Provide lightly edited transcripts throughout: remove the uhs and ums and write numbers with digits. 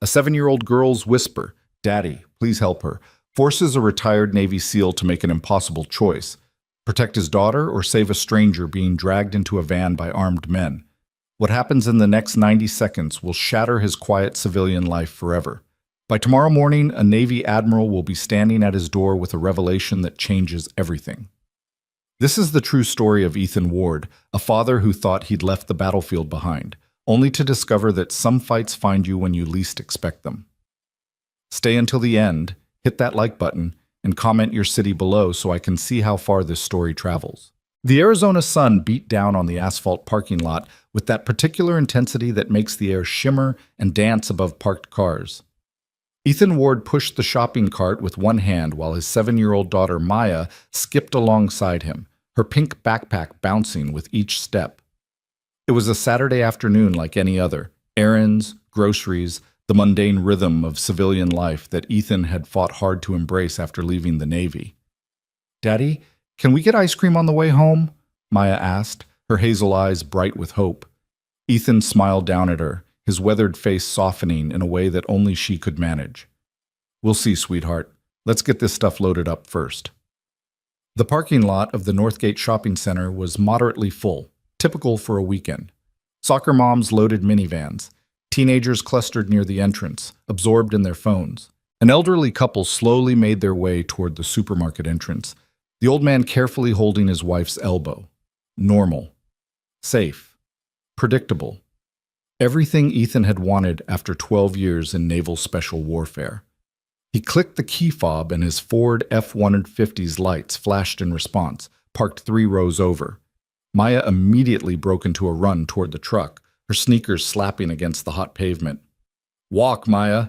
A 7-year-old girl's whisper, "Daddy, please help her," forces a retired Navy SEAL to make an impossible choice: protect his daughter or save a stranger being dragged into a van by armed men. What happens in the next 90 seconds will shatter his quiet civilian life forever. By tomorrow morning, a Navy admiral will be standing at his door with a revelation that changes everything. This is the true story of Ethan Ward, a father who thought he'd left the battlefield behind, only to discover that some fights find you when you least expect them. Stay until the end, hit that like button, and comment your city below so I can see how far this story travels. The Arizona sun beat down on the asphalt parking lot with that particular intensity that makes the air shimmer and dance above parked cars. Ethan Ward pushed the shopping cart with one hand while his 7-year-old daughter Maya skipped alongside him, her pink backpack bouncing with each step. It was a Saturday afternoon like any other: errands, groceries, the mundane rhythm of civilian life that Ethan had fought hard to embrace after leaving the Navy. "Daddy, can we get ice cream on the way home?" Maya asked, her hazel eyes bright with hope. Ethan smiled down at her, his weathered face softening in a way that only she could manage. "We'll see, sweetheart. Let's get this stuff loaded up first." The parking lot of the Northgate Shopping Center was moderately full, typical for a weekend. Soccer moms loaded minivans. Teenagers clustered near the entrance, absorbed in their phones. An elderly couple slowly made their way toward the supermarket entrance, the old man carefully holding his wife's elbow. Normal. Safe. Predictable. Everything Ethan had wanted after 12 years in naval special warfare. He clicked the key fob and his Ford F-150's lights flashed in response, parked 3 rows over. Maya immediately broke into a run toward the truck, her sneakers slapping against the hot pavement. "Walk, Maya,"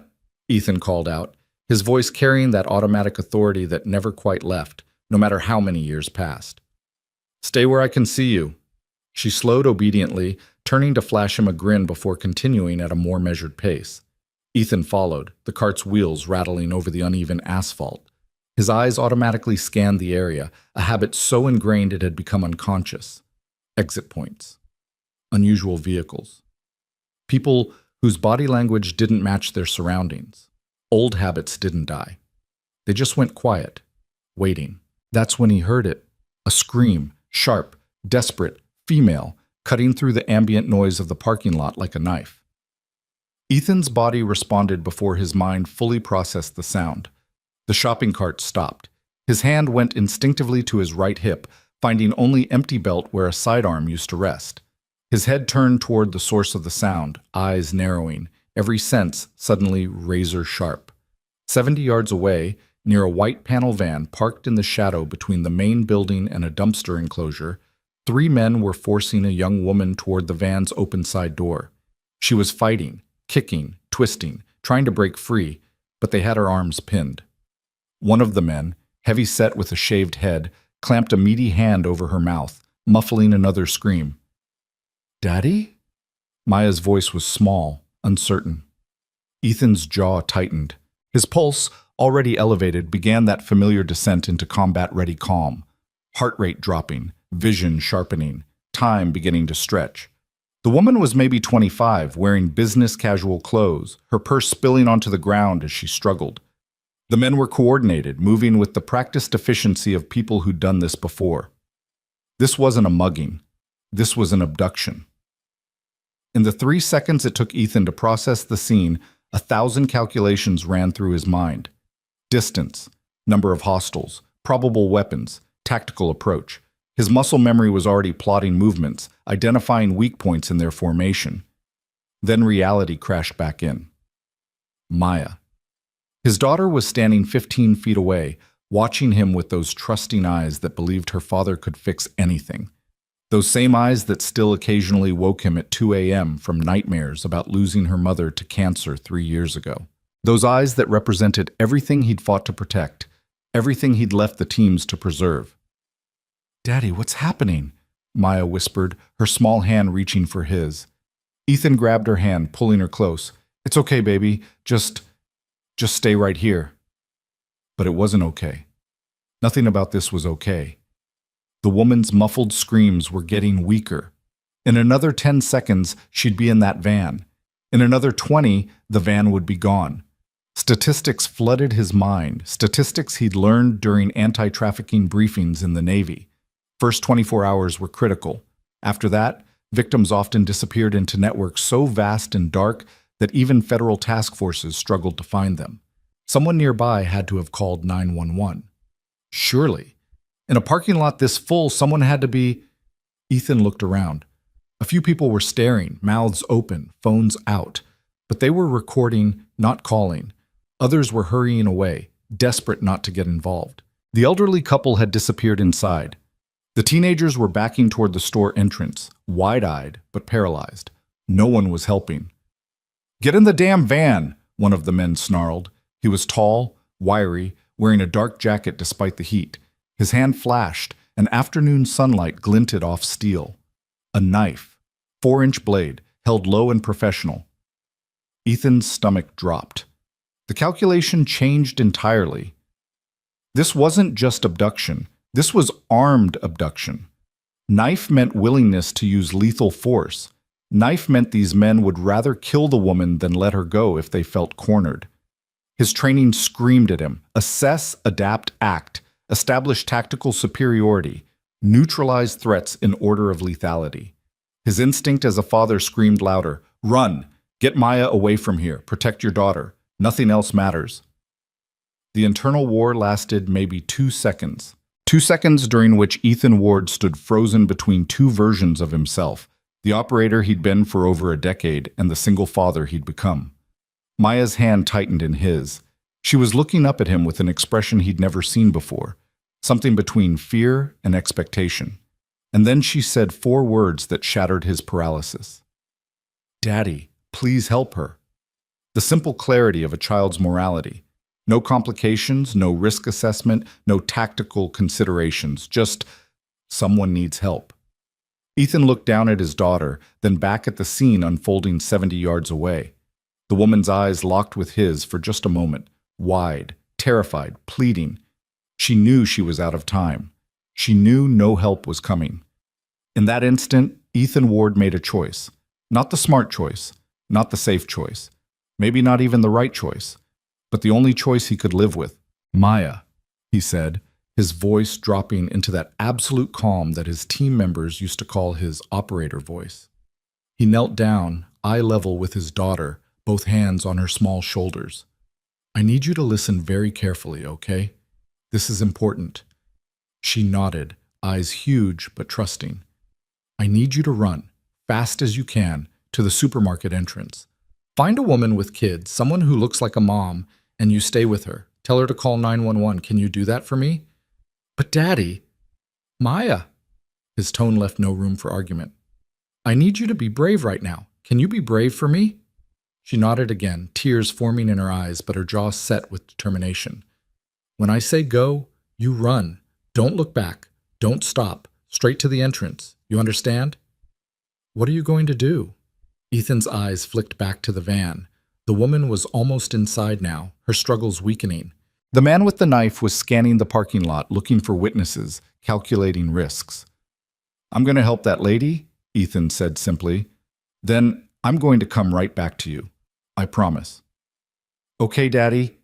Ethan called out, his voice carrying that automatic authority that never quite left, no matter how many years passed. "Stay where I can see you." She slowed obediently, turning to flash him a grin before continuing at a more measured pace. Ethan followed, the cart's wheels rattling over the uneven asphalt. His eyes automatically scanned the area, a habit so ingrained it had become unconscious. Exit points. Unusual vehicles. People whose body language didn't match their surroundings. Old habits didn't die. They just went quiet, waiting. That's when he heard it. A scream, sharp, desperate, female, cutting through the ambient noise of the parking lot like a knife. Ethan's body responded before his mind fully processed the sound. The shopping cart stopped. His hand went instinctively to his right hip, finding only empty belt where a sidearm used to rest. His head turned toward the source of the sound, eyes narrowing, every sense suddenly razor-sharp. 70 yards away, near a white panel van parked in the shadow between the main building and a dumpster enclosure, 3 men were forcing a young woman toward the van's open side door. She was fighting, kicking, twisting, trying to break free, but they had her arms pinned. One of the men, heavy-set with a shaved head, clamped a meaty hand over her mouth, muffling another scream. "Daddy?" Maya's voice was small, uncertain. Ethan's jaw tightened. His pulse, already elevated, began that familiar descent into combat-ready calm. Heart rate dropping, vision sharpening, time beginning to stretch. The woman was maybe 25, wearing business-casual clothes, her purse spilling onto the ground as she struggled. The men were coordinated, moving with the practiced efficiency of people who'd done this before. This wasn't a mugging. This was an abduction. In the 3 seconds it took Ethan to process the scene, 1,000 calculations ran through his mind. Distance, number of hostiles, probable weapons, tactical approach. His muscle memory was already plotting movements, identifying weak points in their formation. Then reality crashed back in. Maya. His daughter was standing 15 feet away, watching him with those trusting eyes that believed her father could fix anything. Those same eyes that still occasionally woke him at 2 a.m. from nightmares about losing her mother to cancer 3 years ago. Those eyes that represented everything he'd fought to protect, everything he'd left the teams to preserve. "Daddy, what's happening?" Maya whispered, her small hand reaching for his. Ethan grabbed her hand, pulling her close. "It's okay, baby. Just stay right here." But it wasn't okay. Nothing about this was okay. The woman's muffled screams were getting weaker. In another 10 seconds, she'd be in that van. In another 20, the van would be gone. Statistics flooded his mind, statistics he'd learned during anti-trafficking briefings in the Navy. First 24 hours were critical. After that, victims often disappeared into networks so vast and dark that even federal task forces struggled to find them. Someone nearby had to have called 911. Surely. In a parking lot this full, someone had to be... Ethan looked around. A few people were staring, mouths open, phones out. But they were recording, not calling. Others were hurrying away, desperate not to get involved. The elderly couple had disappeared inside. The teenagers were backing toward the store entrance, wide-eyed but paralyzed. No one was helping. "Get in the damn van," one of the men snarled. He was tall, wiry, wearing a dark jacket despite the heat. His hand flashed, and afternoon sunlight glinted off steel. A knife, 4-inch blade, held low and professional. Ethan's stomach dropped. The calculation changed entirely. This wasn't just abduction. This was armed abduction. Knife meant willingness to use lethal force. Knife meant these men would rather kill the woman than let her go if they felt cornered. His training screamed at him. Assess, adapt, act. Establish tactical superiority. Neutralize threats in order of lethality. His instinct as a father screamed louder. Run! Get Maya away from here. Protect your daughter. Nothing else matters. The internal war lasted maybe 2 seconds. 2 seconds during which Ethan Ward stood frozen between two versions of himself, the operator he'd been for over a decade and the single father he'd become. Maya's hand tightened in his. She was looking up at him with an expression he'd never seen before, something between fear and expectation. And then she said 4 words that shattered his paralysis. "Daddy, please help her." The simple clarity of a child's morality. No complications, no risk assessment, no tactical considerations, just someone needs help. Ethan looked down at his daughter, then back at the scene unfolding 70 yards away. The woman's eyes locked with his for just a moment, wide, terrified, pleading. She knew she was out of time. She knew no help was coming. In that instant, Ethan Ward made a choice. Not the smart choice, not the safe choice, maybe not even the right choice, but the only choice he could live with. "Maya," he said, his voice dropping into that absolute calm that his team members used to call his operator voice. He knelt down, eye level with his daughter, both hands on her small shoulders. "I need you to listen very carefully, okay? This is important." She nodded, eyes huge but trusting. "I need you to run, fast as you can, to the supermarket entrance. Find a woman with kids, someone who looks like a mom, and you stay with her. Tell her to call 911. Can you do that for me?" "But Daddy..." "Maya." His tone left no room for argument. "I need you to be brave right now. Can you be brave for me?" She nodded again, tears forming in her eyes, but her jaw set with determination. "When I say go, you run. Don't look back. Don't stop. Straight to the entrance. You understand?" "What are you going to do?" Ethan's eyes flicked back to the van. The woman was almost inside now, her struggles weakening. The man with the knife was scanning the parking lot, looking for witnesses, calculating risks. "I'm going to help that lady," Ethan said simply. "Then I'm going to come right back to you. I promise." "Okay, Daddy."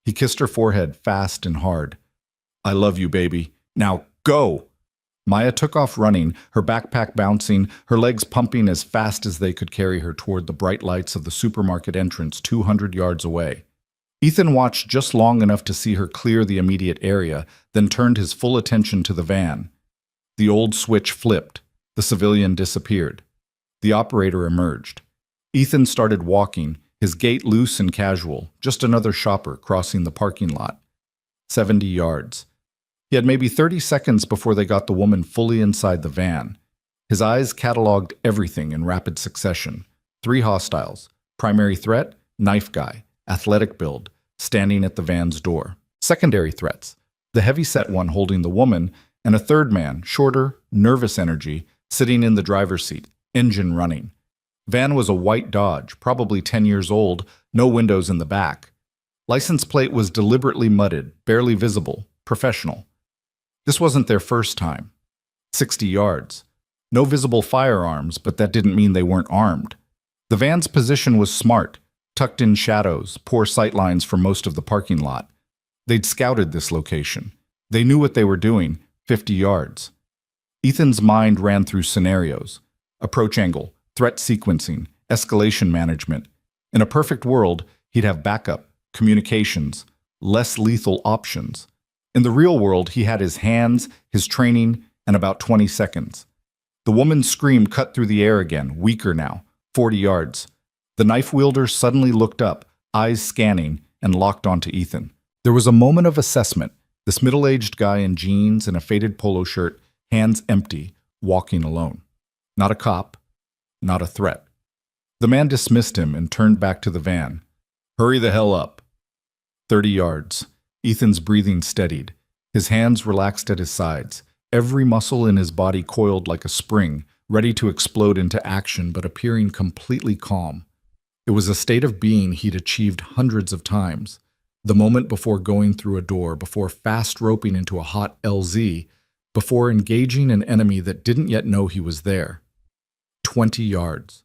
He kissed her forehead fast and hard. "I love you, baby. Now go!" Maya took off running, her backpack bouncing, her legs pumping as fast as they could carry her toward the bright lights of the supermarket entrance 200 yards away. Ethan watched just long enough to see her clear the immediate area, then turned his full attention to the van. The old switch flipped. The civilian disappeared. The operator emerged. Ethan started walking, his gait loose and casual, just another shopper crossing the parking lot. 70 yards. He had maybe 30 seconds before they got the woman fully inside the van. His eyes cataloged everything in rapid succession. 3 hostiles. Primary threat, knife guy, athletic build, standing at the van's door. Secondary threats, the heavy-set one holding the woman, and a third man, shorter, nervous energy, sitting in the driver's seat, engine running. Van was a white Dodge, probably 10 years old, no windows in the back. License plate was deliberately mudded, barely visible, professional. This wasn't their first time. 60 yards. No visible firearms, but that didn't mean they weren't armed. The van's position was smart, tucked in shadows, poor sightlines for most of the parking lot. They'd scouted this location. They knew what they were doing, 50 yards. Ethan's mind ran through scenarios: approach angle, threat sequencing, escalation management. In a perfect world, he'd have backup, communications, less lethal options. In the real world, he had his hands, his training, and about 20 seconds. The woman's scream cut through the air again, weaker now, 40 yards. The knife wielder suddenly looked up, eyes scanning, and locked onto Ethan. There was a moment of assessment. This middle-aged guy in jeans and a faded polo shirt, hands empty, walking alone. Not a cop, not a threat. The man dismissed him and turned back to the van. Hurry the hell up. 30 yards. Ethan's breathing steadied. His hands relaxed at his sides. Every muscle in his body coiled like a spring, ready to explode into action but appearing completely calm. It was a state of being he'd achieved hundreds of times. The moment before going through a door, before fast roping into a hot LZ, before engaging an enemy that didn't yet know he was there. 20 yards.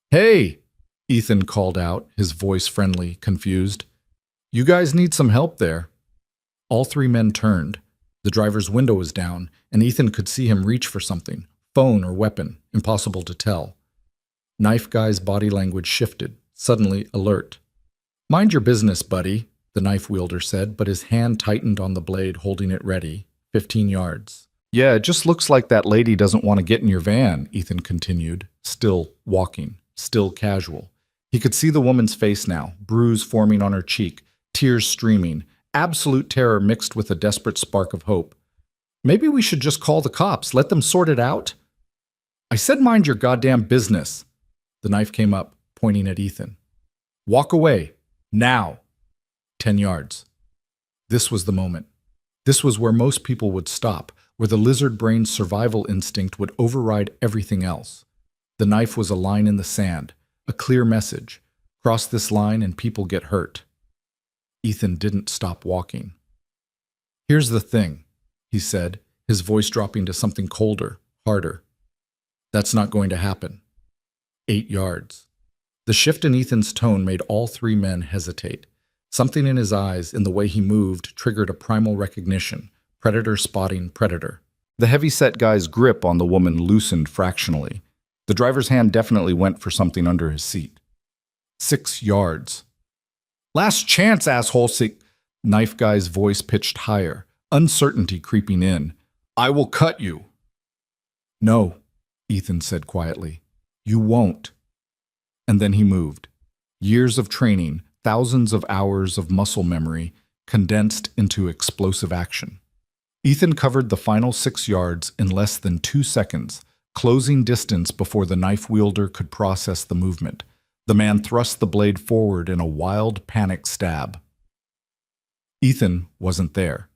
Hey! Ethan called out, his voice friendly, confused. You guys need some help there. All three men turned. The driver's window was down, and Ethan could see him reach for something, phone or weapon, impossible to tell. Knife guy's body language shifted, suddenly alert. Mind your business, buddy, the knife wielder said, but his hand tightened on the blade, holding it ready, 15 yards. Yeah, it just looks like that lady doesn't want to get in your van, Ethan continued, still walking, still casual. He could see the woman's face now, bruise forming on her cheek, tears streaming, absolute terror mixed with a desperate spark of hope. Maybe we should just call the cops, let them sort it out? I said mind your goddamn business. The knife came up, pointing at Ethan. Walk away. Now. 10 yards. This was the moment. This was where most people would stop, where the lizard brain's survival instinct would override everything else. The knife was a line in the sand, a clear message. Cross this line and people get hurt. Ethan didn't stop walking. Here's the thing, he said, his voice dropping to something colder, harder. That's not going to happen. 8 yards. The shift in Ethan's tone made all three men hesitate. Something in his eyes, in the way he moved, triggered a primal recognition. Predator spotting predator. The heavy-set guy's grip on the woman loosened fractionally. The driver's hand definitely went for something under his seat. 6 yards. Last chance, asshole. Knife guy's voice pitched higher, uncertainty creeping in. I will cut you. No, Ethan said quietly. You won't. And then he moved. Years of training, thousands of hours of muscle memory, condensed into explosive action. Ethan covered the final 6 yards in less than 2 seconds, closing distance before the knife wielder could process the movement. The man thrust the blade forward in a wild, panicked stab. Ethan wasn't there.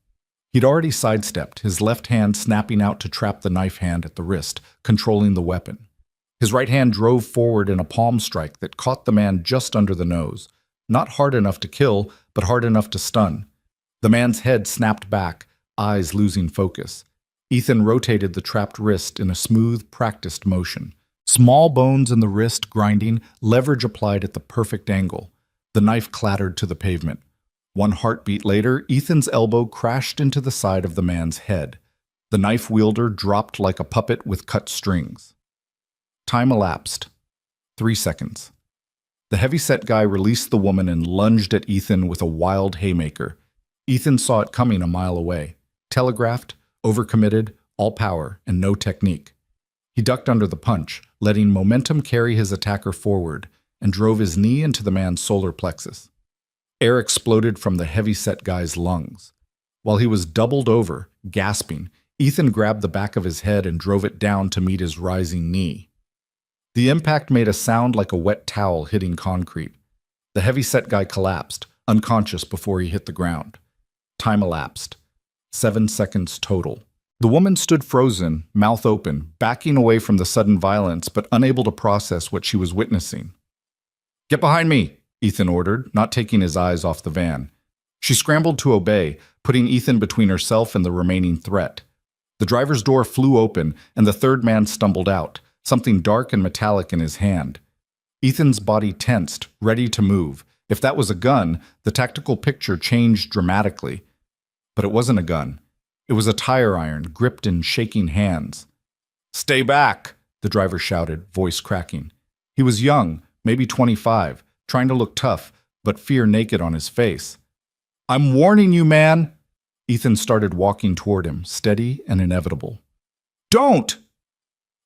He'd already sidestepped, his left hand snapping out to trap the knife hand at the wrist, controlling the weapon. His right hand drove forward in a palm strike that caught the man just under the nose. Not hard enough to kill, but hard enough to stun. The man's head snapped back, eyes losing focus. Ethan rotated the trapped wrist in a smooth, practiced motion. Small bones in the wrist grinding, leverage applied at the perfect angle. The knife clattered to the pavement. One heartbeat later, Ethan's elbow crashed into the side of the man's head. The knife wielder dropped like a puppet with cut strings. Time elapsed. 3 seconds. The heavy-set guy released the woman and lunged at Ethan with a wild haymaker. Ethan saw it coming a mile away. Telegraphed, overcommitted, all power, and no technique. He ducked under the punch, letting momentum carry his attacker forward, and drove his knee into the man's solar plexus. Air exploded from the heavy-set guy's lungs. While he was doubled over, gasping, Ethan grabbed the back of his head and drove it down to meet his rising knee. The impact made a sound like a wet towel hitting concrete. The heavy-set guy collapsed, unconscious before he hit the ground. Time elapsed. 7 seconds total. The woman stood frozen, mouth open, backing away from the sudden violence but unable to process what she was witnessing. Get behind me, Ethan ordered, not taking his eyes off the van. She scrambled to obey, putting Ethan between herself and the remaining threat. The driver's door flew open, and the third man stumbled out, something dark and metallic in his hand. Ethan's body tensed, ready to move. If that was a gun, the tactical picture changed dramatically. But it wasn't a gun. It was a tire iron, gripped in shaking hands. "Stay back," the driver shouted, voice cracking. He was young, maybe 25, trying to look tough, but fear naked on his face. "I'm warning you, man." Ethan started walking toward him, steady and inevitable. "Don't!"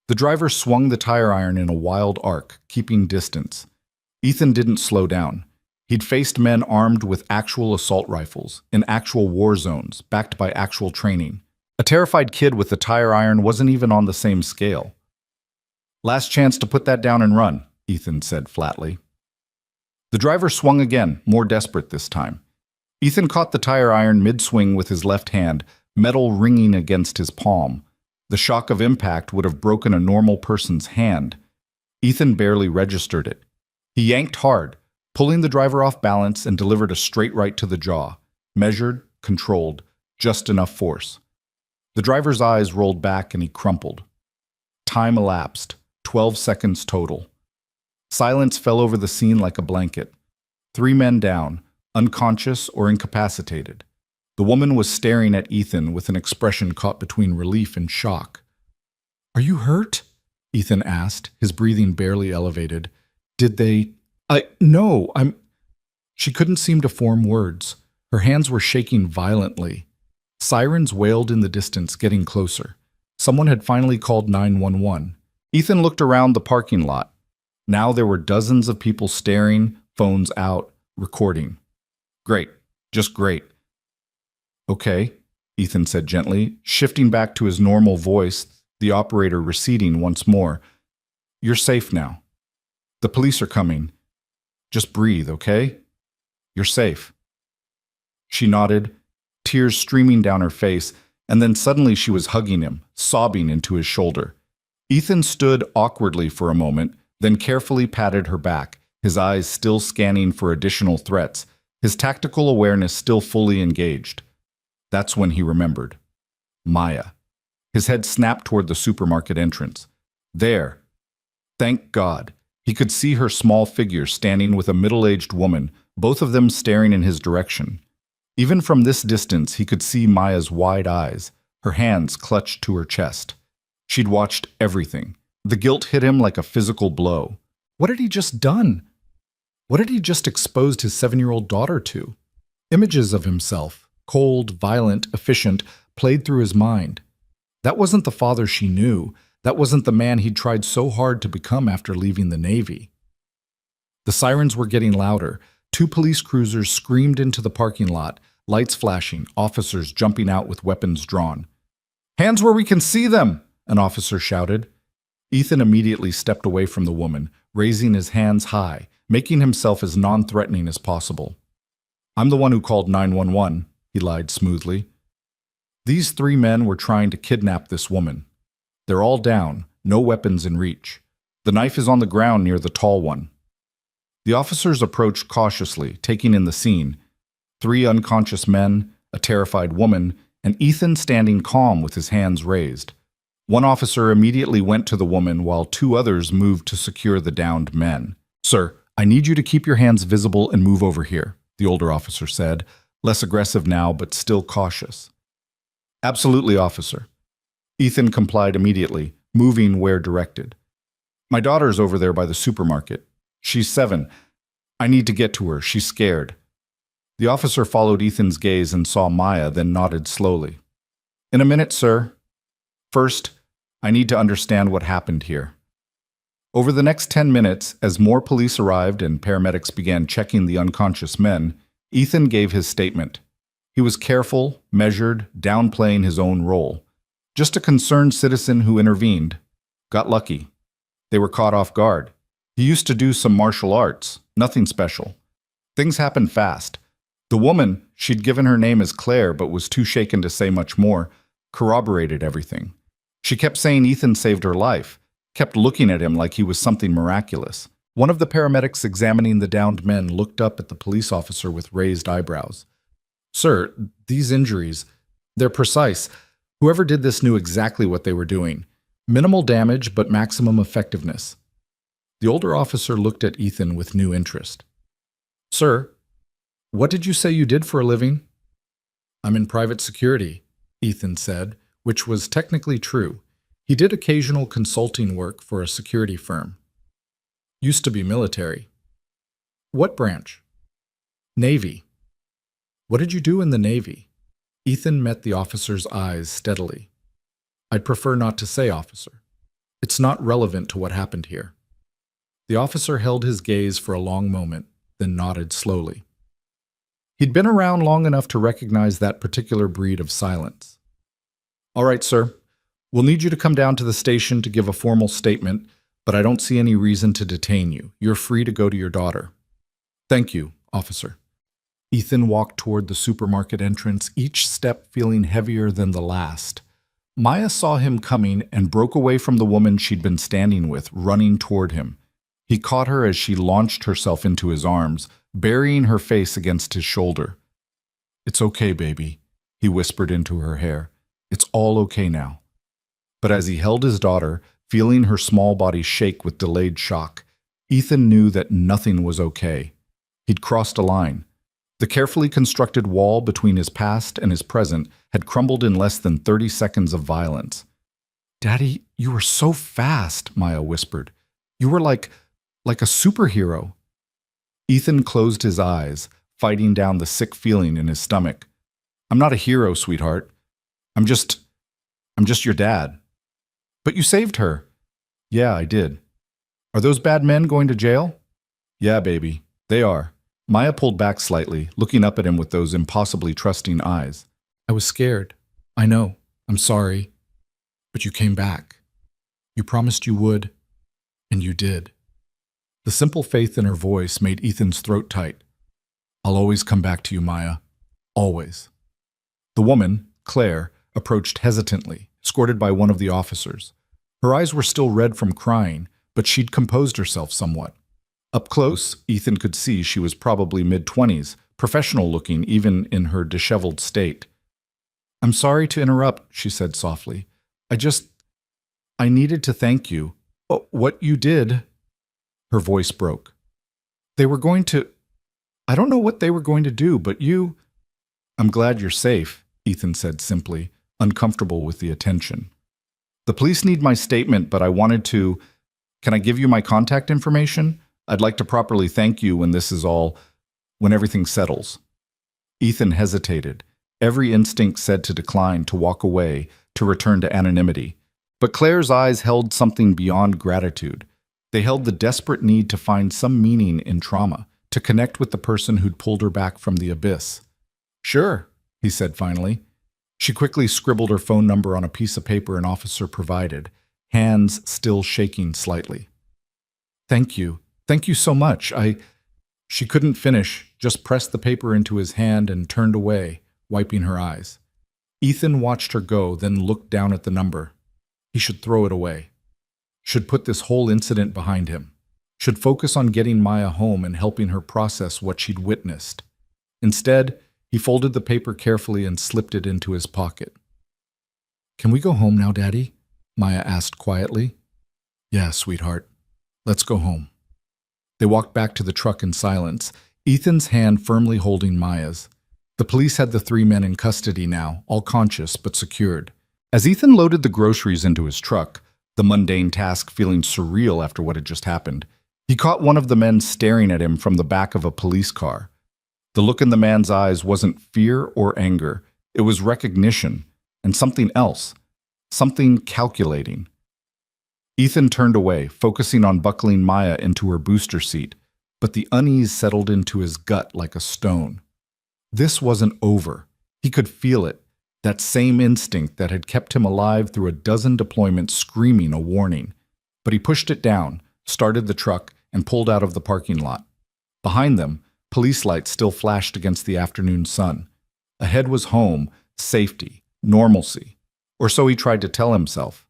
The driver swung the tire iron in a wild arc, keeping distance. Ethan didn't slow down. He'd faced men armed with actual assault rifles, in actual war zones, backed by actual training. A terrified kid with the tire iron wasn't even on the same scale. "Last chance to put that down and run," Ethan said flatly. The driver swung again, more desperate this time. Ethan caught the tire iron mid-swing with his left hand, metal ringing against his palm. The shock of impact would have broken a normal person's hand. Ethan barely registered it. He yanked hard, pulling the driver off balance, and delivered a straight right to the jaw. Measured, controlled, just enough force. The driver's eyes rolled back and he crumpled. Time elapsed, 12 seconds total. Silence fell over the scene like a blanket. 3 men down, unconscious or incapacitated. The woman was staring at Ethan with an expression caught between relief and shock. "Are you hurt?" Ethan asked, his breathing barely elevated. "Did they... No, I'm..." She couldn't seem to form words. Her hands were shaking violently. Sirens wailed in the distance, getting closer. Someone had finally called 911. Ethan looked around the parking lot. Now there were dozens of people staring, phones out, recording. "Great. Just great." "Okay," Ethan said gently, shifting back to his normal voice, the operator receding once more. "You're safe now. The police are coming. Just breathe, okay? You're safe." She nodded, tears streaming down her face, and then suddenly she was hugging him, sobbing into his shoulder. Ethan stood awkwardly for a moment, then carefully patted her back, his eyes still scanning for additional threats, his tactical awareness still fully engaged. That's when he remembered. Maya. His head snapped toward the supermarket entrance. There. Thank God. He could see her small figure standing with a middle-aged woman, both of them staring in his direction. Even from this distance, he could see Maya's wide eyes, her hands clutched to her chest. She'd watched everything. The guilt hit him like a physical blow. What had he just done? What had he just exposed his 7-year-old daughter to? Images of himself, cold, violent, efficient, played through his mind. That wasn't the father she knew. That wasn't the man he'd tried so hard to become after leaving the Navy. The sirens were getting louder. 2 police cruisers screamed into the parking lot, lights flashing, officers jumping out with weapons drawn. "Hands where we can see them!" an officer shouted. Ethan immediately stepped away from the woman, raising his hands high, making himself as non-threatening as possible. "I'm the one who called 911, he lied smoothly. These 3 men were trying to kidnap this woman. They're all down, no weapons in reach. The knife is on the ground near the tall one." The officers approached cautiously, taking in the scene. 3 unconscious men, a terrified woman, and Ethan standing calm with his hands raised. One officer immediately went to the woman while 2 others moved to secure the downed men. "Sir, I need you to keep your hands visible and move over here," the older officer said, less aggressive now but still cautious. "Absolutely, officer." Ethan complied immediately, moving where directed. "My daughter's over there by the supermarket. She's 7. I need to get to her. She's scared." The officer followed Ethan's gaze and saw Maya, then nodded slowly. "In a minute, sir. First, I need to understand what happened here." Over the next 10 minutes, as more police arrived and paramedics began checking the unconscious men, Ethan gave his statement. He was careful, measured, downplaying his own role. Just a concerned citizen who intervened. Got lucky. They were caught off guard. He used to do some martial arts, nothing special. Things happened fast. The woman, she'd given her name as Claire but was too shaken to say much more, corroborated everything. She kept saying Ethan saved her life, kept looking at him like he was something miraculous. One of the paramedics examining the downed men looked up at the police officer with raised eyebrows. "Sir, these injuries, they're precise. Whoever did this knew exactly what they were doing. Minimal damage, but maximum effectiveness." The older officer looked at Ethan with new interest. Sir, what did you say you did for a living? I'm in private security, Ethan said, which was technically true. He did occasional consulting work for a security firm. Used to be military. What branch? Navy. What did you do in the Navy? Ethan met the officer's eyes steadily. I'd prefer not to say, officer. It's not relevant to what happened here. The officer held his gaze for a long moment, then nodded slowly. He'd been around long enough to recognize that particular breed of silence. All right, sir. We'll need you to come down to the station to give a formal statement, but I don't see any reason to detain you. You're free to go to your daughter. Thank you, officer. Ethan walked toward the supermarket entrance, each step feeling heavier than the last. Maya saw him coming and broke away from the woman she'd been standing with, running toward him. He caught her as she launched herself into his arms, burying her face against his shoulder. It's okay, baby, he whispered into her hair. It's all okay now. But as he held his daughter, feeling her small body shake with delayed shock, Ethan knew that nothing was okay. He'd crossed a line. The carefully constructed wall between his past and his present had crumbled in less than 30 seconds of violence. Daddy, you were so fast, Maya whispered. You were like a superhero. Ethan closed his eyes, fighting down the sick feeling in his stomach. I'm not a hero, sweetheart. I'm just your dad. But you saved her. Yeah, I did. Are those bad men going to jail? Yeah, baby, they are. Maya pulled back slightly, looking up at him with those impossibly trusting eyes. I was scared. I know. I'm sorry. But you came back. You promised you would, and you did. The simple faith in her voice made Ethan's throat tight. I'll always come back to you, Maya. Always. The woman, Claire, approached hesitantly, escorted by one of the officers. Her eyes were still red from crying, but she'd composed herself somewhat. Up close, Ethan could see she was probably mid-20s, professional-looking even in her disheveled state. I'm sorry to interrupt, she said softly. I needed to thank you. What you did... Her voice broke. They were going to... I don't know what they were going to do, but you... I'm glad you're safe, Ethan said simply, uncomfortable with the attention. The police need my statement, but I wanted to... Can I give you my contact information? I'd like to properly thank you when everything settles. Ethan hesitated. Every instinct said to decline, to walk away, to return to anonymity. But Claire's eyes held something beyond gratitude. They held the desperate need to find some meaning in trauma, to connect with the person who'd pulled her back from the abyss. Sure, he said finally. She quickly scribbled her phone number on a piece of paper an officer provided, hands still shaking slightly. Thank you. Thank you so much. She couldn't finish, just pressed the paper into his hand and turned away, wiping her eyes. Ethan watched her go, then looked down at the number. He should throw it away. Should put this whole incident behind him. Should focus on getting Maya home and helping her process what she'd witnessed. Instead, he folded the paper carefully and slipped it into his pocket. Can we go home now, Daddy? Maya asked quietly. Yeah, sweetheart. Let's go home. They walked back to the truck in silence, Ethan's hand firmly holding Maya's. The police had the three men in custody now, all conscious but secured. As Ethan loaded the groceries into his truck, the mundane task feeling surreal after what had just happened, he caught one of the men staring at him from the back of a police car. The look in the man's eyes wasn't fear or anger. It was recognition, and something else, something calculating. Ethan turned away, focusing on buckling Maya into her booster seat, but the unease settled into his gut like a stone. This wasn't over. He could feel it, that same instinct that had kept him alive through a dozen deployments screaming a warning. But he pushed it down, started the truck, and pulled out of the parking lot. Behind them, police lights still flashed against the afternoon sun. Ahead was home, safety, normalcy, or so he tried to tell himself.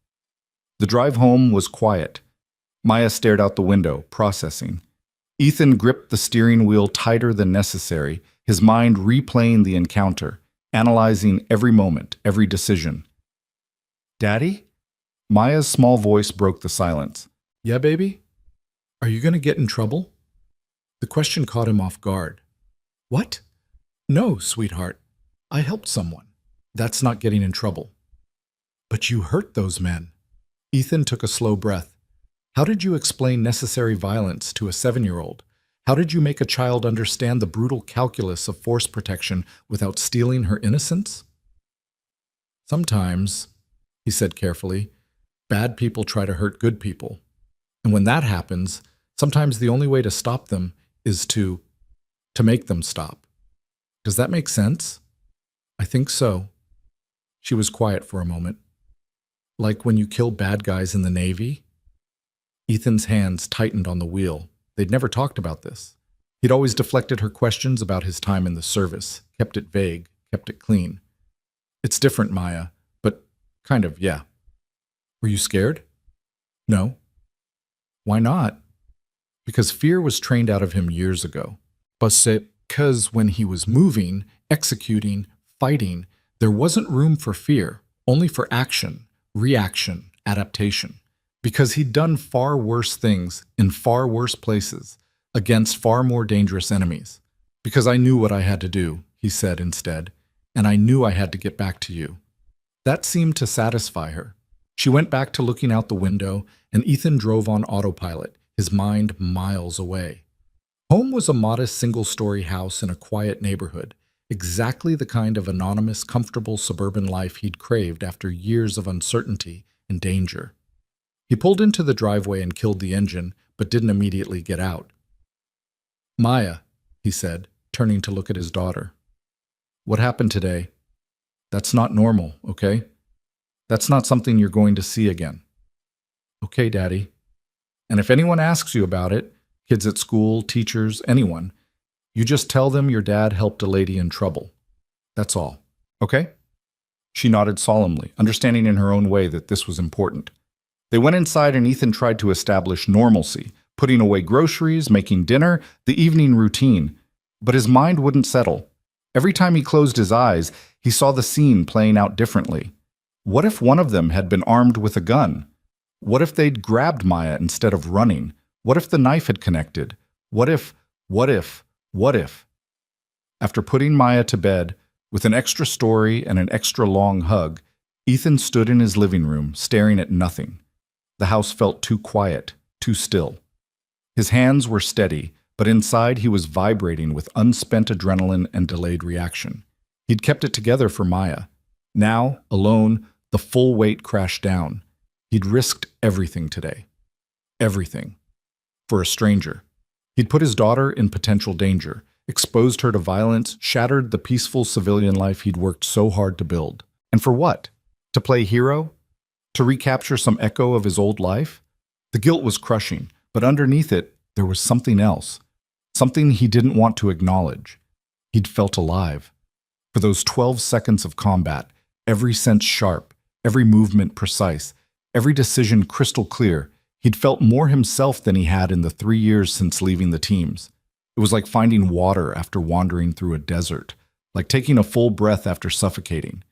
The drive home was quiet. Maya stared out the window, processing. Ethan gripped the steering wheel tighter than necessary, his mind replaying the encounter, analyzing every moment, every decision. Daddy? Maya's small voice broke the silence. Yeah, baby? Are you going to get in trouble? The question caught him off guard. What? No, sweetheart. I helped someone. That's not getting in trouble. But you hurt those men. Ethan took a slow breath. How did you explain necessary violence to a 7-year-old? How did you make a child understand the brutal calculus of force protection without stealing her innocence? Sometimes, he said carefully, bad people try to hurt good people. And when that happens, sometimes the only way to stop them is to make them stop. Does that make sense? I think so. She was quiet for a moment. Like when you kill bad guys in the Navy? Ethan's hands tightened on the wheel. They'd never talked about this. He'd always deflected her questions about his time in the service, kept it vague, kept it clean. It's different, Maya, but kind of, yeah. Were you scared? No. Why not? Because fear was trained out of him years ago. Because when he was moving, executing, fighting, there wasn't room for fear, only for action, reaction, adaptation. Because he'd done far worse things in far worse places against far more dangerous enemies. Because I knew what I had to do, he said instead, and I knew I had to get back to you. That seemed to satisfy her. She went back to looking out the window, and Ethan drove on autopilot, his mind miles away. Home was a modest single-story house in a quiet neighborhood, exactly the kind of anonymous, comfortable suburban life he'd craved after years of uncertainty and danger. He pulled into the driveway and killed the engine, but didn't immediately get out. Maya, he said, turning to look at his daughter. What happened today? That's not normal, okay? That's not something you're going to see again. Okay, Daddy. And if anyone asks you about it, kids at school, teachers, anyone, you just tell them your dad helped a lady in trouble. That's all. Okay? She nodded solemnly, understanding in her own way that this was important. They went inside and Ethan tried to establish normalcy, putting away groceries, making dinner, the evening routine. But his mind wouldn't settle. Every time he closed his eyes, he saw the scene playing out differently. What if one of them had been armed with a gun? What if they'd grabbed Maya instead of running? What if the knife had connected? What if? After putting Maya to bed, with an extra story and an extra long hug, Ethan stood in his living room, staring at nothing. The house felt too quiet, too still. His hands were steady, but inside he was vibrating with unspent adrenaline and delayed reaction. He'd kept it together for Maya. Now, alone, the full weight crashed down. He'd risked everything today. Everything. For a stranger. He'd put his daughter in potential danger, exposed her to violence, shattered the peaceful civilian life he'd worked so hard to build. And for what? To play hero? To recapture some echo of his old life? The guilt was crushing, but underneath it, there was something else. Something he didn't want to acknowledge. He'd felt alive. For those 12 seconds of combat, every sense sharp, every movement precise, every decision crystal clear, he'd felt more himself than he had in the 3 years since leaving the teams. It was like finding water after wandering through a desert, like taking a full breath after suffocating.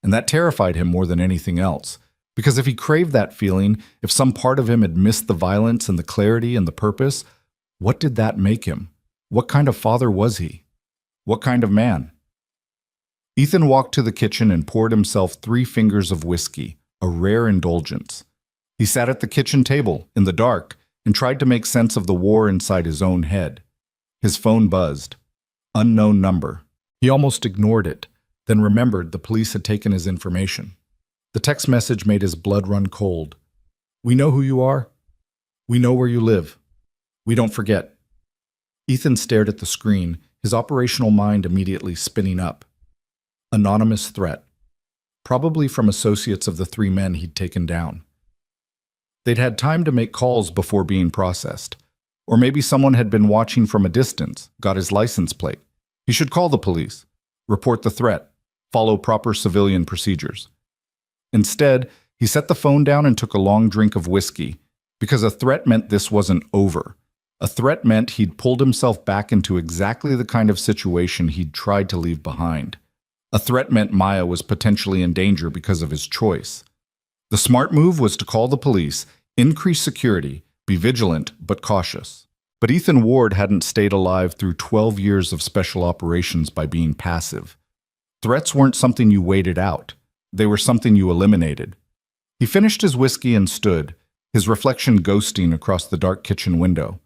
And that terrified him more than anything else. Because if he craved that feeling, if some part of him had missed the violence and the clarity and the purpose, what did that make him? What kind of father was he? What kind of man? Ethan walked to the kitchen and poured himself 3 fingers of whiskey, a rare indulgence. He sat at the kitchen table, in the dark, and tried to make sense of the war inside his own head. His phone buzzed. Unknown number. He almost ignored it, then remembered the police had taken his information. The text message made his blood run cold. We know who you are. We know where you live. We don't forget. Ethan stared at the screen, his operational mind immediately spinning up. Anonymous threat. Probably from associates of the 3 men he'd taken down. They'd had time to make calls before being processed. Or maybe someone had been watching from a distance, got his license plate. He should call the police, report the threat, follow proper civilian procedures. Instead, he set the phone down and took a long drink of whiskey, because a threat meant this wasn't over. A threat meant he'd pulled himself back into exactly the kind of situation he'd tried to leave behind. A threat meant Maya was potentially in danger because of his choice. The smart move was to call the police, increase security, Be vigilant, but cautious. But Ethan Ward hadn't stayed alive through 12 years of special operations by being passive. Threats weren't something you waited out. They were something you eliminated. He finished his whiskey and stood, his reflection ghosting across the dark kitchen window.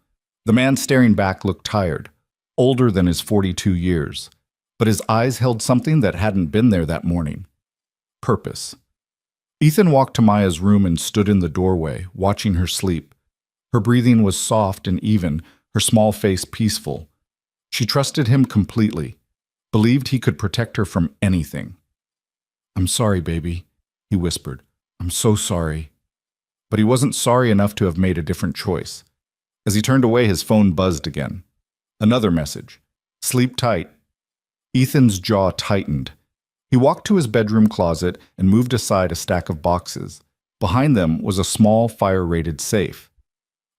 The man staring back looked tired, older than his 42 years, but his eyes held something that hadn't been there that morning. Purpose. Ethan walked to Maya's room and stood in the doorway, watching her sleep. Her breathing was soft and even, her small face peaceful. She trusted him completely, believed he could protect her from anything. "I'm sorry, baby," he whispered. "I'm so sorry." But he wasn't sorry enough to have made a different choice. As he turned away, his phone buzzed again. Another message. "Sleep tight." Ethan's jaw tightened. He walked to his bedroom closet and moved aside a stack of boxes. Behind them was a small fire-rated safe.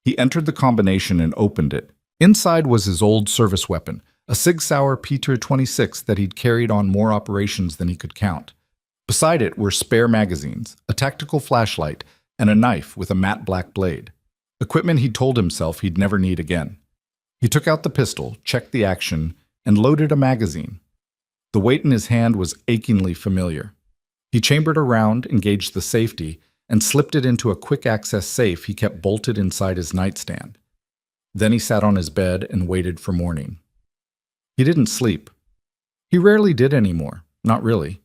He entered the combination and opened it. Inside was his old service weapon, a Sig Sauer Peter 26 that he'd carried on more operations than he could count. Beside it were spare magazines, a tactical flashlight, and a knife with a matte black blade. Equipment he'd told himself he'd never need again. He took out the pistol, checked the action, and loaded a magazine. The weight in his hand was achingly familiar. He chambered a round, engaged the safety, and slipped it into a quick-access safe he kept bolted inside his nightstand. Then he sat on his bed and waited for morning. He didn't sleep. He rarely did anymore, not really.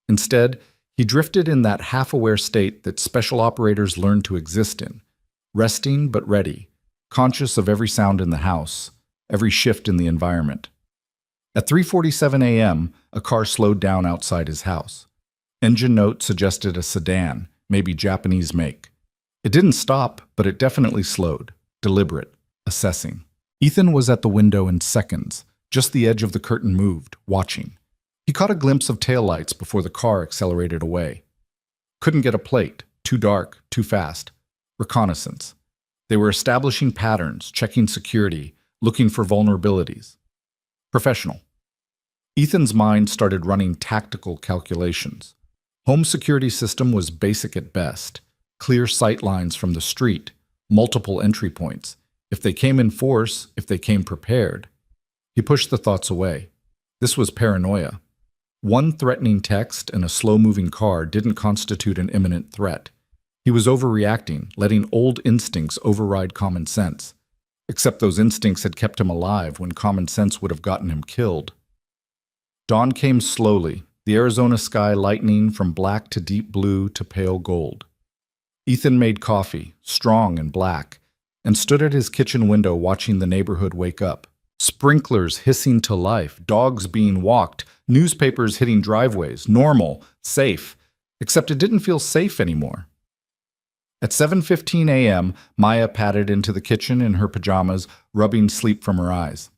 Instead, he drifted in that half-aware state that special operators learn to exist in, resting but ready, conscious of every sound in the house, every shift in the environment. At 3:47 a.m., a car slowed down outside his house. Engine note suggested a sedan, maybe Japanese make. It didn't stop, but it definitely slowed, deliberate, assessing. Ethan was at the window in seconds, just the edge of the curtain moved, watching. He caught a glimpse of taillights before the car accelerated away. Couldn't get a plate, too dark, too fast. Reconnaissance. They were establishing patterns, checking security, looking for vulnerabilities. Professional. Ethan's mind started running tactical calculations. Home security system was basic at best. Clear sight lines from the street, multiple entry points. If they came in force, if they came prepared. He pushed the thoughts away. This was paranoia. One threatening text and a slow-moving car didn't constitute an imminent threat. He was overreacting, letting old instincts override common sense. Except those instincts had kept him alive when common sense would have gotten him killed. Dawn came slowly, the Arizona sky lightening from black to deep blue to pale gold. Ethan made coffee, strong and black, and stood at his kitchen window watching the neighborhood wake up. Sprinklers hissing to life, dogs being walked, newspapers hitting driveways, normal, safe, except it didn't feel safe anymore. At 7:15 a.m., Maya padded into the kitchen in her pajamas, rubbing sleep from her eyes.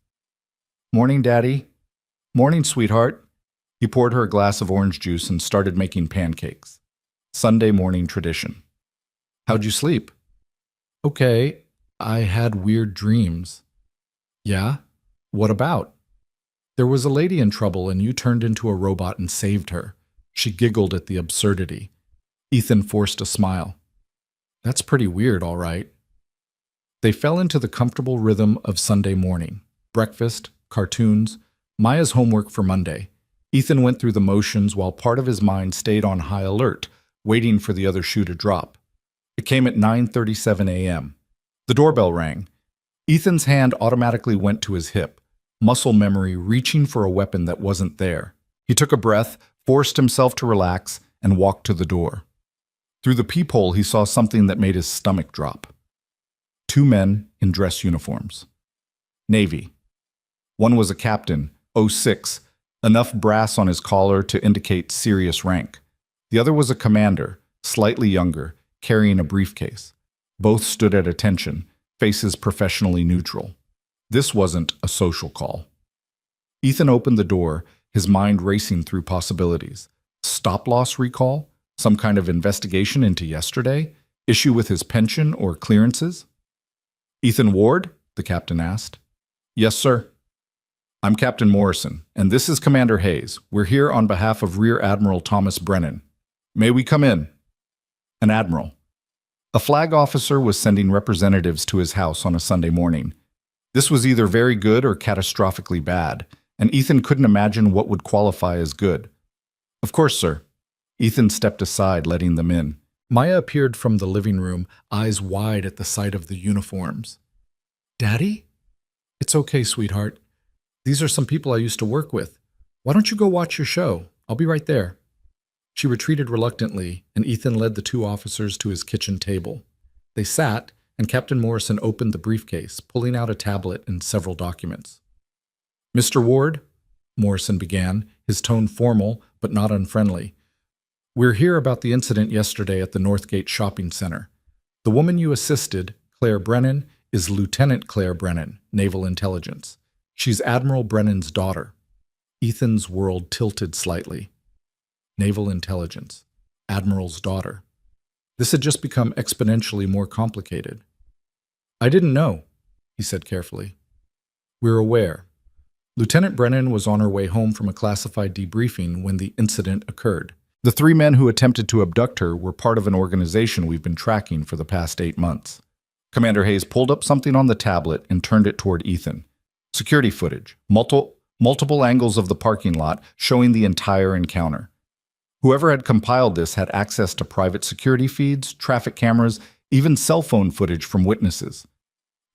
"Morning, Daddy." "Morning, sweetheart." He poured her a glass of orange juice and started making pancakes. Sunday morning tradition. "How'd you sleep?" "Okay, I had weird dreams." "Yeah? What about?" "There was a lady in trouble and you turned into a robot and saved her." She giggled at the absurdity. Ethan forced a smile. "That's pretty weird, all right." They fell into the comfortable rhythm of Sunday morning. Breakfast, cartoons, Maya's homework for Monday. Ethan went through the motions while part of his mind stayed on high alert, waiting for the other shoe to drop. It came at 9:37 a.m. The doorbell rang. Ethan's hand automatically went to his hip, muscle memory reaching for a weapon that wasn't there. He took a breath, forced himself to relax, and walked to the door. Through the peephole, he saw something that made his stomach drop. Two men in dress uniforms. Navy. One was a captain, 06, enough brass on his collar to indicate serious rank. The other was a commander, slightly younger, carrying a briefcase. Both stood at attention, faces professionally neutral. This wasn't a social call. Ethan opened the door, his mind racing through possibilities. Stop-loss recall? Some kind of investigation into yesterday? Issue with his pension or clearances? "Ethan Ward?" the captain asked. "Yes, sir." "I'm Captain Morrison, and this is Commander Hayes. We're here on behalf of Rear Admiral Thomas Brennan. May we come in?" "An admiral." A flag officer was sending representatives to his house on a Sunday morning. This was either very good or catastrophically bad, and Ethan couldn't imagine what would qualify as good. Of course, sir. Ethan stepped aside, letting them in. Maya appeared from the living room, eyes wide at the sight of the uniforms. Daddy? It's okay, sweetheart. These are some people I used to work with. Why don't you go watch your show? I'll be right there. She retreated reluctantly, and Ethan led the two officers to his kitchen table. They sat, and Captain Morrison opened the briefcase, pulling out a tablet and several documents. Mr. Ward, Morrison began, his tone formal but not unfriendly. We're here about the incident yesterday at the Northgate Shopping Center. The woman you assisted, Claire Brennan, is Lieutenant Claire Brennan, Naval Intelligence. She's Admiral Brennan's daughter. Ethan's world tilted slightly. Naval Intelligence. Admiral's daughter. This had just become exponentially more complicated. I didn't know, he said carefully. We're aware. Lieutenant Brennan was on her way home from a classified debriefing when the incident occurred. The three men who attempted to abduct her were part of an organization we've been tracking for the past 8 months. Commander Hayes pulled up something on the tablet and turned it toward Ethan. Security footage, multiple angles of the parking lot showing the entire encounter. Whoever had compiled this had access to private security feeds, traffic cameras, even cell phone footage from witnesses.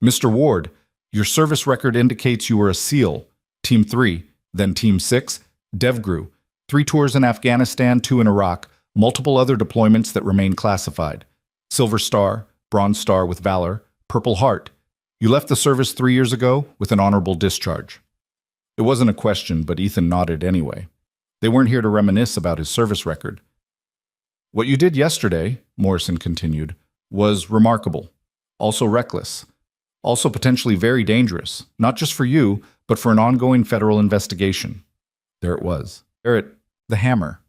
Mr. Ward, your service record indicates you were a SEAL, Team 3, then Team 6, DevGru, 3 tours in Afghanistan, 2 in Iraq, multiple other deployments that remain classified. Silver Star, Bronze Star with Valor, Purple Heart. You left the service 3 years ago with an honorable discharge. It wasn't a question, but Ethan nodded anyway. They weren't here to reminisce about his service record. What you did yesterday, Morrison continued, was remarkable, also reckless, also potentially very dangerous, not just for you, but for an ongoing federal investigation. There it was. Barrett, the hammer.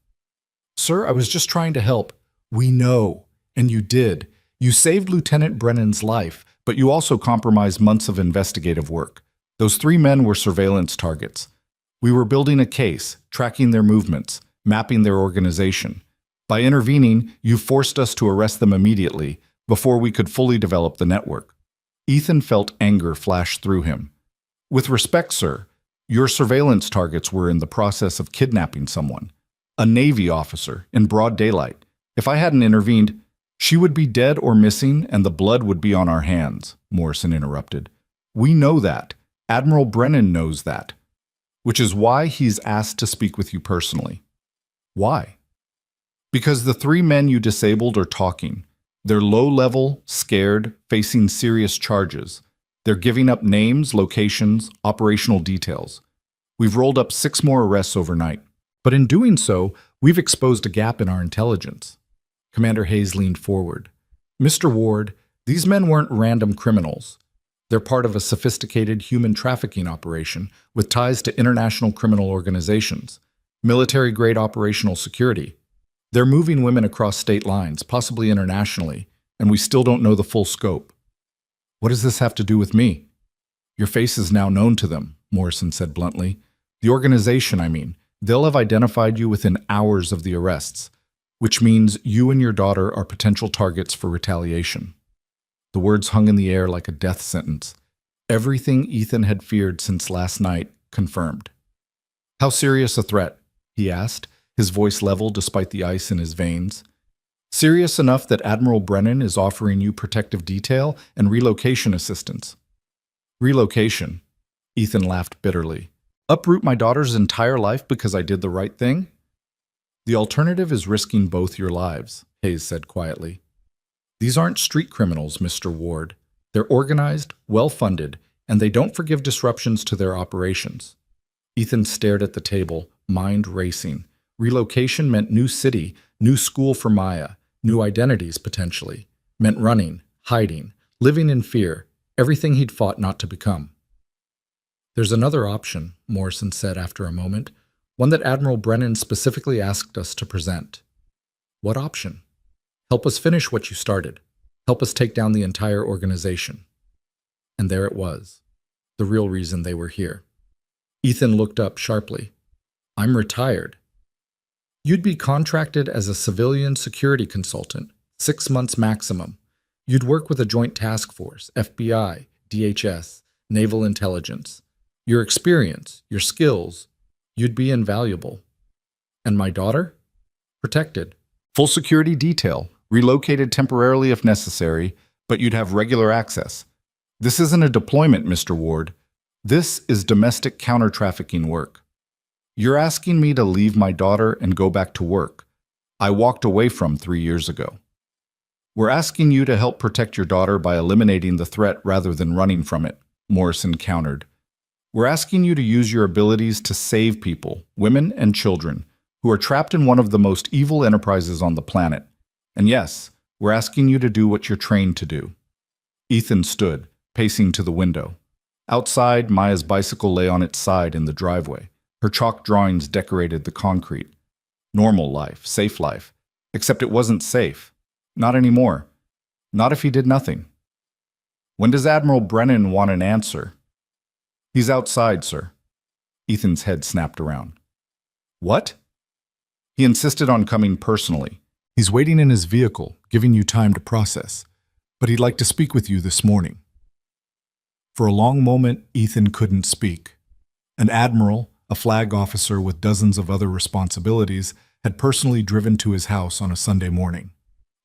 Sir, I was just trying to help. We know, and you did. You saved Lieutenant Brennan's life, but you also compromised months of investigative work. Those 3 men were surveillance targets. We were building a case, tracking their movements, mapping their organization. By intervening, you forced us to arrest them immediately, before we could fully develop the network. Ethan felt anger flash through him. With respect, sir, your surveillance targets were in the process of kidnapping someone, a Navy officer, in broad daylight. If I hadn't intervened, she would be dead or missing, and the blood would be on our hands, Morrison interrupted. We know that. Admiral Brennan knows that. Which is why he's asked to speak with you personally. Why? Because the 3 men you disabled are talking. They're low-level, scared, facing serious charges. They're giving up names, locations, operational details. We've rolled up 6 more arrests overnight. But in doing so, we've exposed a gap in our intelligence. Commander Hayes leaned forward. Mr. Ward, these men weren't random criminals. They're part of a sophisticated human trafficking operation with ties to international criminal organizations, military-grade operational security. They're moving women across state lines, possibly internationally, and we still don't know the full scope. What does this have to do with me? Your face is now known to them, Morrison said bluntly. The organization, I mean. They'll have identified you within hours of the arrests, which means you and your daughter are potential targets for retaliation. The words hung in the air like a death sentence. Everything Ethan had feared since last night confirmed. How serious a threat? He asked, his voice level despite the ice in his veins. Serious enough that Admiral Brennan is offering you protective detail and relocation assistance. Relocation? Ethan laughed bitterly. Uproot my daughter's entire life because I did the right thing? The alternative is risking both your lives, Hayes said quietly. These aren't street criminals, Mr. Ward. They're organized, well-funded, and they don't forgive disruptions to their operations. Ethan stared at the table, mind racing. Relocation meant new city, new school for Maya, new identities potentially. Meant running, hiding, living in fear, everything he'd fought not to become. There's another option, Morrison said after a moment, one that Admiral Brennan specifically asked us to present. What option? Help us finish what you started. Help us take down the entire organization. And there it was, the real reason they were here. Ethan looked up sharply. I'm retired. You'd be contracted as a civilian security consultant, 6 months maximum. You'd work with a joint task force, FBI, DHS, Naval Intelligence. Your experience, your skills, you'd be invaluable. And my daughter? Protected. Full security detail, relocated temporarily if necessary, but you'd have regular access. This isn't a deployment, Mr. Ward. This is domestic counter-trafficking work. You're asking me to leave my daughter and go back to work I walked away from 3 years ago. We're asking you to help protect your daughter by eliminating the threat rather than running from it, Morrison countered. We're asking you to use your abilities to save people, women and children, who are trapped in one of the most evil enterprises on the planet. And yes, we're asking you to do what you're trained to do. Ethan stood, pacing to the window. Outside, Maya's bicycle lay on its side in the driveway. Her chalk drawings decorated the concrete. Normal life, safe life. Except it wasn't safe. Not anymore. Not if he did nothing. When does Admiral Brennan want an answer? He's outside, sir. Ethan's head snapped around. What? He insisted on coming personally. He's waiting in his vehicle, giving you time to process. But he'd like to speak with you this morning. For a long moment, Ethan couldn't speak. An admiral, a flag officer with dozens of other responsibilities, had personally driven to his house on a Sunday morning.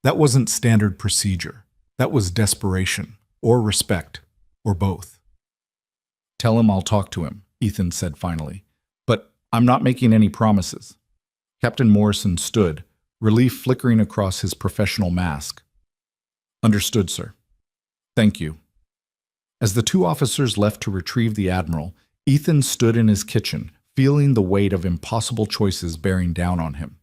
That wasn't standard procedure. That was desperation, or respect, or both. Tell him I'll talk to him, Ethan said finally. But I'm not making any promises. Captain Morrison stood, relief flickering across his professional mask. Understood, sir. Thank you. As the two officers left to retrieve the Admiral, Ethan stood in his kitchen, feeling the weight of impossible choices bearing down on him.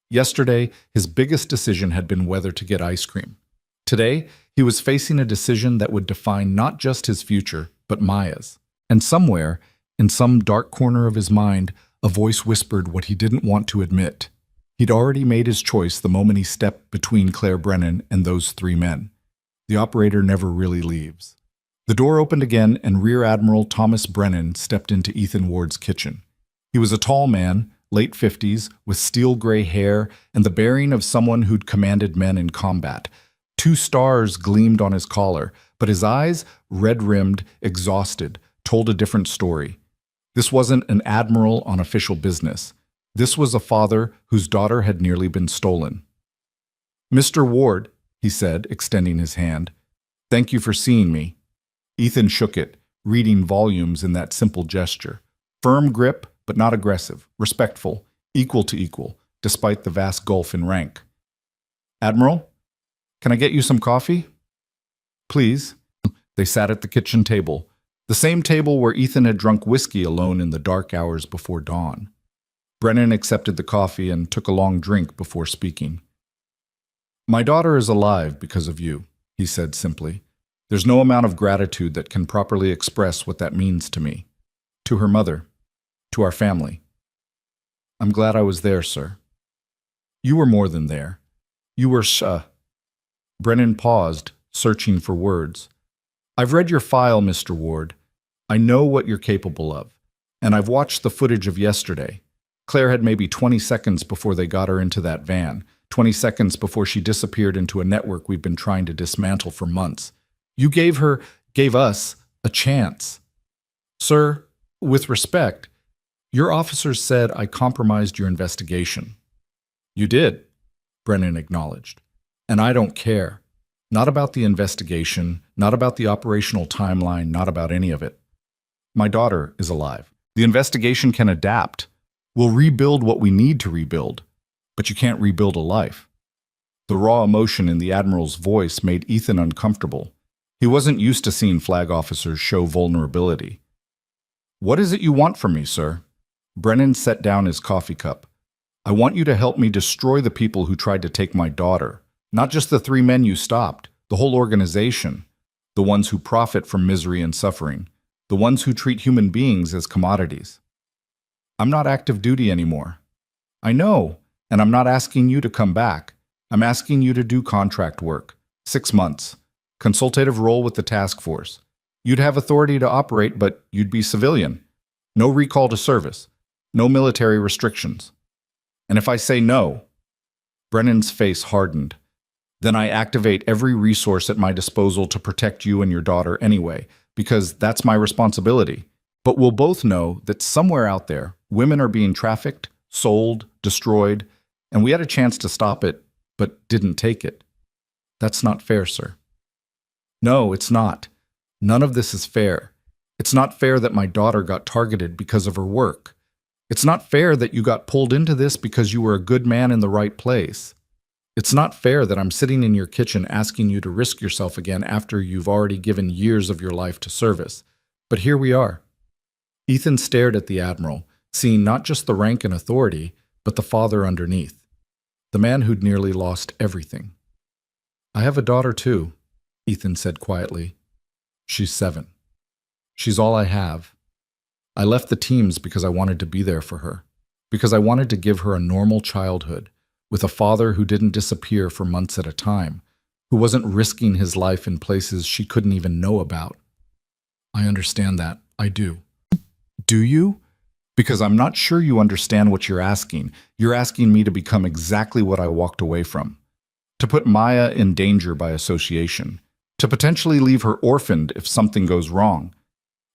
Yesterday, his biggest decision had been whether to get ice cream. Today, he was facing a decision that would define not just his future, but Maya's. And somewhere, in some dark corner of his mind, a voice whispered what he didn't want to admit. He'd already made his choice the moment he stepped between Claire Brennan and those 3 men. The operator never really leaves. The door opened again, and Rear Admiral Thomas Brennan stepped into Ethan Ward's kitchen. He was a tall man, late 50s, with steel-gray hair and the bearing of someone who'd commanded men in combat. 2 stars gleamed on his collar, but his eyes, red-rimmed, exhausted, told a different story. This wasn't an admiral on official business. This was a father whose daughter had nearly been stolen. Mr. Ward, he said, extending his hand, thank you for seeing me. Ethan shook it, reading volumes in that simple gesture. Firm grip, but not aggressive, respectful, equal to equal, despite the vast gulf in rank. Admiral, can I get you some coffee? Please. They sat at the kitchen table, the same table where Ethan had drunk whiskey alone in the dark hours before dawn. Brennan accepted the coffee and took a long drink before speaking. My daughter is alive because of you, he said simply. There's no amount of gratitude that can properly express what that means to me, to her mother, to our family. I'm glad I was there, sir. You were more than there. You were Brennan paused, searching for words. I've read your file, Mr. Ward. I know what you're capable of, and I've watched the footage of yesterday. Claire had maybe 20 seconds before they got her into that van, 20 seconds before she disappeared into a network we've been trying to dismantle for months. You gave us, a chance. Sir, with respect, your officers said I compromised your investigation. You did, Brennan acknowledged. And I don't care. Not about the investigation, not about the operational timeline, not about any of it. My daughter is alive. The investigation can adapt. We'll rebuild what we need to rebuild, but you can't rebuild a life. The raw emotion in the Admiral's voice made Ethan uncomfortable. He wasn't used to seeing flag officers show vulnerability. What is it you want from me, sir? Brennan set down his coffee cup. I want you to help me destroy the people who tried to take my daughter. Not just the 3 men you stopped, the whole organization. The ones who profit from misery and suffering. The ones who treat human beings as commodities. I'm not active duty anymore. I know, and I'm not asking you to come back. I'm asking you to do contract work. 6 months. Consultative role with the task force. You'd have authority to operate, but you'd be civilian. No recall to service. No military restrictions. And if I say no, Brennan's face hardened. Then I activate every resource at my disposal to protect you and your daughter anyway, because that's my responsibility. But we'll both know that somewhere out there, women are being trafficked, sold, destroyed, and we had a chance to stop it, but didn't take it. That's not fair, sir. No, it's not. None of this is fair. It's not fair that my daughter got targeted because of her work. It's not fair that you got pulled into this because you were a good man in the right place. It's not fair that I'm sitting in your kitchen asking you to risk yourself again after you've already given years of your life to service. But here we are. Ethan stared at the Admiral, seeing not just the rank and authority, but the father underneath. The man who'd nearly lost everything. I have a daughter too, Ethan said quietly. She's 7. She's all I have. I left the teams because I wanted to be there for her, because I wanted to give her a normal childhood, with a father who didn't disappear for months at a time, who wasn't risking his life in places she couldn't even know about. I understand that. I do. Do you? Because I'm not sure you understand what you're asking. You're asking me to become exactly what I walked away from. To put Maya in danger by association. To potentially leave her orphaned if something goes wrong.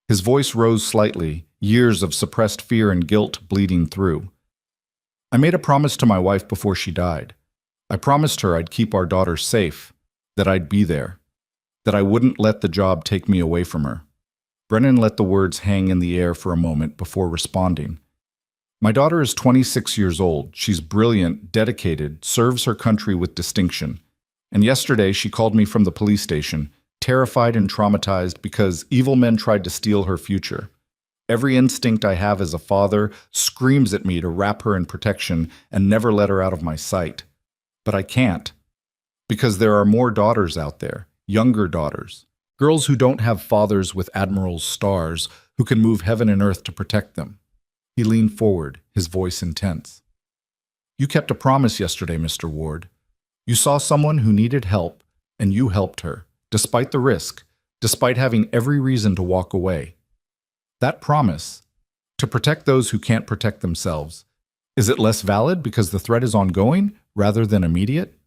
His voice rose slightly, years of suppressed fear and guilt bleeding through. I made a promise to my wife before she died. I promised her I'd keep our daughter safe, that I'd be there, that I wouldn't let the job take me away from her. Brennan let the words hang in the air for a moment before responding. My daughter is 26 years old. She's brilliant, dedicated, serves her country with distinction. And yesterday she called me from the police station, terrified and traumatized because evil men tried to steal her future. Every instinct I have as a father screams at me to wrap her in protection and never let her out of my sight. But I can't, because there are more daughters out there, younger daughters, girls who don't have fathers with Admiral's stars who can move heaven and earth to protect them. He leaned forward, his voice intense. You kept a promise yesterday, Mr. Ward. You saw someone who needed help, and you helped her, despite the risk, despite having every reason to walk away. That promise, to protect those who can't protect themselves, is it less valid because the threat is ongoing rather than immediate?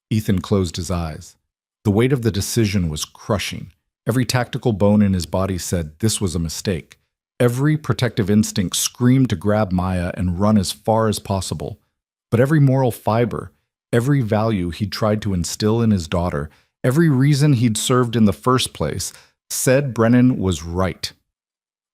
Ethan closed his eyes. The weight of the decision was crushing. Every tactical bone in his body said this was a mistake. Every protective instinct screamed to grab Maya and run as far as possible. But every moral fiber, every value he'd tried to instill in his daughter, every reason he'd served in the first place, said Brennan was right.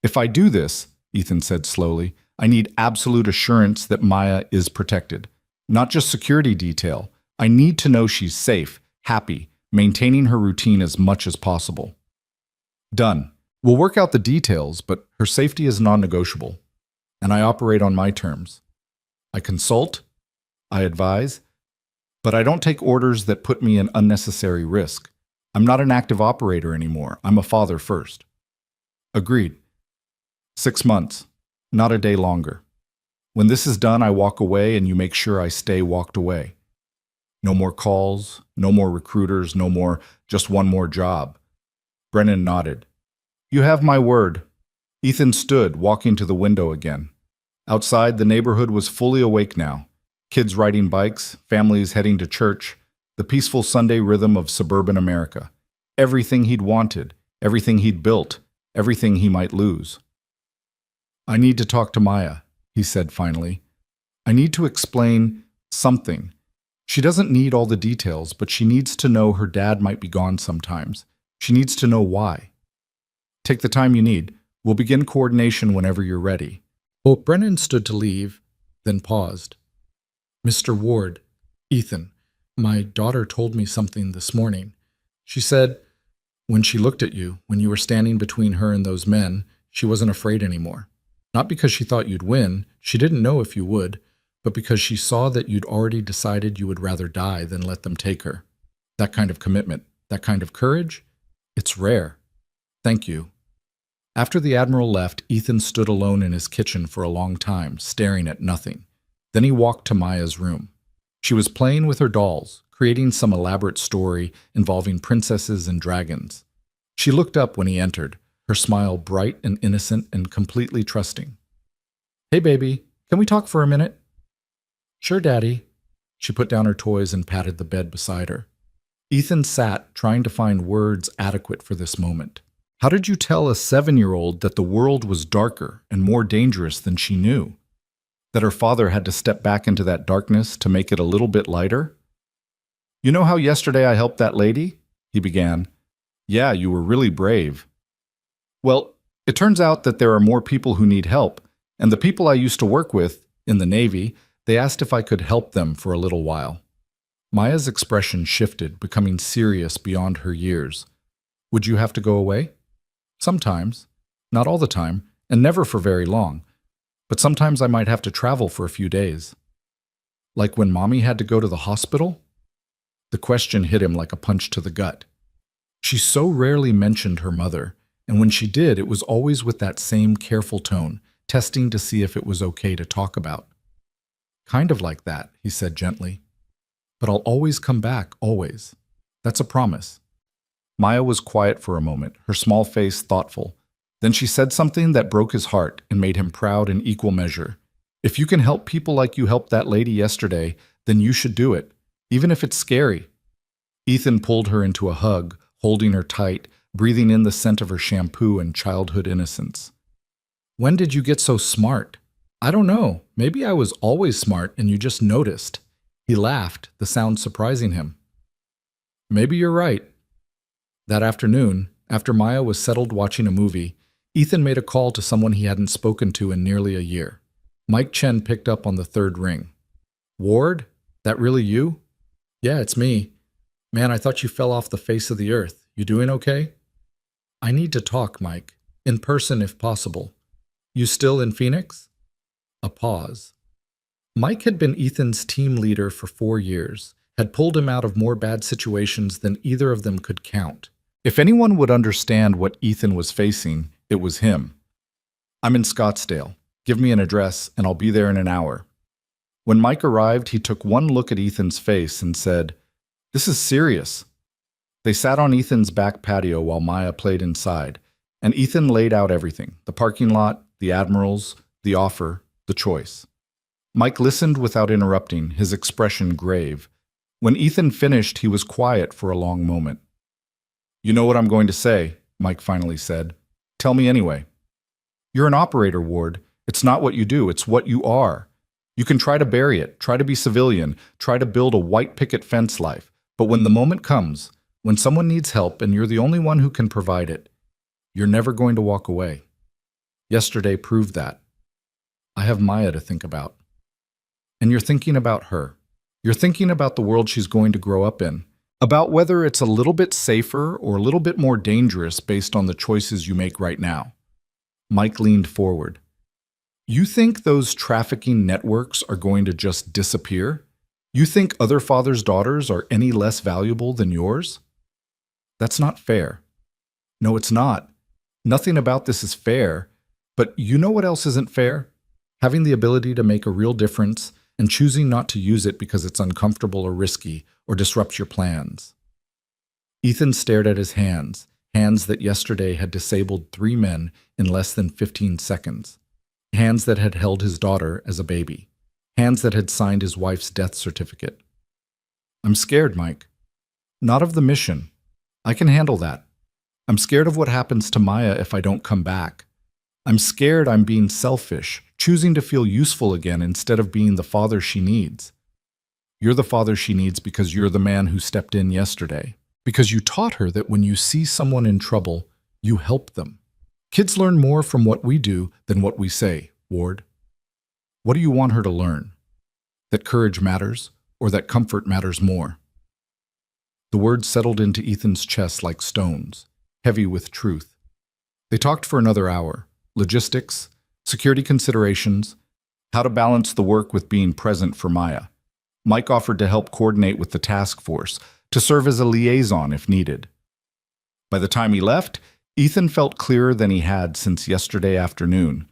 If I do this, Ethan said slowly, I need absolute assurance that Maya is protected. Not just security detail. I need to know she's safe, happy, maintaining her routine as much as possible. Done. We'll work out the details, but her safety is non-negotiable, and I operate on my terms. I consult, I advise, but I don't take orders that put me in unnecessary risk. I'm not an active operator anymore. I'm a father first. Agreed. 6 months, not a day longer. When this is done, I walk away and you make sure I stay walked away. No more calls, no more recruiters, no more just one more job. Brennan nodded. You have my word. Ethan stood, walking to the window again. Outside, the neighborhood was fully awake now. Kids riding bikes, families heading to church, the peaceful Sunday rhythm of suburban America. Everything he'd wanted, everything he'd built, everything he might lose. I need to talk to Maya, he said finally. I need to explain something. She doesn't need all the details, but she needs to know her dad might be gone sometimes. She needs to know why. Take the time you need. We'll begin coordination whenever you're ready. Brennan stood to leave, then paused. Mr. Ward, Ethan, my daughter told me something this morning. She said, when she looked at you, when you were standing between her and those men, she wasn't afraid anymore. Not because she thought you'd win, she didn't know if you would, but because she saw that you'd already decided you would rather die than let them take her. That kind of commitment, that kind of courage, it's rare. Thank you. After the Admiral left, Ethan stood alone in his kitchen for a long time, staring at nothing. Then he walked to Maya's room. She was playing with her dolls, creating some elaborate story involving princesses and dragons. She looked up when he entered, her smile bright and innocent and completely trusting. Hey, baby, can we talk for a minute? Sure, Daddy. She put down her toys and patted the bed beside her. Ethan sat, trying to find words adequate for this moment. How did you tell a 7-year-old that the world was darker and more dangerous than she knew? That her father had to step back into that darkness to make it a little bit lighter? You know how yesterday I helped that lady? He began. Yeah, you were really brave. Well, it turns out that there are more people who need help, and the people I used to work with, in the Navy, they asked if I could help them for a little while. Maya's expression shifted, becoming serious beyond her years. Would you have to go away? Sometimes. Not all the time, and never for very long. But sometimes I might have to travel for a few days. Like when Mommy had to go to the hospital? The question hit him like a punch to the gut. She so rarely mentioned her mother, and when she did, it was always with that same careful tone, testing to see if it was okay to talk about. Kind of like that, he said gently. But I'll always come back, always. That's a promise. Maya was quiet for a moment, her small face thoughtful. Then she said something that broke his heart and made him proud in equal measure. If you can help people like you helped that lady yesterday, then you should do it, even if it's scary. Ethan pulled her into a hug, holding her tight, breathing in the scent of her shampoo and childhood innocence. When did you get so smart? I don't know. Maybe I was always smart and you just noticed. He laughed, the sound surprising him. Maybe you're right. That afternoon, after Maya was settled watching a movie, Ethan made a call to someone he hadn't spoken to in nearly a year. Mike Chen picked up on the third ring. Ward? That really you? Yeah, it's me. Man, I thought you fell off the face of the earth. You doing okay? I need to talk, Mike. In person if possible. You still in Phoenix? A pause. Mike had been Ethan's team leader for 4 years, had pulled him out of more bad situations than either of them could count. If anyone would understand what Ethan was facing, it was him. I'm in Scottsdale. Give me an address, and I'll be there in an hour. When Mike arrived, he took one look at Ethan's face and said, This is serious. They sat on Ethan's back patio while Maya played inside, and Ethan laid out everything, the parking lot, the Admirals, the offer, the choice. Mike listened without interrupting, his expression grave. When Ethan finished, he was quiet for a long moment. You know what I'm going to say, Mike finally said. Tell me anyway. You're an operator, Ward. It's not what you do, it's what you are. You can try to bury it, try to be civilian, try to build a white picket fence life. But when the moment comes, when someone needs help and you're the only one who can provide it, you're never going to walk away. Yesterday proved that. I have Maya to think about. And you're thinking about her. You're thinking about the world she's going to grow up in, about whether it's a little bit safer or a little bit more dangerous based on the choices you make right now. Mike leaned forward. You think those trafficking networks are going to just disappear? You think other fathers' daughters are any less valuable than yours? That's not fair. No, it's not. Nothing about this is fair. But you know what else isn't fair? Having the ability to make a real difference and choosing not to use it because it's uncomfortable or risky or disrupts your plans. Ethan stared at his hands, hands that yesterday had disabled 3 men in less than 15 seconds. Hands that had held his daughter as a baby. Hands that had signed his wife's death certificate. I'm scared, Mike. Not of the mission. I can handle that. I'm scared of what happens to Maya if I don't come back. I'm scared I'm being selfish, choosing to feel useful again instead of being the father she needs. You're the father she needs because you're the man who stepped in yesterday. Because you taught her that when you see someone in trouble, you help them. Kids learn more from what we do than what we say, Ward. What do you want her to learn? That courage matters, or that comfort matters more? The words settled into Ethan's chest like stones, heavy with truth. They talked for another hour. Logistics, security considerations, how to balance the work with being present for Maya. Mike offered to help coordinate with the task force, to serve as a liaison if needed. By the time he left, Ethan felt clearer than he had since yesterday afternoon.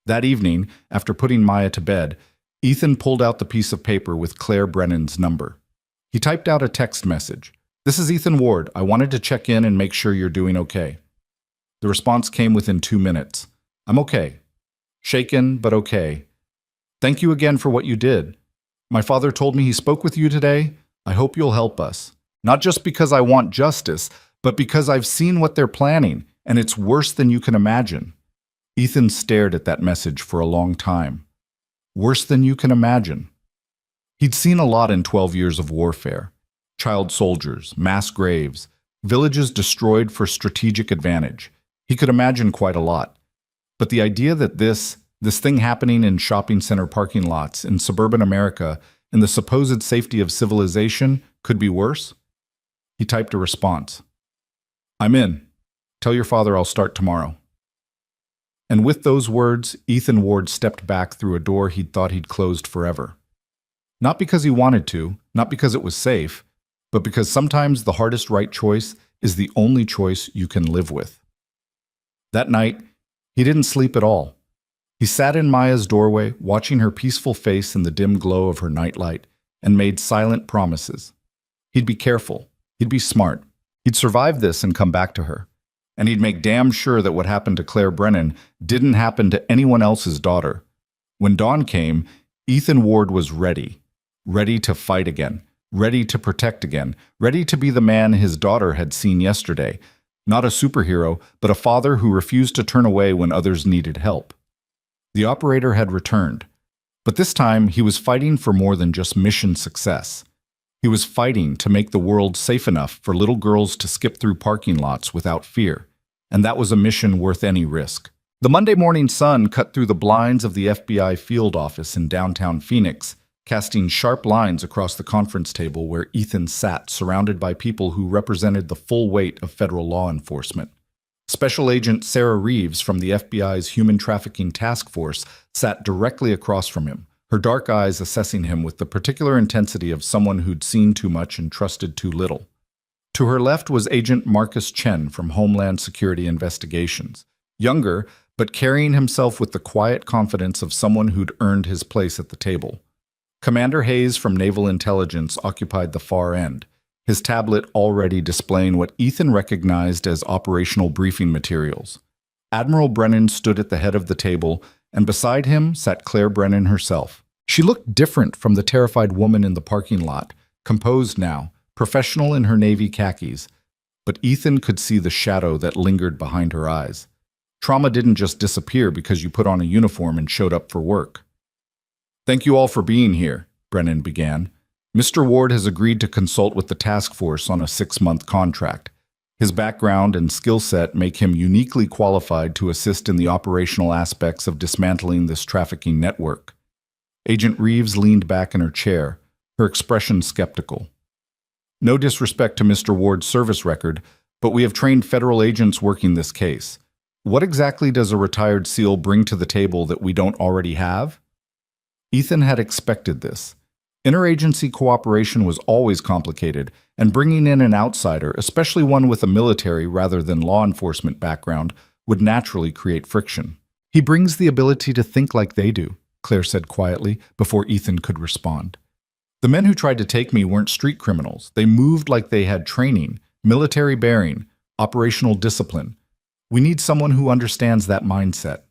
That evening, after putting Maya to bed, Ethan pulled out the piece of paper with Claire Brennan's number. He typed out a text message. This is Ethan Ward. I wanted to check in and make sure you're doing okay. The response came within 2 minutes. I'm okay. Shaken, but okay. Thank you again for what you did. My father told me he spoke with you today. I hope you'll help us. Not just because I want justice, but because I've seen what they're planning, and it's worse than you can imagine." Ethan stared at that message for a long time. Worse than you can imagine. He'd seen a lot in 12 years of warfare. Child soldiers, mass graves, villages destroyed for strategic advantage. He could imagine quite a lot. But the idea that this thing happening in shopping center parking lots in suburban America, in the supposed safety of civilization, could be worse? He typed a response. "I'm in. Tell your father I'll start tomorrow." And with those words, Ethan Ward stepped back through a door he'd thought he'd closed forever. Not because he wanted to, not because it was safe, but because sometimes the hardest right choice is the only choice you can live with. That night, he didn't sleep at all. He sat in Maya's doorway, watching her peaceful face in the dim glow of her nightlight, and made silent promises. He'd be careful. He'd be smart. He'd survive this and come back to her. And he'd make damn sure that what happened to Claire Brennan didn't happen to anyone else's daughter. When dawn came, Ethan Ward was ready. Ready to fight again. Ready to protect again. Ready to be the man his daughter had seen yesterday. Not a superhero, but a father who refused to turn away when others needed help. The operator had returned. But this time, he was fighting for more than just mission success. He was fighting to make the world safe enough for little girls to skip through parking lots without fear. And that was a mission worth any risk. The Monday morning sun cut through the blinds of the FBI field office in downtown Phoenix, casting sharp lines across the conference table where Ethan sat, surrounded by people who represented the full weight of federal law enforcement. Special Agent Sarah Reeves from the FBI's Human Trafficking Task Force sat directly across from him, her dark eyes assessing him with the particular intensity of someone who'd seen too much and trusted too little. To her left was Agent Marcus Chen from Homeland Security Investigations, younger, but carrying himself with the quiet confidence of someone who'd earned his place at the table. Commander Hayes from Naval Intelligence occupied the far end, his tablet already displaying what Ethan recognized as operational briefing materials. Admiral Brennan stood at the head of the table, and beside him sat Claire Brennan herself. She looked different from the terrified woman in the parking lot, composed now, professional in her navy khakis. But Ethan could see the shadow that lingered behind her eyes. Trauma didn't just disappear because you put on a uniform and showed up for work. "Thank you all for being here," Brennan began. "Mr. Ward has agreed to consult with the task force on a 6-month contract. His background and skill set make him uniquely qualified to assist in the operational aspects of dismantling this trafficking network." Agent Reeves leaned back in her chair, her expression skeptical. "No disrespect to Mr. Ward's service record, but we have trained federal agents working this case. What exactly does a retired SEAL bring to the table that we don't already have?" Ethan had expected this. Interagency cooperation was always complicated, and bringing in an outsider, especially one with a military rather than law enforcement background, would naturally create friction. "He brings the ability to think like they do," Claire said quietly, before Ethan could respond. "The men who tried to take me weren't street criminals. They moved like they had training, military bearing, operational discipline. We need someone who understands that mindset."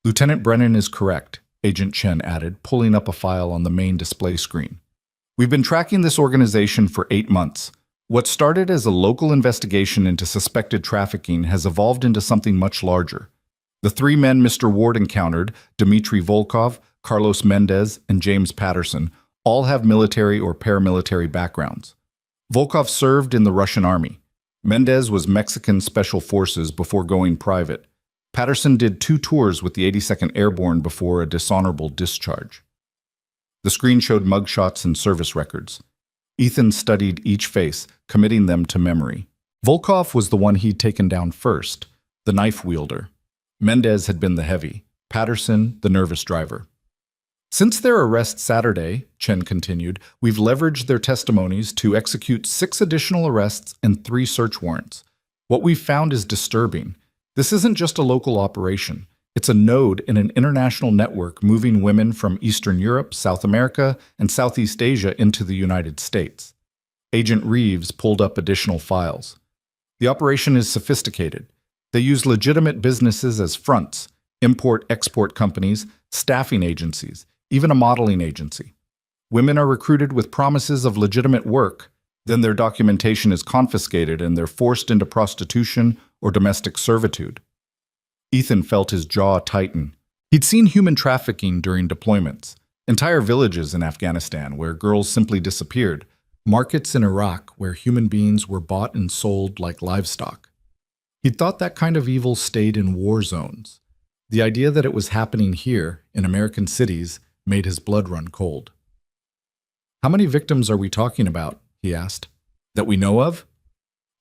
"Lieutenant Brennan is correct," Agent Chen added, pulling up a file on the main display screen. "We've been tracking this organization for 8 months. What started as a local investigation into suspected trafficking has evolved into something much larger. The 3 men Mr. Ward encountered, Dmitry Volkov, Carlos Mendez, and James Patterson, all have military or paramilitary backgrounds. Volkov served in the Russian army. Mendez was Mexican Special Forces before going private. Patterson did 2 tours with the 82nd Airborne before a dishonorable discharge." The screen showed mugshots and service records. Ethan studied each face, committing them to memory. Volkov was the one he'd taken down first, the knife wielder. Mendez had been the heavy, Patterson the nervous driver. "Since their arrest Saturday," Chen continued, "we've leveraged their testimonies to execute 6 additional arrests and 3 search warrants. What we've found is disturbing. This isn't just a local operation. It's a node in an international network moving women from Eastern Europe, South America, and Southeast Asia into the United States." Agent Reeves pulled up additional files. "The operation is sophisticated. They use legitimate businesses as fronts, import-export companies, staffing agencies, even a modeling agency. Women are recruited with promises of legitimate work, then their documentation is confiscated and they're forced into prostitution or domestic servitude. Ethan felt his jaw tighten. He'd seen human trafficking during deployments, entire villages in Afghanistan where girls simply disappeared, markets in Iraq where human beings were bought and sold like livestock. He'd thought that kind of evil stayed in war zones. The idea that it was happening here, in American cities, made his blood run cold. "How many victims are we talking about?" he asked. "That we know of?"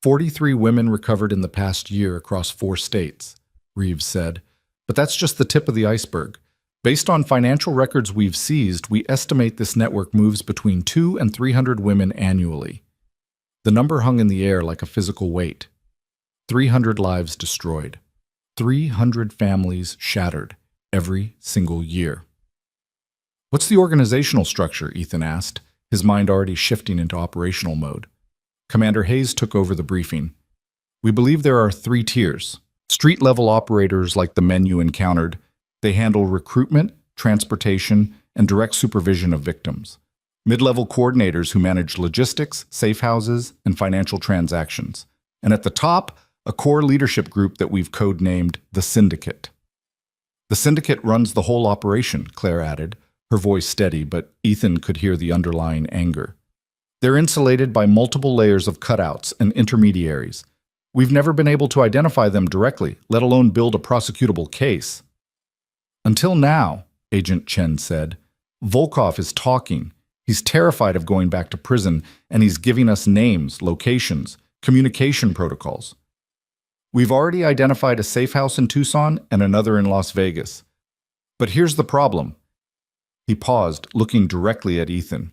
43 women recovered in the past year across 4 states, Reeves said. "But that's just the tip of the iceberg. Based on financial records we've seized, we estimate this network moves between 200 and 300 women annually." The number hung in the air like a physical weight. 300 lives destroyed. 300 families shattered every single year. "What's the organizational structure?" Ethan asked, his mind already shifting into operational mode. Commander Hayes took over the briefing. "We believe there are 3 tiers. Street-level operators like the men you encountered. They handle recruitment, transportation, and direct supervision of victims. Mid-level coordinators who manage logistics, safe houses, and financial transactions. And at the top, a core leadership group that we've code-named the Syndicate." "The Syndicate runs the whole operation," Claire added, her voice steady, but Ethan could hear the underlying anger. "They're insulated by multiple layers of cutouts and intermediaries. We've never been able to identify them directly, let alone build a prosecutable case." "Until now," Agent Chen said, "Volkov is talking. He's terrified of going back to prison, and he's giving us names, locations, communication protocols. We've already identified a safe house in Tucson and another in Las Vegas. But here's the problem." He paused, looking directly at Ethan.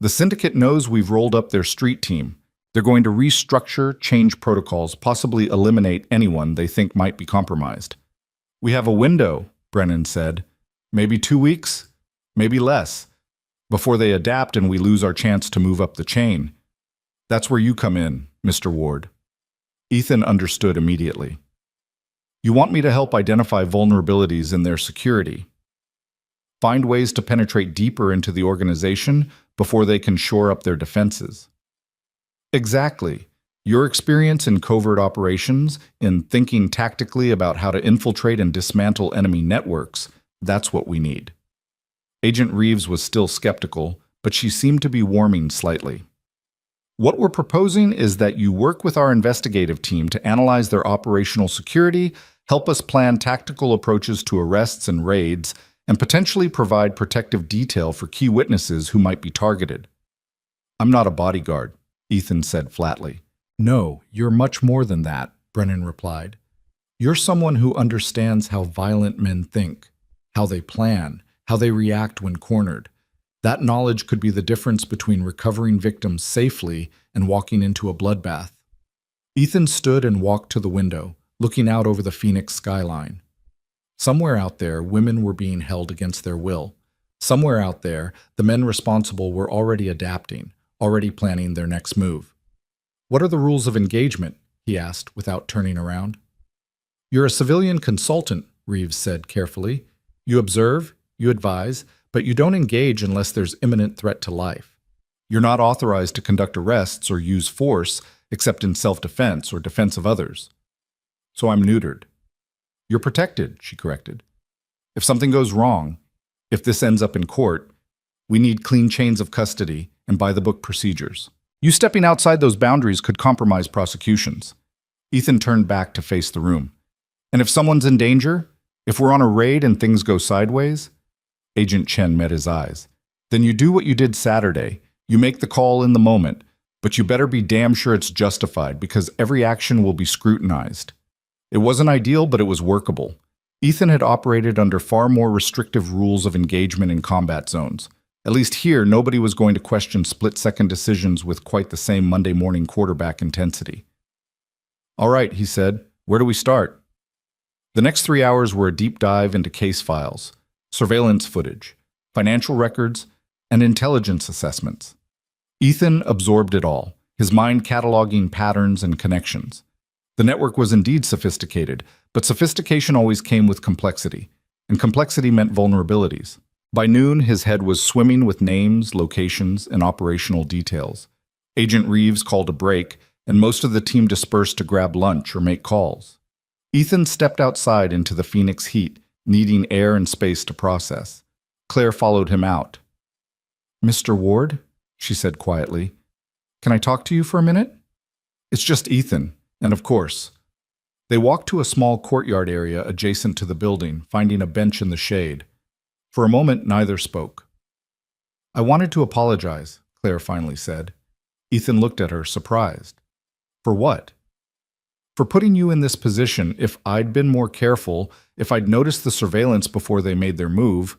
"The Syndicate knows we've rolled up their street team. They're going to restructure, change protocols, possibly eliminate anyone they think might be compromised." "We have a window," Brennan said. "Maybe 2 weeks, maybe less, before they adapt and we lose our chance to move up the chain. That's where you come in, Mr. Ward." Ethan understood immediately. "You want me to help identify vulnerabilities in their security? Find ways to penetrate deeper into the organization before they can shore up their defenses." "Exactly. Your experience in covert operations, in thinking tactically about how to infiltrate and dismantle enemy networks, that's what we need." Agent Reeves was still skeptical, but she seemed to be warming slightly. "What we're proposing is that you work with our investigative team to analyze their operational security, help us plan tactical approaches to arrests and raids, and potentially provide protective detail for key witnesses who might be targeted." "I'm not a bodyguard," Ethan said flatly. "No, you're much more than that," Brennan replied. "You're someone who understands how violent men think, how they plan, how they react when cornered. That knowledge could be the difference between recovering victims safely and walking into a bloodbath." Ethan stood and walked to the window, looking out over the Phoenix skyline. Somewhere out there, women were being held against their will. Somewhere out there, the men responsible were already adapting, already planning their next move. "What are the rules of engagement?" he asked without turning around. "You're a civilian consultant," Reeves said carefully. "You observe, you advise, but you don't engage unless there's imminent threat to life. You're not authorized to conduct arrests or use force except in self-defense or defense of others. So I'm neutered." "You're protected," she corrected. "If something goes wrong, if this ends up in court, we need clean chains of custody and by-the-book procedures. You stepping outside those boundaries could compromise prosecutions." Ethan turned back to face the room. "And if someone's in danger? If we're on a raid and things go sideways?" Agent Chen met his eyes. "Then you do what you did Saturday. You make the call in the moment, but you better be damn sure it's justified because every action will be scrutinized." It wasn't ideal, but it was workable. Ethan had operated under far more restrictive rules of engagement in combat zones. At least here, nobody was going to question split-second decisions with quite the same Monday morning quarterback intensity. "All right," he said, "where do we start?" The next 3 hours were a deep dive into case files, surveillance footage, financial records, and intelligence assessments. Ethan absorbed it all, his mind cataloging patterns and connections. The network was indeed sophisticated, but sophistication always came with complexity, and complexity meant vulnerabilities. By noon, his head was swimming with names, locations, and operational details. Agent Reeves called a break, and most of the team dispersed to grab lunch or make calls. Ethan stepped outside into the Phoenix heat, needing air and space to process. Claire followed him out. "Mr. Ward," she said quietly, "can I talk to you for a minute?" "It's just Ethan, and of course." They walked to a small courtyard area adjacent to the building, finding a bench in the shade. For a moment, neither spoke. "I wanted to apologize," Claire finally said. Ethan looked at her, surprised. "For what?" "For putting you in this position. If I'd been more careful, if I'd noticed the surveillance before they made their move—"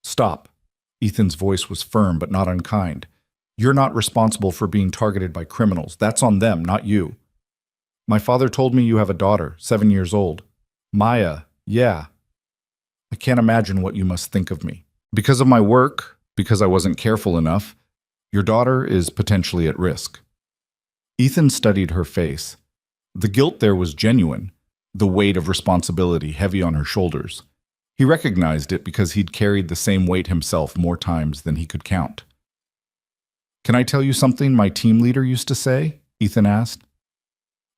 "Stop." Ethan's voice was firm but not unkind. "You're not responsible for being targeted by criminals. That's on them, not you. My father told me you have a daughter, 7 years old. Maya, yeah. I can't imagine what you must think of me. Because of my work, because I wasn't careful enough, your daughter is potentially at risk." Ethan studied her face. The guilt there was genuine, the weight of responsibility heavy on her shoulders. He recognized it because he'd carried the same weight himself more times than he could count. "Can I tell you something my team leader used to say?" Ethan asked.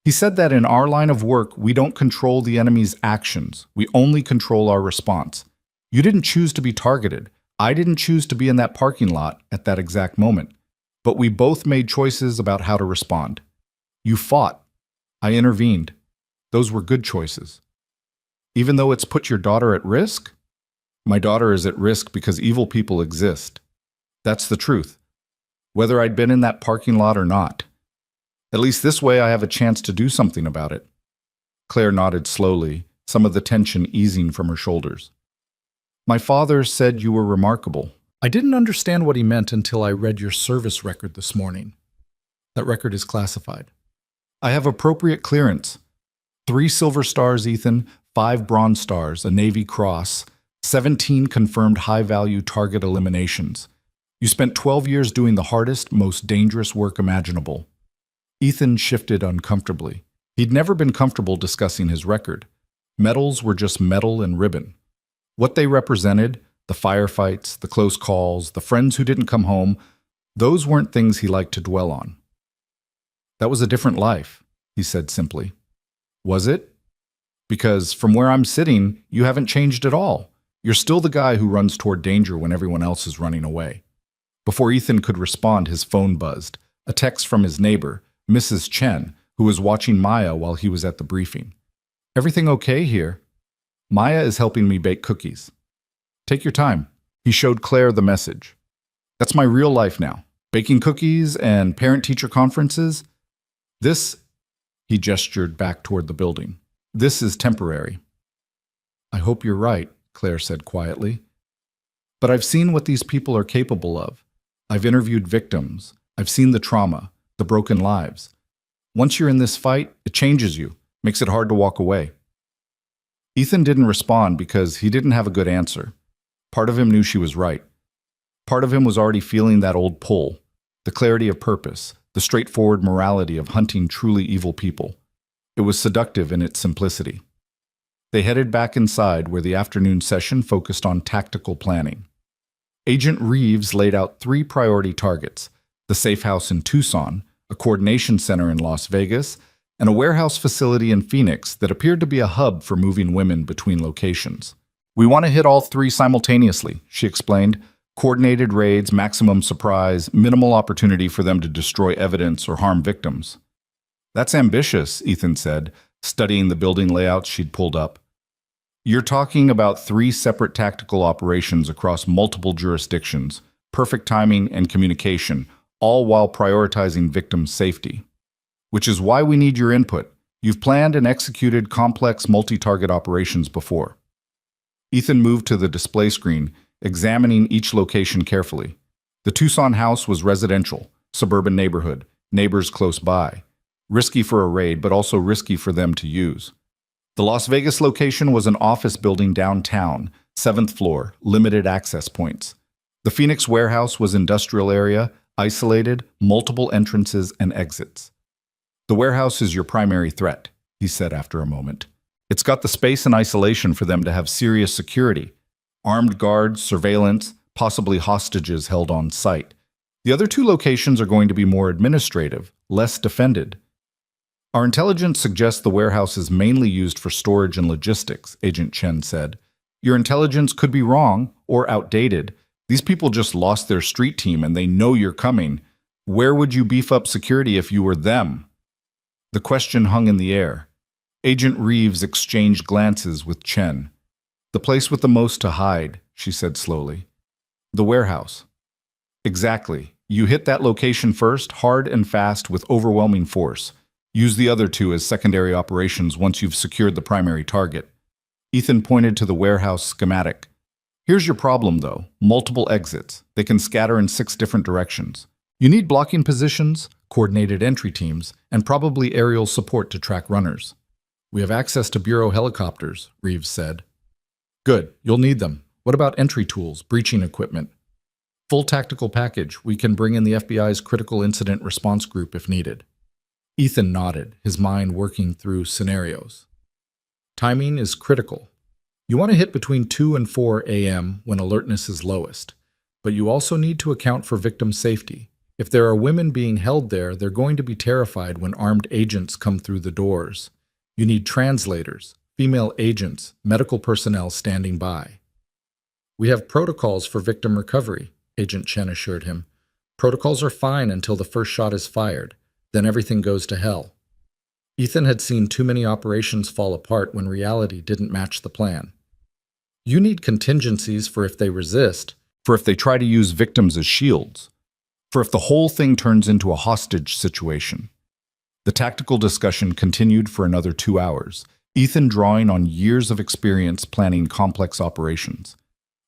"He said that in our line of work, we don't control the enemy's actions. We only control our response. You didn't choose to be targeted. I didn't choose to be in that parking lot at that exact moment. But we both made choices about how to respond. You fought. I intervened. Those were good choices. Even though it's put your daughter at risk? My daughter is at risk because evil people exist. That's the truth. Whether I'd been in that parking lot or not. At least this way I have a chance to do something about it." Claire nodded slowly, some of the tension easing from her shoulders. "My father said you were remarkable. I didn't understand what he meant until I read your service record this morning. That record is classified. I have appropriate clearance. 3 silver stars, Ethan, 5 bronze stars, a Navy Cross, 17 confirmed high-value target eliminations. You spent 12 years doing the hardest, most dangerous work imaginable." Ethan shifted uncomfortably. He'd never been comfortable discussing his record. Medals were just metal and ribbon. What they represented, the firefights, the close calls, the friends who didn't come home, those weren't things he liked to dwell on. "That was a different life," he said simply. "Was it? Because from where I'm sitting, you haven't changed at all. You're still the guy who runs toward danger when everyone else is running away." Before Ethan could respond, his phone buzzed. A text from his neighbor, Mrs. Chen, who was watching Maya while he was at the briefing. "Everything okay here? Maya is helping me bake cookies. Take your time." He showed Claire the message. "That's my real life now. Baking cookies and parent-teacher conferences. This," he gestured back toward the building, "this is temporary." "I hope you're right," Claire said quietly. "But I've seen what these people are capable of. I've interviewed victims. I've seen the trauma, the broken lives. Once you're in this fight, it changes you, makes it hard to walk away." Ethan didn't respond because he didn't have a good answer. Part of him knew she was right. Part of him was already feeling that old pull, the clarity of purpose, the straightforward morality of hunting truly evil people. It was seductive in its simplicity. They headed back inside where the afternoon session focused on tactical planning. Agent Reeves laid out 3 priority targets: the safe house in Tucson, a coordination center in Las Vegas, and a warehouse facility in Phoenix that appeared to be a hub for moving women between locations. "We want to hit all 3 simultaneously," she explained. "Coordinated raids, maximum surprise, minimal opportunity for them to destroy evidence or harm victims." "That's ambitious," Ethan said, studying the building layouts she'd pulled up. "You're talking about 3 separate tactical operations across multiple jurisdictions, perfect timing and communication, all while prioritizing victim safety. Which is why we need your input. You've planned and executed complex multi-target operations before." Ethan moved to the display screen, examining each location carefully. The Tucson house was residential, suburban neighborhood, neighbors close by. Risky for a raid, but also risky for them to use. The Las Vegas location was an office building downtown, 7th floor, limited access points. The Phoenix warehouse was industrial area, isolated, multiple entrances and exits. "The warehouse is your primary threat," he said after a moment. "It's got the space and isolation for them to have serious security. Armed guards, surveillance, possibly hostages held on site. The other two locations are going to be more administrative, less defended. Our intelligence suggests the warehouse is mainly used for storage and logistics, Agent Chen said. Your intelligence could be wrong or outdated. These people just lost their street team and they know you're coming. Where would you beef up security if you were them? The question hung in the air. Agent Reeves exchanged glances with Chen. The place with the most to hide, she said slowly. The warehouse. Exactly. You hit that location first, hard and fast, with overwhelming force. Use the other two as secondary operations once you've secured the primary target. Ethan pointed to the warehouse schematic. Here's your problem, though. Multiple exits. They can scatter in 6 different directions. You need blocking positions, coordinated entry teams, and probably aerial support to track runners. We have access to Bureau helicopters, Reeves said. Good, you'll need them. What about entry tools, breaching equipment? Full tactical package. We can bring in the FBI's Critical Incident Response Group if needed. Ethan nodded, his mind working through scenarios. Timing is critical. You want to hit between 2 and 4 a.m. when alertness is lowest, but you also need to account for victim safety. If there are women being held there, they're going to be terrified when armed agents come through the doors. You need translators, female agents, medical personnel standing by. We have protocols for victim recovery, Agent Chen assured him. Protocols are fine until the first shot is fired. Then everything goes to hell. Ethan had seen too many operations fall apart when reality didn't match the plan. You need contingencies for if they resist, for if they try to use victims as shields, for if the whole thing turns into a hostage situation. The tactical discussion continued for another 2 hours, Ethan drawing on years of experience planning complex operations.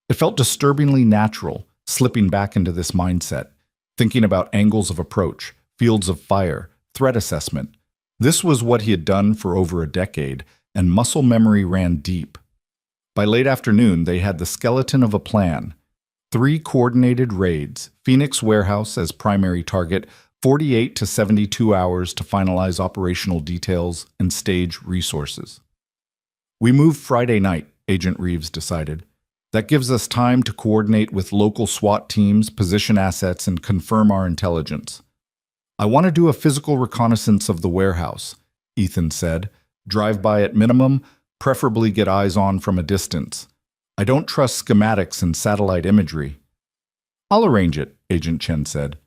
It felt disturbingly natural, slipping back into this mindset, thinking about angles of approach, fields of fire, threat assessment. This was what he had done for over a decade, and muscle memory ran deep. By late afternoon, they had the skeleton of a plan. 3 coordinated raids, Phoenix Warehouse as primary target, 48 to 72 hours to finalize operational details and stage resources. We move Friday night, Agent Reeves decided. That gives us time to coordinate with local SWAT teams, position assets, and confirm our intelligence. I want to do a physical reconnaissance of the warehouse, Ethan said. Drive by at minimum, preferably get eyes on from a distance. I don't trust schematics and satellite imagery. I'll arrange it, Agent Chen said.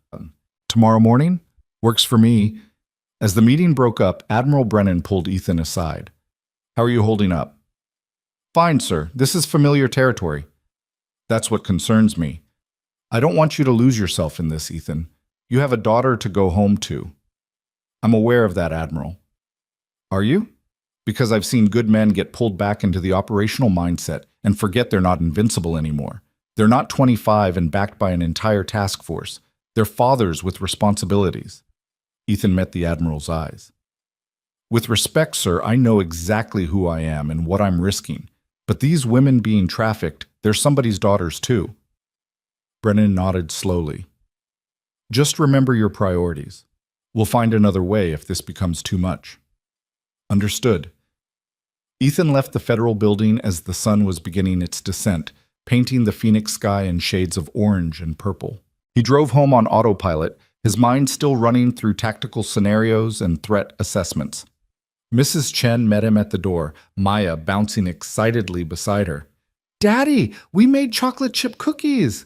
Tomorrow morning? Works for me. As the meeting broke up, Admiral Brennan pulled Ethan aside. How are you holding up? Fine, sir. This is familiar territory. That's what concerns me. I don't want you to lose yourself in this, Ethan. You have a daughter to go home to. I'm aware of that, Admiral. Are you? Because I've seen good men get pulled back into the operational mindset and forget they're not invincible anymore. They're not 25 and backed by an entire task force. They're fathers with responsibilities. Ethan met the Admiral's eyes. With respect, sir, I know exactly who I am and what I'm risking. But these women being trafficked, they're somebody's daughters too. Brennan nodded slowly. Just remember your priorities. We'll find another way if this becomes too much. Understood. Ethan left the federal building as the sun was beginning its descent, painting the Phoenix sky in shades of orange and purple. He drove home on autopilot, his mind still running through tactical scenarios and threat assessments. Mrs. Chen met him at the door, Maya bouncing excitedly beside her. Daddy, we made chocolate chip cookies!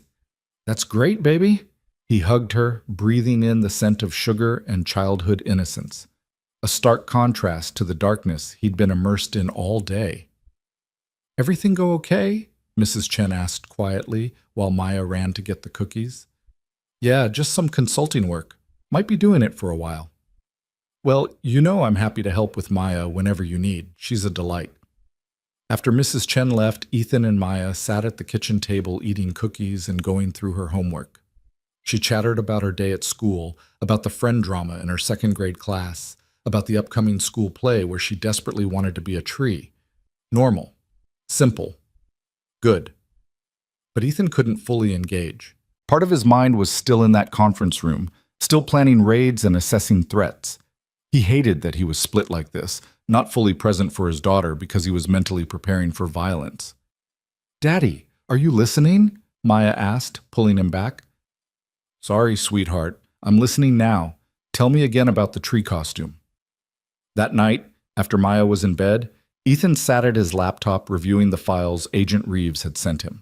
That's great, baby. He hugged her, breathing in the scent of sugar and childhood innocence. A stark contrast to the darkness he'd been immersed in all day. Everything go okay? Mrs. Chen asked quietly while Maya ran to get the cookies. Yeah, just some consulting work. Might be doing it for a while. Well, you know I'm happy to help with Maya whenever you need. She's a delight. After Mrs. Chen left, Ethan and Maya sat at the kitchen table eating cookies and going through her homework. She chattered about her day at school, about the friend drama in her second-grade class, about the upcoming school play where she desperately wanted to be a tree. Normal. Simple. Good. But Ethan couldn't fully engage. Part of his mind was still in that conference room, still planning raids and assessing threats. He hated that he was split like this, not fully present for his daughter because he was mentally preparing for violence. Daddy, Are you listening? Maya asked, pulling him back. Sorry, sweetheart. I'm listening now. Tell me again about the tree costume. That night, after Maya was in bed, Ethan sat at his laptop reviewing the files Agent Reeves had sent him.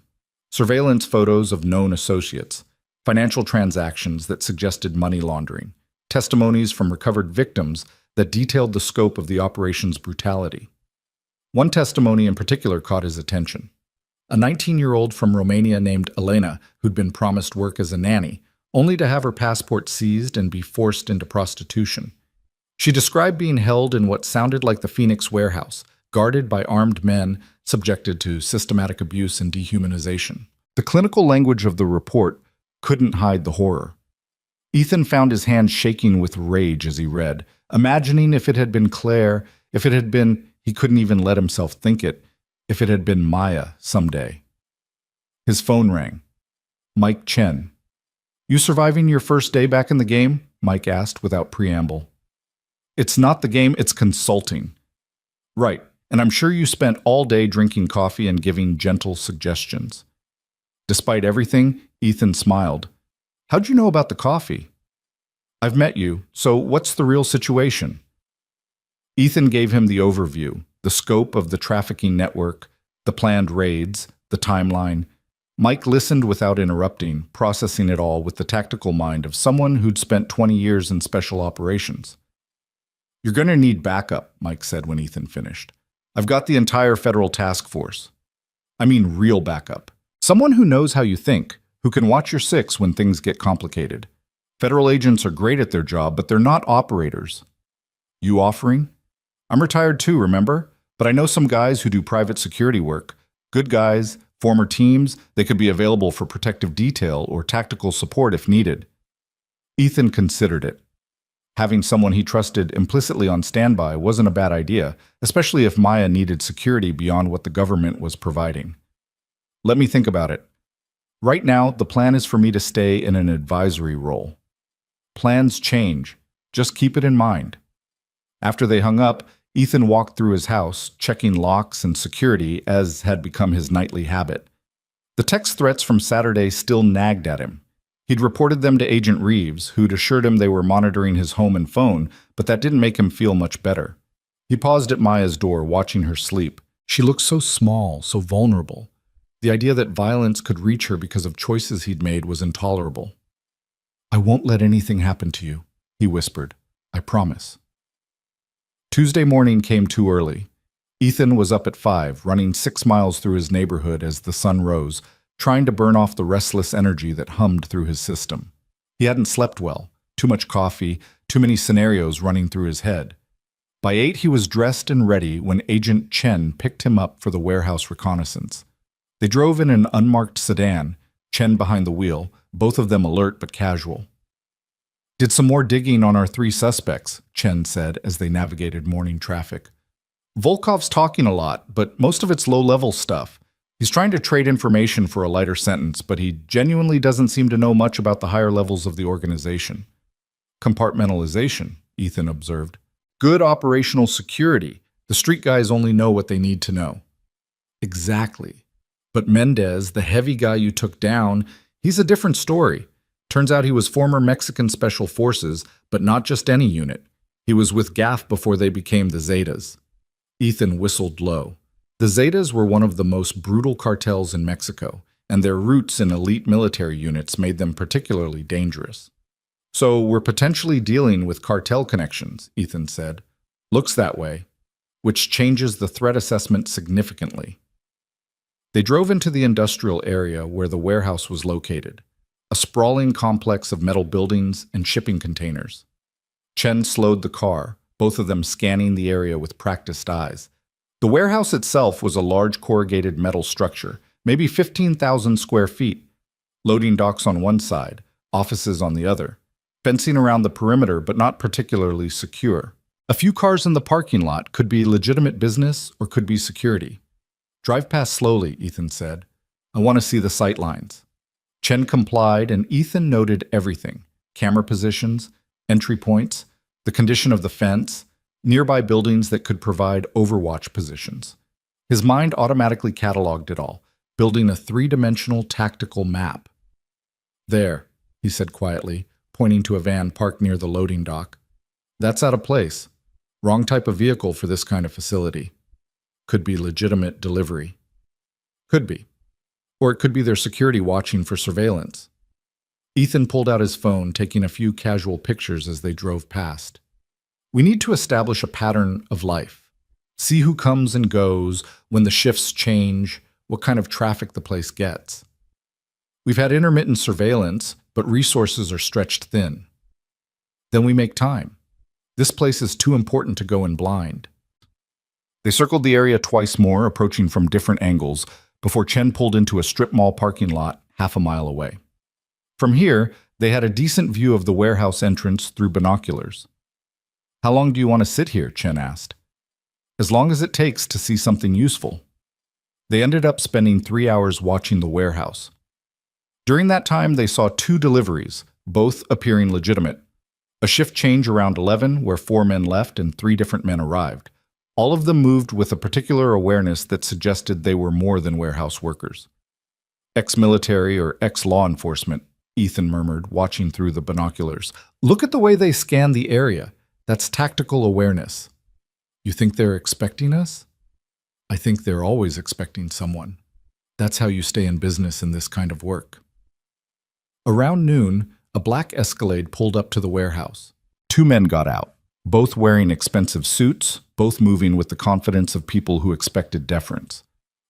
Surveillance photos of known associates, financial transactions that suggested money laundering, testimonies from recovered victims that detailed the scope of the operation's brutality. One testimony in particular caught his attention. A 19-year-old from Romania named Elena, who'd been promised work as a nanny, only to have her passport seized and be forced into prostitution. She described being held in what sounded like the Phoenix warehouse, guarded by armed men, subjected to systematic abuse and dehumanization. The clinical language of the report couldn't hide the horror. Ethan found his hands shaking with rage as he read, imagining if it had been Claire, if it had been, he couldn't even let himself think it, if it had been Maya someday. His phone rang. Mike Chen. You surviving your first day back in the game? Mike asked without preamble. It's not the game, it's consulting. Right, and I'm sure you spent all day drinking coffee and giving gentle suggestions. Despite everything, Ethan smiled. How'd you know about the coffee? I've met you, so what's the real situation? Ethan gave him the overview, the scope of the trafficking network, the planned raids, the timeline. Mike listened without interrupting, processing it all with the tactical mind of someone who'd spent 20 years in special operations. You're going to need backup, Mike said when Ethan finished. I've got the entire federal task force. I mean real backup. Someone who knows how you think, who can watch your six when things get complicated. Federal agents are great at their job, but they're not operators. You offering? I'm retired too, remember? But I know some guys who do private security work. Good guys, former teams, they could be available for protective detail or tactical support if needed. Ethan considered it. Having someone he trusted implicitly on standby wasn't a bad idea, especially if Maya needed security beyond what the government was providing. Let me think about it. Right now, the plan is for me to stay in an advisory role. Plans change. Just keep it in mind. After they hung up, Ethan walked through his house, checking locks and security as had become his nightly habit. The text threats from Saturday still nagged at him. He'd reported them to Agent Reeves, who'd assured him they were monitoring his home and phone, but that didn't make him feel much better. He paused at Maya's door, watching her sleep. She looked so small, so vulnerable. The idea that violence could reach her because of choices he'd made was intolerable. I won't let anything happen to you, he whispered. I promise. Tuesday morning came too early. Ethan was up at 5, running 6 miles through his neighborhood as the sun rose, trying to burn off the restless energy that hummed through his system. He hadn't slept well, too much coffee, too many scenarios running through his head. By 8, he was dressed and ready when Agent Chen picked him up for the warehouse reconnaissance. They drove in an unmarked sedan, Chen behind the wheel, both of them alert but casual. Did some more digging on our 3 suspects, Chen said as they navigated morning traffic. Volkov's talking a lot, but most of it's low-level stuff. He's trying to trade information for a lighter sentence, but he genuinely doesn't seem to know much about the higher levels of the organization. Compartmentalization, Ethan observed. Good operational security. The street guys only know what they need to know. Exactly. But Mendez, the heavy guy you took down, he's a different story. Turns out he was former Mexican Special Forces, but not just any unit. He was with GAF before they became the Zetas. Ethan whistled low. The Zetas were one of the most brutal cartels in Mexico, and their roots in elite military units made them particularly dangerous. So we're potentially dealing with cartel connections, Ethan said. Looks that way, which changes the threat assessment significantly. They drove into the industrial area where the warehouse was located, a sprawling complex of metal buildings and shipping containers. Chen slowed the car, both of them scanning the area with practiced eyes. The warehouse itself was a large corrugated metal structure, maybe 15,000 square feet. Loading docks on one side, offices on the other. Fencing around the perimeter, but not particularly secure. A few cars in the parking lot could be legitimate business or could be security. Drive past slowly, Ethan said. I want to see the sight lines. Chen complied, and Ethan noted everything. Camera positions, entry points, the condition of the fence, nearby buildings that could provide overwatch positions. His mind automatically cataloged it all. building a three-dimensional tactical map. There, he said quietly, pointing to a van parked near the loading dock. That's out of place. Wrong type of vehicle for this kind of facility. Could be legitimate delivery. Could be. Or it could be their security watching for surveillance. Ethan pulled out his phone, taking a few casual pictures as they drove past. We need to establish a pattern of life. See who comes and goes, when the shifts change, what kind of traffic the place gets. We've had intermittent surveillance, but resources are stretched thin. Then we make time. This place is too important to go in blind. They circled the area twice more, approaching from different angles, before Chen pulled into a strip mall parking lot half a mile away. From here, they had a decent view of the warehouse entrance through binoculars. How long do you want to sit here? Chen asked. As long as it takes to see something useful. They ended up spending 3 hours watching the warehouse. During that time, they saw 2 deliveries, both appearing legitimate. A shift change around 11, where 4 men left and 3 different men arrived. All of them moved with a particular awareness that suggested they were more than warehouse workers. Ex-military or ex-law enforcement, Ethan murmured, watching through the binoculars. Look at the way they scan the area. That's tactical awareness. You think they're expecting us? I think they're always expecting someone. That's how you stay in business in this kind of work. Around noon, a black Escalade pulled up to the warehouse. 2 men got out, both wearing expensive suits, both moving with the confidence of people who expected deference.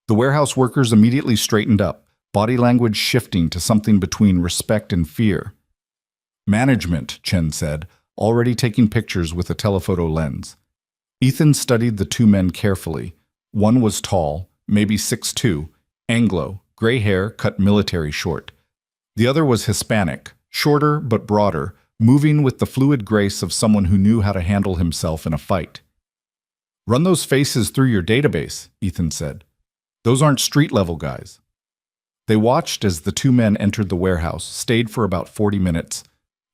The warehouse workers immediately straightened up, body language shifting to something between respect and fear. Management, Chen said, already taking pictures with a telephoto lens. Ethan studied the 2 men carefully. One was tall, maybe 6'2", Anglo, gray hair, cut military short. The other was Hispanic, shorter but broader, moving with the fluid grace of someone who knew how to handle himself in a fight. Run those faces through your database, Ethan said. Those aren't street-level guys. They watched as the 2 men entered the warehouse, stayed for about 40 minutes,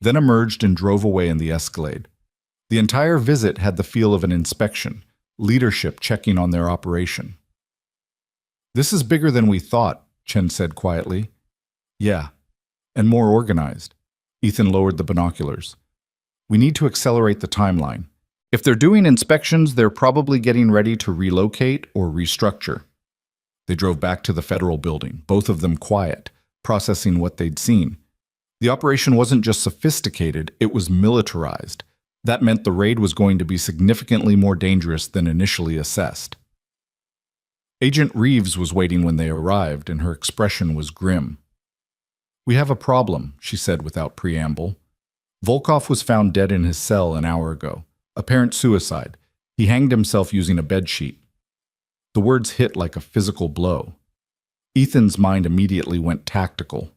then emerged and drove away in the Escalade. The entire visit had the feel of an inspection, leadership checking on their operation. This is bigger than we thought, Chen said quietly. Yeah, and more organized. Ethan lowered the binoculars. We need to accelerate the timeline. If they're doing inspections, they're probably getting ready to relocate or restructure. They drove back to the federal building, both of them quiet, processing what they'd seen. The operation wasn't just sophisticated, it was militarized. That meant the raid was going to be significantly more dangerous than initially assessed. Agent Reeves was waiting when they arrived, and her expression was grim. We have a problem, she said without preamble. Volkov was found dead in his cell an hour ago. Apparent suicide. He hanged himself using a bedsheet. The words hit like a physical blow. Ethan's mind immediately went tactical.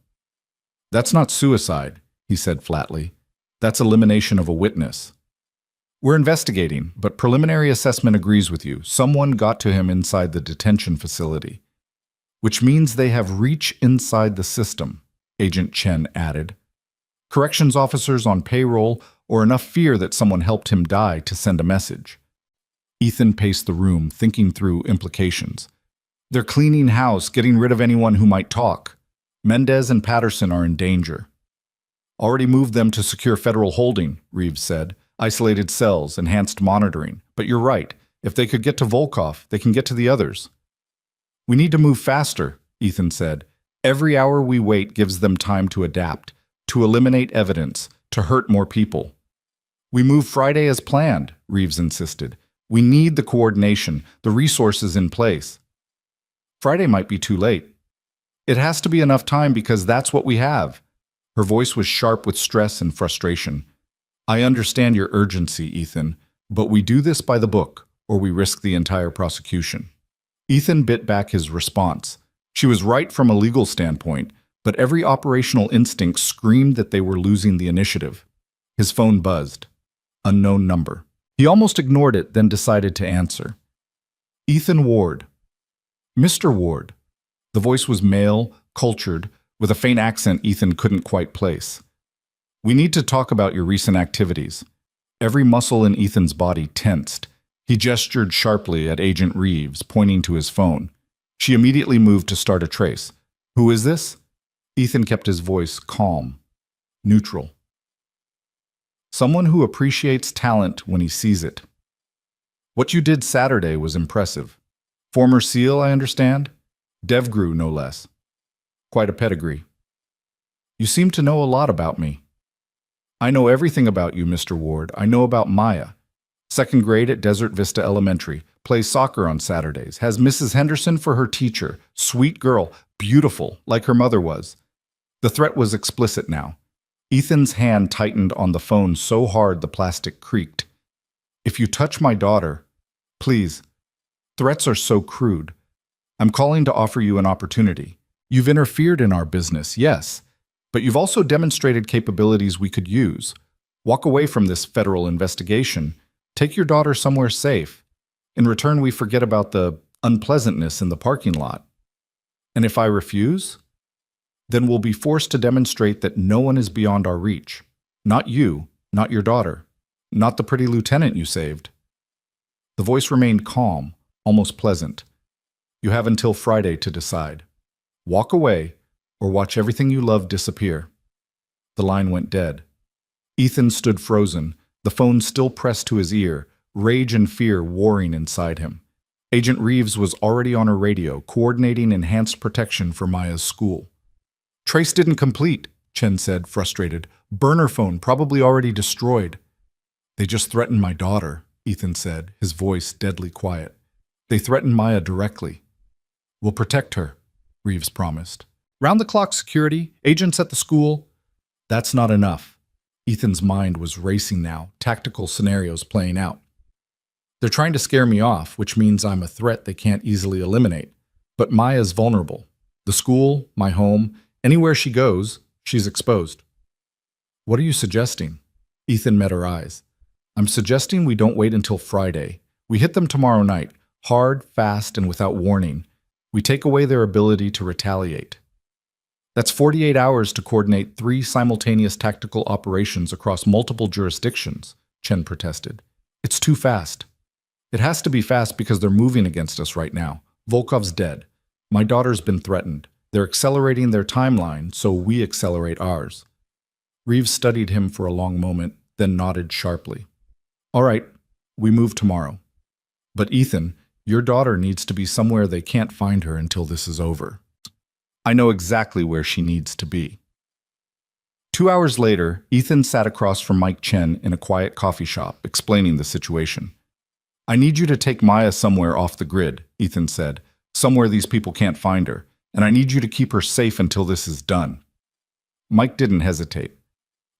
That's not suicide, he said flatly. That's elimination of a witness. We're investigating, but preliminary assessment agrees with you. Someone got to him inside the detention facility. Which means they have reach inside the system, Agent Chen added. Corrections officers on payroll or enough fear that someone helped him die to send a message. Ethan paced the room, thinking through implications. They're cleaning house, getting rid of anyone who might talk. Mendez and Patterson are in danger. Already moved them to secure federal holding, Reeves said. Isolated cells, enhanced monitoring. But you're right. If they could get to Volkov, they can get to the others. We need to move faster, Ethan said. Every hour we wait gives them time to adapt, to eliminate evidence, to hurt more people. We move Friday as planned, Reeves insisted. We need the coordination, the resources in place. Friday might be too late. It has to be enough time because that's what we have. Her voice was sharp with stress and frustration. I understand your urgency, Ethan, but we do this by the book, or we risk the entire prosecution. Ethan bit back his response. She was right from a legal standpoint, but every operational instinct screamed that they were losing the initiative. His phone buzzed. Unknown number. He almost ignored it, then decided to answer. Ethan Ward. Mr. Ward. The voice was male, cultured, with a faint accent Ethan couldn't quite place. We need to talk about your recent activities. Every muscle in Ethan's body tensed. He gestured sharply at Agent Reeves, pointing to his phone. She immediately moved to start a trace. Who is this? Ethan kept his voice calm, neutral. Someone who appreciates talent when he sees it. What you did Saturday was impressive. Former SEAL, I understand? DevGru, no less. Quite a pedigree. You seem to know a lot about me. I know everything about you, Mr. Ward. I know about Maya. Second grade at Desert Vista Elementary. Plays soccer on Saturdays. Has Mrs. Henderson for her teacher. Sweet girl. Beautiful, like her mother was. The threat was explicit now. Ethan's hand tightened on the phone so hard the plastic creaked. If you touch my daughter, please. Threats are so crude. I'm calling to offer you an opportunity. You've interfered in our business, yes, but you've also demonstrated capabilities we could use. Walk away from this federal investigation. Take your daughter somewhere safe. In return, we forget about the unpleasantness in the parking lot. And if I refuse, then we'll be forced to demonstrate that no one is beyond our reach. Not you, not your daughter, not the pretty lieutenant you saved. The voice remained calm, almost pleasant. You have until Friday to decide. Walk away or watch everything you love disappear. The line went dead. Ethan stood frozen, the phone still pressed to his ear, rage and fear warring inside him. Agent Reeves was already on her radio, coordinating enhanced protection for Maya's school. Trace didn't complete, Chen said, frustrated. Burner phone, probably already destroyed. They just threatened my daughter, Ethan said, his voice deadly quiet. They threatened Maya directly. We'll protect her, Reeves promised. Round-the-clock security, agents at the school. That's not enough. Ethan's mind was racing now, tactical scenarios playing out. They're trying to scare me off, which means I'm a threat they can't easily eliminate. But Maya's vulnerable. The school, my home, anywhere she goes, she's exposed. What are you suggesting? Ethan met her eyes. I'm suggesting we don't wait until Friday. We hit them tomorrow night, hard, fast, and without warning. We take away their ability to retaliate. That's 48 hours to coordinate 3 simultaneous tactical operations across multiple jurisdictions, Chen protested. It's too fast. It has to be fast because they're moving against us right now. Volkov's dead. My daughter's been threatened. They're accelerating their timeline, so we accelerate ours. Reeves studied him for a long moment, then nodded sharply. All right, we move tomorrow. But Ethan, your daughter needs to be somewhere they can't find her until this is over. I know exactly where she needs to be. 2 hours later, Ethan sat across from Mike Chen in a quiet coffee shop, explaining the situation. I need you to take Maya somewhere off the grid, Ethan said, somewhere these people can't find her, and I need you to keep her safe until this is done. Mike didn't hesitate.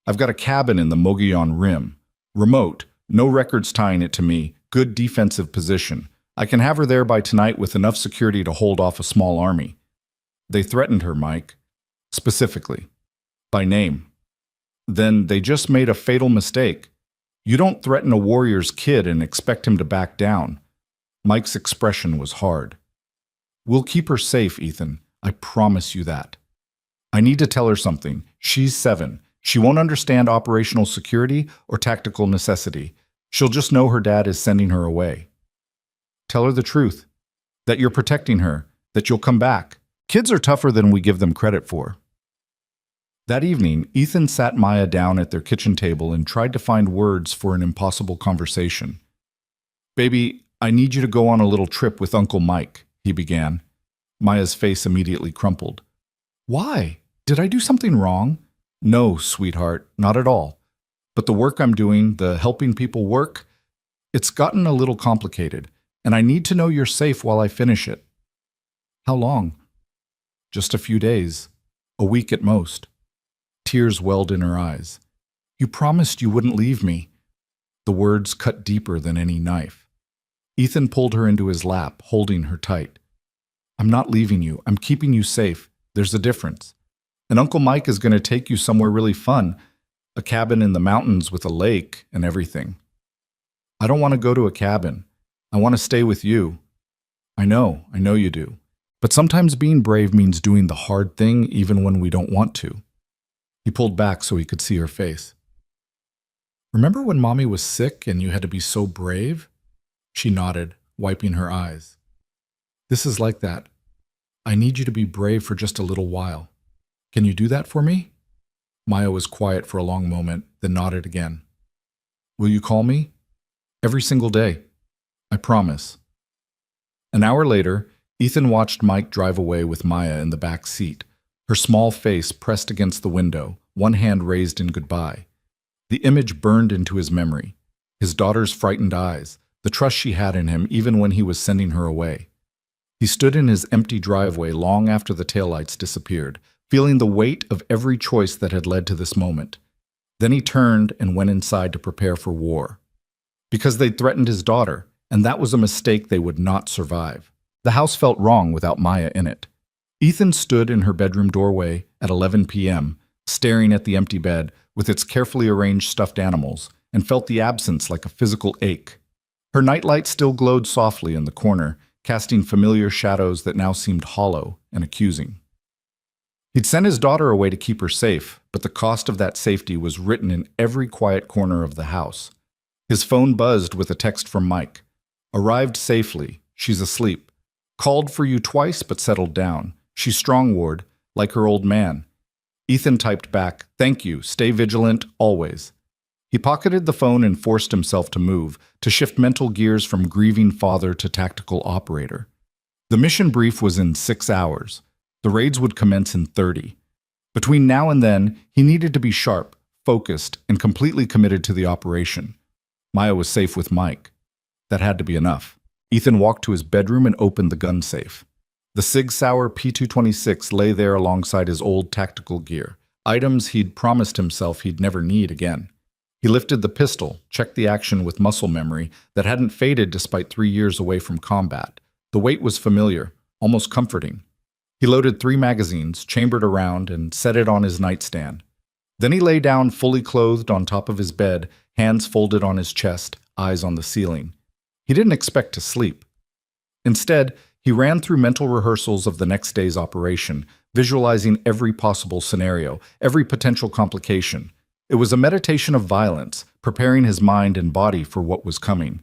I've got a cabin in the Mogollon Rim. Remote, no records tying it to me, good defensive position. I can have her there by tonight with enough security to hold off a small army. They threatened her, Mike. Specifically. By name. Then they just made a fatal mistake. You don't threaten a warrior's kid and expect him to back down. Mike's expression was hard. We'll keep her safe, Ethan. I promise you that. I need to tell her something. She's 7. She won't understand operational security or tactical necessity. She'll just know her dad is sending her away. Tell her the truth. That you're protecting her. That you'll come back. Kids are tougher than we give them credit for. That evening, Ethan sat Maya down at their kitchen table and tried to find words for an impossible conversation. Baby, I need you to go on a little trip with Uncle Mike, he began. Maya's face immediately crumpled. Why? Did I do something wrong? No, sweetheart, not at all. But the work I'm doing, the helping people work, it's gotten a little complicated, and I need to know you're safe while I finish it. How long? Just a few days. A week at most. Tears welled in her eyes. You promised you wouldn't leave me. The words cut deeper than any knife. Ethan pulled her into his lap, holding her tight. I'm not leaving you. I'm keeping you safe. There's a difference. And Uncle Mike is going to take you somewhere really fun. A cabin in the mountains with a lake and everything. I don't want to go to a cabin. I want to stay with you. I know you do. But sometimes being brave means doing the hard thing even when we don't want to. He pulled back so he could see her face. Remember when Mommy was sick and you had to be so brave? She nodded, wiping her eyes. This is like that. I need you to be brave for just a little while. Can you do that for me? Maya was quiet for a long moment, then nodded again. Will you call me? Every single day. I promise. An hour later, Ethan watched Mike drive away with Maya in the back seat, her small face pressed against the window, one hand raised in goodbye. The image burned into his memory. His daughter's frightened eyes, the trust she had in him even when he was sending her away. He stood in his empty driveway long after the taillights disappeared, feeling the weight of every choice that had led to this moment. Then he turned and went inside to prepare for war. Because they'd threatened his daughter, and that was a mistake they would not survive. The house felt wrong without Maya in it. Ethan stood in her bedroom doorway at 11 p.m., staring at the empty bed with its carefully arranged stuffed animals, and felt the absence like a physical ache. Her nightlight still glowed softly in the corner, casting familiar shadows that now seemed hollow and accusing. He'd sent his daughter away to keep her safe, but the cost of that safety was written in every quiet corner of the house. His phone buzzed with a text from Mike. Arrived safely. She's asleep. Called for you twice but settled down. She's strong, Ward, like her old man. Ethan typed back, thank you, stay vigilant, always. He pocketed the phone and forced himself to move, to shift mental gears from grieving father to tactical operator. The mission brief was in 6 hours. The raids would commence in 30. Between now and then, he needed to be sharp, focused, and completely committed to the operation. Maya was safe with Mike. That had to be enough. Ethan walked to his bedroom and opened the gun safe. The Sig Sauer P226 lay there alongside his old tactical gear, items he'd promised himself he'd never need again. He lifted the pistol, checked the action with muscle memory that hadn't faded despite 3 years away from combat. The weight was familiar, almost comforting. He loaded 3 magazines, chambered around, and set it on his nightstand. Then he lay down fully clothed on top of his bed, hands folded on his chest, eyes on the ceiling. He didn't expect to sleep. Instead, he ran through mental rehearsals of the next day's operation, visualizing every possible scenario, every potential complication. It was a meditation of violence, preparing his mind and body for what was coming.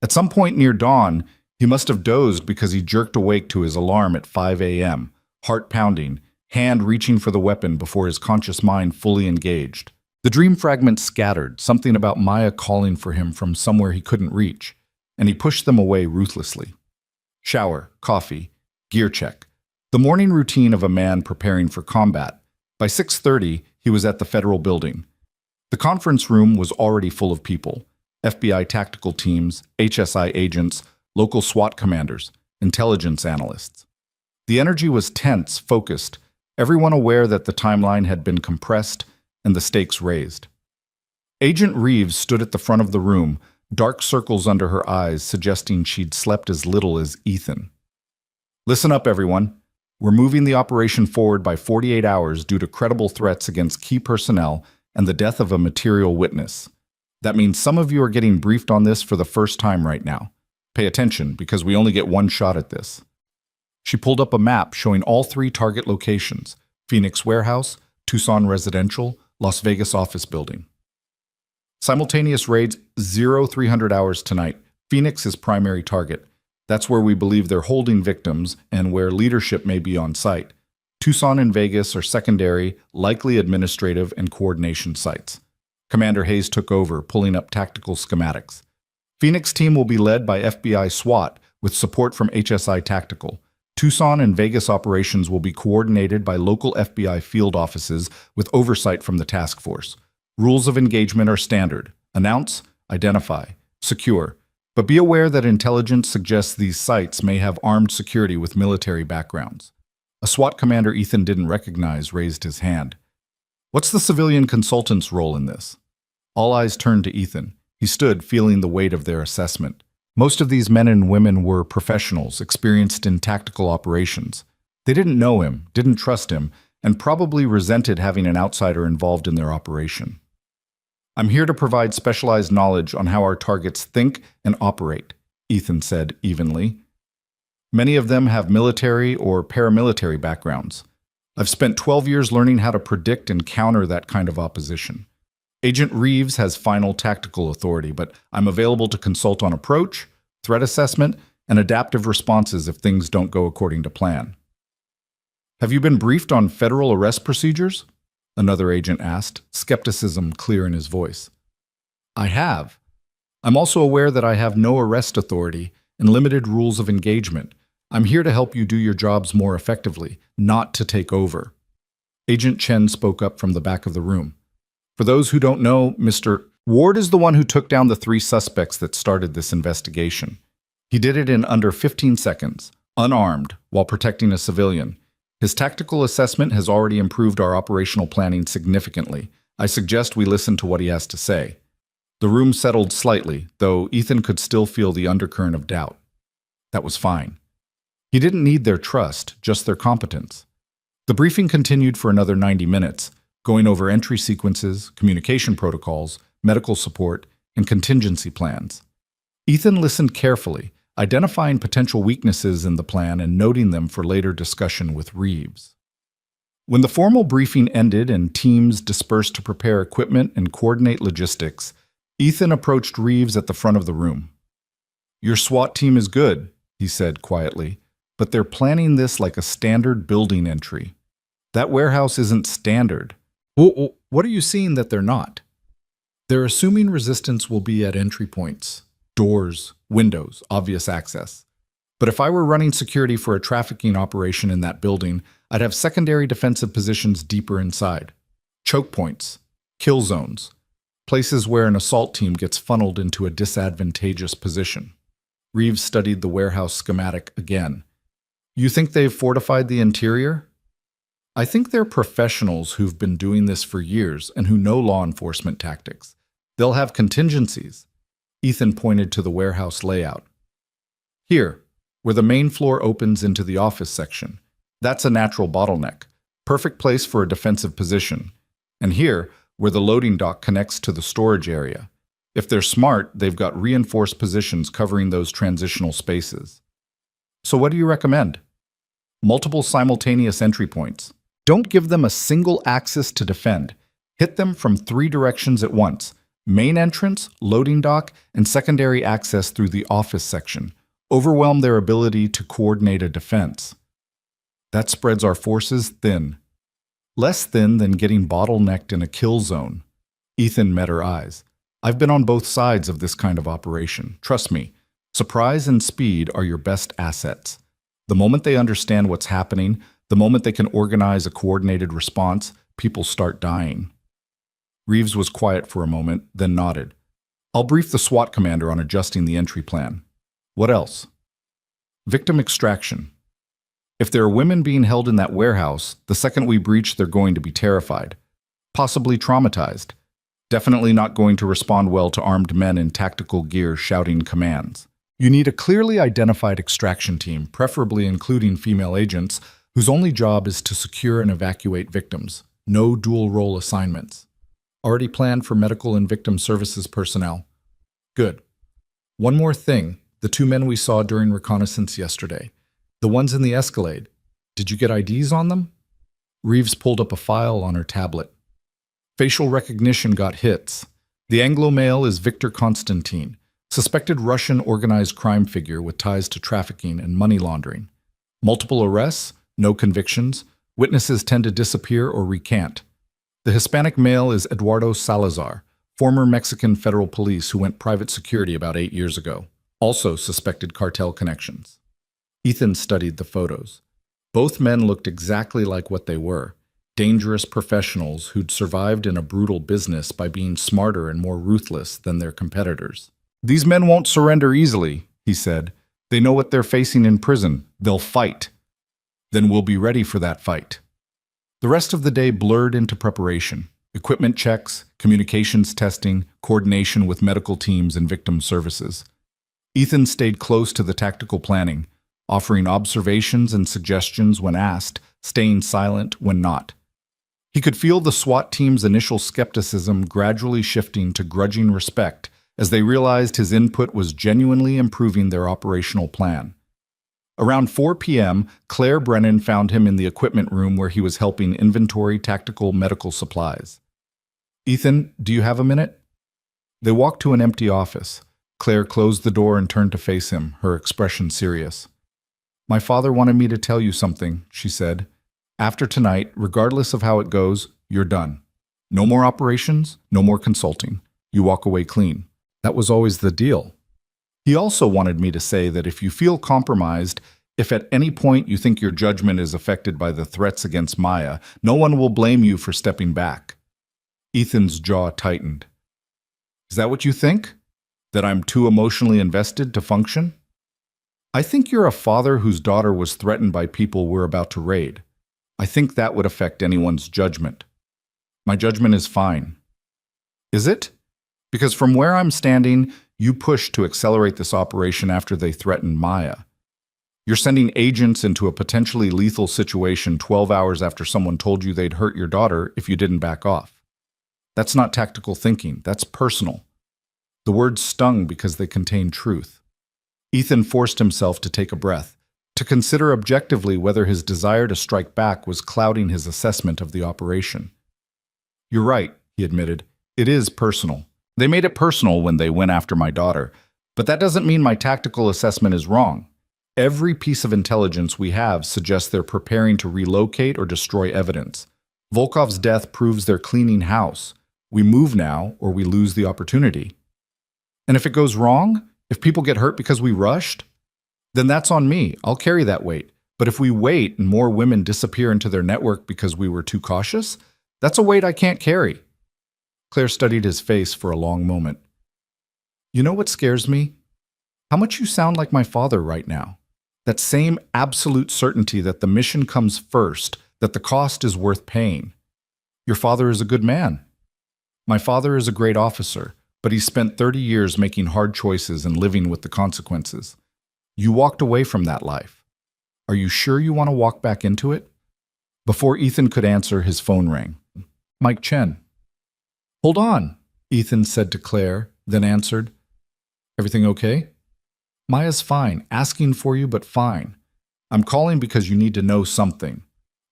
At some point near dawn, he must have dozed because he jerked awake to his alarm at 5 a.m., heart pounding, hand reaching for the weapon before his conscious mind fully engaged. The dream fragments scattered, something about Maya calling for him from somewhere he couldn't reach, and he pushed them away ruthlessly. Shower, coffee, gear check. The morning routine of a man preparing for combat. By 6:30, he was at the federal building. The conference room was already full of people. FBI tactical teams, HSI agents, local SWAT commanders, intelligence analysts. The energy was tense, focused, everyone aware that the timeline had been compressed and the stakes raised. Agent Reeves stood at the front of the room, dark circles under her eyes suggesting she'd slept as little as Ethan. Listen up, everyone. We're moving the operation forward by 48 hours due to credible threats against key personnel and the death of a material witness. That means some of you are getting briefed on this for the first time right now. Pay attention, because we only get one shot at this. She pulled up a map showing all 3 target locations: Phoenix Warehouse, Tucson Residential, Las Vegas Office Building. Simultaneous raids 0300 hours tonight. Phoenix is primary target. That's where we believe they're holding victims and where leadership may be on site. Tucson and Vegas are secondary, likely administrative and coordination sites. Commander Hayes took over, pulling up tactical schematics. Phoenix team will be led by FBI SWAT with support from HSI Tactical. Tucson and Vegas operations will be coordinated by local FBI field offices with oversight from the task force. Rules of engagement are standard: announce, identify, secure. But be aware that intelligence suggests these sites may have armed security with military backgrounds. A SWAT commander Ethan didn't recognize raised his hand. What's the civilian consultant's role in this? All eyes turned to Ethan. He stood, feeling the weight of their assessment. Most of these men and women were professionals, experienced in tactical operations. They didn't know him, didn't trust him, and probably resented having an outsider involved in their operation. I'm here to provide specialized knowledge on how our targets think and operate, Ethan said evenly. Many of them have military or paramilitary backgrounds. I've spent 12 years learning how to predict and counter that kind of opposition. Agent Reeves has final tactical authority, but I'm available to consult on approach, threat assessment, and adaptive responses if things don't go according to plan. Have you been briefed on federal arrest procedures? Another agent asked, skepticism clear in his voice. I have. I'm also aware that I have no arrest authority and limited rules of engagement. I'm here to help you do your jobs more effectively, not to take over. Agent Chen spoke up from the back of the room. For those who don't know, Mr. Ward is the one who took down the 3 suspects that started this investigation. He did it in under 15 seconds, unarmed, while protecting a civilian. His tactical assessment has already improved our operational planning significantly. I suggest we listen to what he has to say. The room settled slightly, though Ethan could still feel the undercurrent of doubt. That was fine. He didn't need their trust, just their competence. The briefing continued for another 90 minutes, going over entry sequences, communication protocols, medical support, and contingency plans. Ethan listened carefully, identifying potential weaknesses in the plan and noting them for later discussion with Reeves. When the formal briefing ended and teams dispersed to prepare equipment and coordinate logistics, Ethan approached Reeves at the front of the room. Your SWAT team is good, he said quietly, but they're planning this like a standard building entry. That warehouse isn't standard. What are you seeing that they're not? They're assuming resistance will be at entry points, doors, windows, obvious access. But if I were running security for a trafficking operation in that building, I'd have secondary defensive positions deeper inside. Choke points, kill zones, places where an assault team gets funneled into a disadvantageous position. Reeves studied the warehouse schematic again. You think they've fortified the interior? I think they're professionals who've been doing this for years and who know law enforcement tactics. They'll have contingencies. Ethan pointed to the warehouse layout. Here, where the main floor opens into the office section. That's a natural bottleneck. Perfect place for a defensive position. And here, where the loading dock connects to the storage area. If they're smart, they've got reinforced positions covering those transitional spaces. So what do you recommend? Multiple simultaneous entry points. Don't give them a single axis to defend. Hit them from 3 directions at once. Main entrance, loading dock, and secondary access through the office section. Overwhelm their ability to coordinate a defense. That spreads our forces thin. Less thin than getting bottlenecked in a kill zone. Ethan met her eyes. I've been on both sides of this kind of operation. Trust me, surprise and speed are your best assets. The moment they understand what's happening, the moment they can organize a coordinated response, people start dying. Reeves was quiet for a moment, then nodded. I'll brief the SWAT commander on adjusting the entry plan. What else? Victim extraction. If there are women being held in that warehouse, the second we breach, they're going to be terrified. Possibly traumatized. Definitely not going to respond well to armed men in tactical gear shouting commands. You need a clearly identified extraction team, preferably including female agents, whose only job is to secure and evacuate victims. No dual-role assignments. Already planned for medical and victim services personnel. Good. One more thing. The 2 men we saw during reconnaissance yesterday. The ones in the Escalade. Did you get IDs on them? Reeves pulled up a file on her tablet. Facial recognition got hits. The Anglo male is Victor Konstantin, suspected Russian organized crime figure with ties to trafficking and money laundering. Multiple arrests, no convictions. Witnesses tend to disappear or recant. The Hispanic male is Eduardo Salazar, former Mexican federal police who went private security about 8 years ago. Also suspected cartel connections. Ethan studied the photos. Both men looked exactly like what they were. Dangerous professionals who'd survived in a brutal business by being smarter and more ruthless than their competitors. These men won't surrender easily, he said. They know what they're facing in prison. They'll fight. Then we'll be ready for that fight. The rest of the day blurred into preparation. Equipment checks, communications testing, coordination with medical teams and victim services. Ethan stayed close to the tactical planning, offering observations and suggestions when asked, staying silent when not. He could feel the SWAT team's initial skepticism gradually shifting to grudging respect as they realized his input was genuinely improving their operational plan. Around 4 p.m., Claire Brennan found him in the equipment room where he was helping inventory tactical medical supplies. Ethan, do you have a minute? They walked to an empty office. Claire closed the door and turned to face him, her expression serious. My father wanted me to tell you something, she said. After tonight, regardless of how it goes, you're done. No more operations, no more consulting. You walk away clean. That was always the deal. He also wanted me to say that if you feel compromised, if at any point you think your judgment is affected by the threats against Maya, no one will blame you for stepping back. Ethan's jaw tightened. Is that what you think? That I'm too emotionally invested to function? I think you're a father whose daughter was threatened by people we're about to raid. I think that would affect anyone's judgment. My judgment is fine. Is it? Because from where I'm standing, you pushed to accelerate this operation after they threatened Maya. You're sending agents into a potentially lethal situation 12 hours after someone told you they'd hurt your daughter if you didn't back off. That's not tactical thinking, that's personal. The words stung because they contained truth. Ethan forced himself to take a breath, to consider objectively whether his desire to strike back was clouding his assessment of the operation. You're right, he admitted. It is personal. They made it personal when they went after my daughter, but that doesn't mean my tactical assessment is wrong. Every piece of intelligence we have suggests they're preparing to relocate or destroy evidence. Volkov's death proves they're cleaning house. We move now, or we lose the opportunity. And if it goes wrong, if people get hurt because we rushed, then that's on me. I'll carry that weight. But if we wait and more women disappear into their network because we were too cautious, that's a weight I can't carry. Claire studied his face for a long moment. You know what scares me? How much you sound like my father right now. That same absolute certainty that the mission comes first, that the cost is worth paying. Your father is a good man. My father is a great officer, but he spent 30 years making hard choices and living with the consequences. You walked away from that life. Are you sure you want to walk back into it? Before Ethan could answer, his phone rang. Mike Chen. Hold on, Ethan said to Claire, then answered. Everything okay? Maya's fine, asking for you, but fine. I'm calling because you need to know something.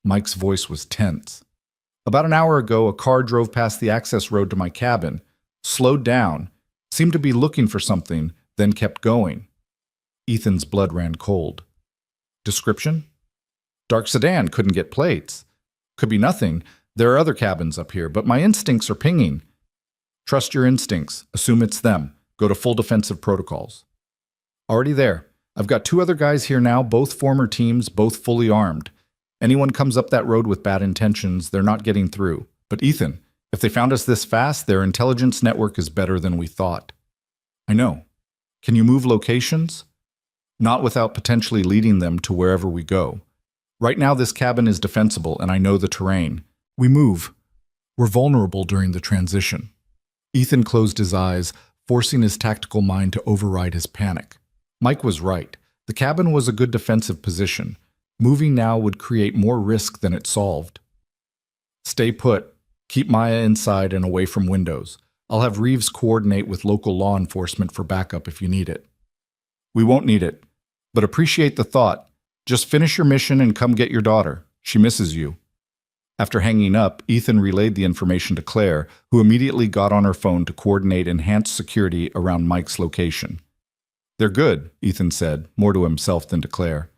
Mike's voice was tense. About an hour ago, a car drove past the access road to my cabin, slowed down, seemed to be looking for something, then kept going. Ethan's blood ran cold. Description? Dark sedan, couldn't get plates. Could be nothing. There are other cabins up here, but my instincts are pinging. Trust your instincts. Assume it's them. Go to full defensive protocols. Already there. I've got 2 other guys here now, both former teams, both fully armed. Anyone comes up that road with bad intentions, they're not getting through. But Ethan, if they found us this fast, their intelligence network is better than we thought. I know. Can you move locations? Not without potentially leading them to wherever we go. Right now this cabin is defensible and I know the terrain. We move. We're vulnerable during the transition. Ethan closed his eyes, forcing his tactical mind to override his panic. Mike was right. The cabin was a good defensive position. Moving now would create more risk than it solved. Stay put. Keep Maya inside and away from windows. I'll have Reeves coordinate with local law enforcement for backup if you need it. We won't need it, but appreciate the thought. Just finish your mission and come get your daughter. She misses you. After hanging up, Ethan relayed the information to Claire, who immediately got on her phone to coordinate enhanced security around Mike's location. They're good, Ethan said, more to himself than to Claire.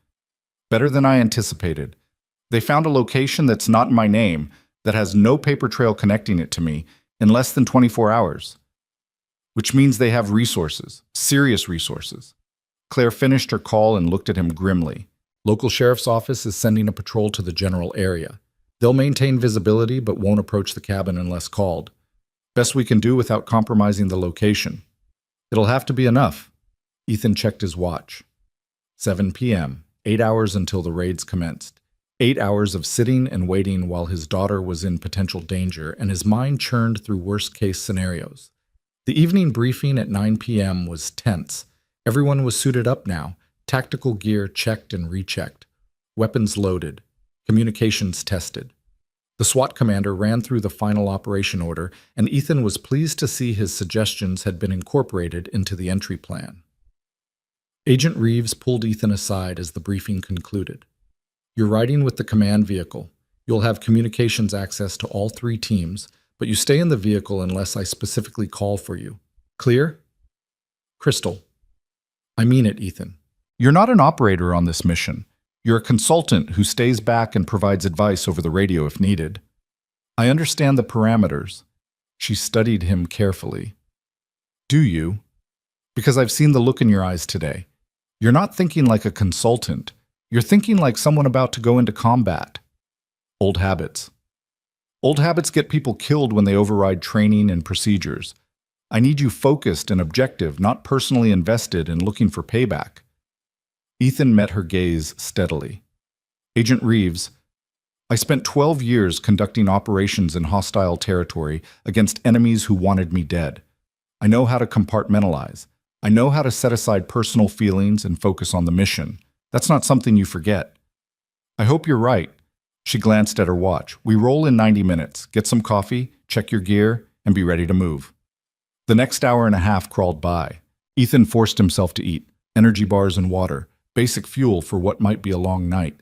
Better than I anticipated. They found a location that's not in my name, that has no paper trail connecting it to me, in less than 24 hours. Which means they have resources, serious resources. Claire finished her call and looked at him grimly. Local sheriff's office is sending a patrol to the general area. They'll maintain visibility but won't approach the cabin unless called. Best we can do without compromising the location. It'll have to be enough. Ethan checked his watch. 7 p.m., 8 hours until the raids commenced. 8 hours of sitting and waiting while his daughter was in potential danger, and his mind churned through worst-case scenarios. The evening briefing at 9 p.m. was tense. Everyone was suited up now, tactical gear checked and rechecked, weapons loaded, communications tested. The SWAT commander ran through the final operation order, and Ethan was pleased to see his suggestions had been incorporated into the entry plan. Agent Reeves pulled Ethan aside as the briefing concluded. You're riding with the command vehicle. You'll have communications access to all 3 teams, but you stay in the vehicle unless I specifically call for you. Clear? Crystal. I mean it, Ethan. You're not an operator on this mission. You're a consultant who stays back and provides advice over the radio if needed. I understand the parameters. She studied him carefully. Do you? Because I've seen the look in your eyes today. You're not thinking like a consultant. You're thinking like someone about to go into combat. Old habits. Old habits get people killed when they override training and procedures. I need you focused and objective, not personally invested in looking for payback. Ethan met her gaze steadily. Agent Reeves, I spent 12 years conducting operations in hostile territory against enemies who wanted me dead. I know how to compartmentalize. I know how to set aside personal feelings and focus on the mission. That's not something you forget. I hope you're right. She glanced at her watch. We roll in 90 minutes. Get some coffee, check your gear, and be ready to move. The next hour and a half crawled by. Ethan forced himself to eat. Energy bars and water. Basic fuel for what might be a long night.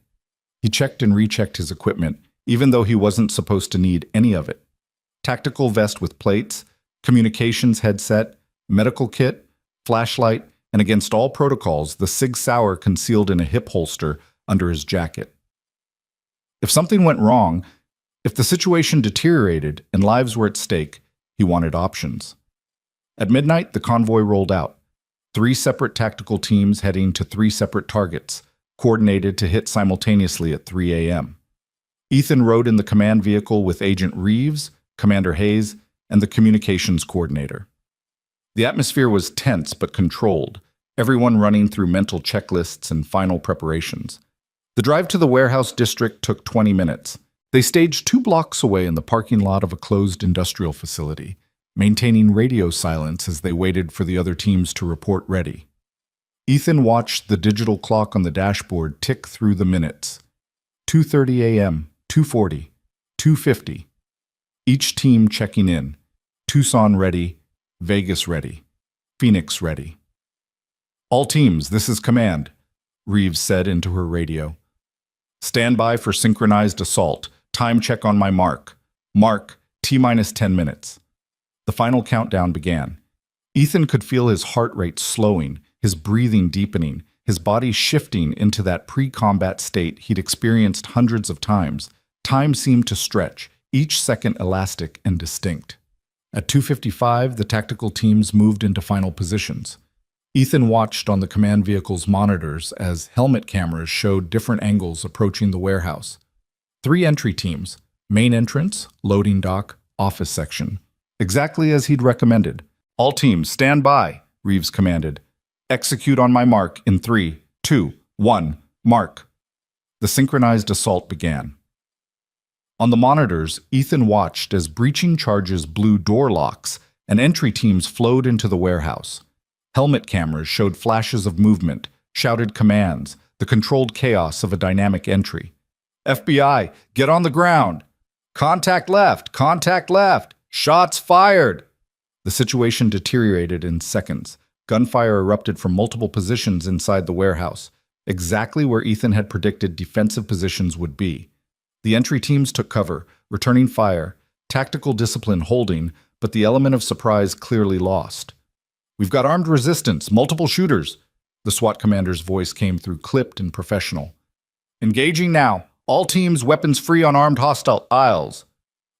He checked and rechecked his equipment, even though he wasn't supposed to need any of it. Tactical vest with plates, communications headset, medical kit, flashlight, and against all protocols, the Sig Sauer concealed in a hip holster under his jacket. If something went wrong, if the situation deteriorated and lives were at stake, he wanted options. At midnight, the convoy rolled out. 3 separate tactical teams heading to 3 separate targets, coordinated to hit simultaneously at 3 a.m. Ethan rode in the command vehicle with Agent Reeves, Commander Hayes, and the communications coordinator. The atmosphere was tense but controlled, everyone running through mental checklists and final preparations. The drive to the warehouse district took 20 minutes. They staged 2 blocks away in the parking lot of a closed industrial facility, maintaining radio silence as they waited for the other teams to report ready. Ethan watched the digital clock on the dashboard tick through the minutes. 2:30 a.m., 2:40, 2:50. Each team checking in. Tucson ready, Vegas ready, Phoenix ready. All teams, this is command, Reeves said into her radio. Stand by for synchronized assault. Time check on my mark. Mark, T-minus 10 minutes. The final countdown began. Ethan could feel his heart rate slowing, his breathing deepening, his body shifting into that pre-combat state he'd experienced hundreds of times. Time seemed to stretch, each second elastic and distinct. At 2:55, the tactical teams moved into final positions. Ethan watched on the command vehicle's monitors as helmet cameras showed different angles approaching the warehouse. 3 entry teams, main entrance, loading dock, office section. Exactly as he'd recommended. All teams, stand by, Reeves commanded. Execute on my mark in 3, 2, 1, mark. The synchronized assault began. On the monitors, Ethan watched as breaching charges blew door locks and entry teams flowed into the warehouse. Helmet cameras showed flashes of movement, shouted commands, the controlled chaos of a dynamic entry. FBI, get on the ground! Contact left! Contact left! Shots fired! The situation deteriorated in seconds. Gunfire erupted from multiple positions inside the warehouse, exactly where Ethan had predicted defensive positions would be. The entry teams took cover, returning fire, tactical discipline holding, but the element of surprise clearly lost. We've got armed resistance, multiple shooters. The SWAT commander's voice came through clipped and professional. Engaging now. All teams weapons free on armed hostile aisles.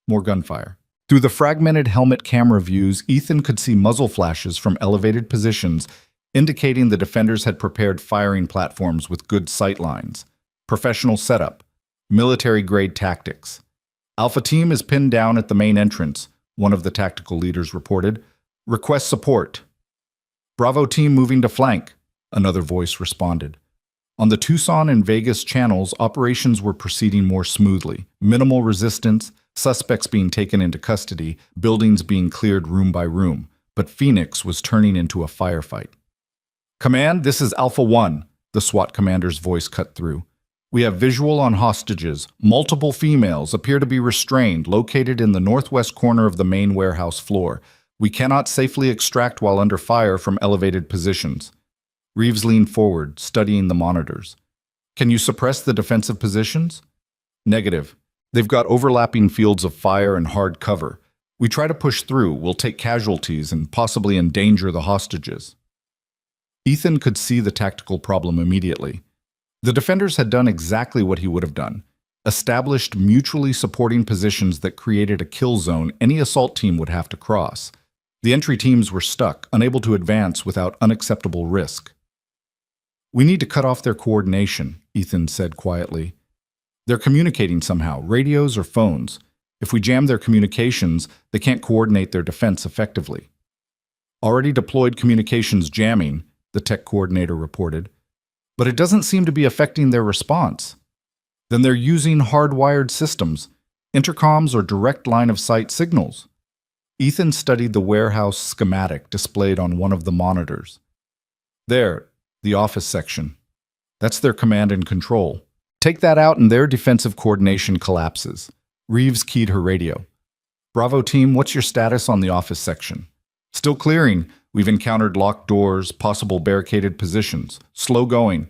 More gunfire. Through the fragmented helmet camera views, Ethan could see muzzle flashes from elevated positions, indicating the defenders had prepared firing platforms with good sight lines. Professional setup. Military-grade tactics. Alpha team is pinned down at the main entrance, one of the tactical leaders reported. Request support. Bravo team moving to flank, another voice responded. On the Tucson and Vegas channels, operations were proceeding more smoothly. Minimal resistance, suspects being taken into custody, buildings being cleared room by room. But Phoenix was turning into a firefight. Command, this is Alpha 1, the SWAT commander's voice cut through. We have visual on hostages. Multiple females appear to be restrained, located in the northwest corner of the main warehouse floor. We cannot safely extract while under fire from elevated positions. Reeves leaned forward, studying the monitors. Can you suppress the defensive positions? Negative. They've got overlapping fields of fire and hard cover. We try to push through, we'll take casualties and possibly endanger the hostages. Ethan could see the tactical problem immediately. The defenders had done exactly what he would have done, established mutually supporting positions that created a kill zone any assault team would have to cross. The entry teams were stuck, unable to advance without unacceptable risk. "We need to cut off their coordination," Ethan said quietly. "They're communicating somehow, radios or phones. If we jam their communications, they can't coordinate their defense effectively." "Already deployed communications jamming," the tech coordinator reported. "But it doesn't seem to be affecting their response." "Then they're using hardwired systems, intercoms or direct line-of-sight signals." Ethan studied the warehouse schematic displayed on one of the monitors. "There, the office section. That's their command and control. Take that out and their defensive coordination collapses." Reeves keyed her radio. "Bravo team, what's your status on the office section?" "Still clearing. We've encountered locked doors, possible barricaded positions. Slow going."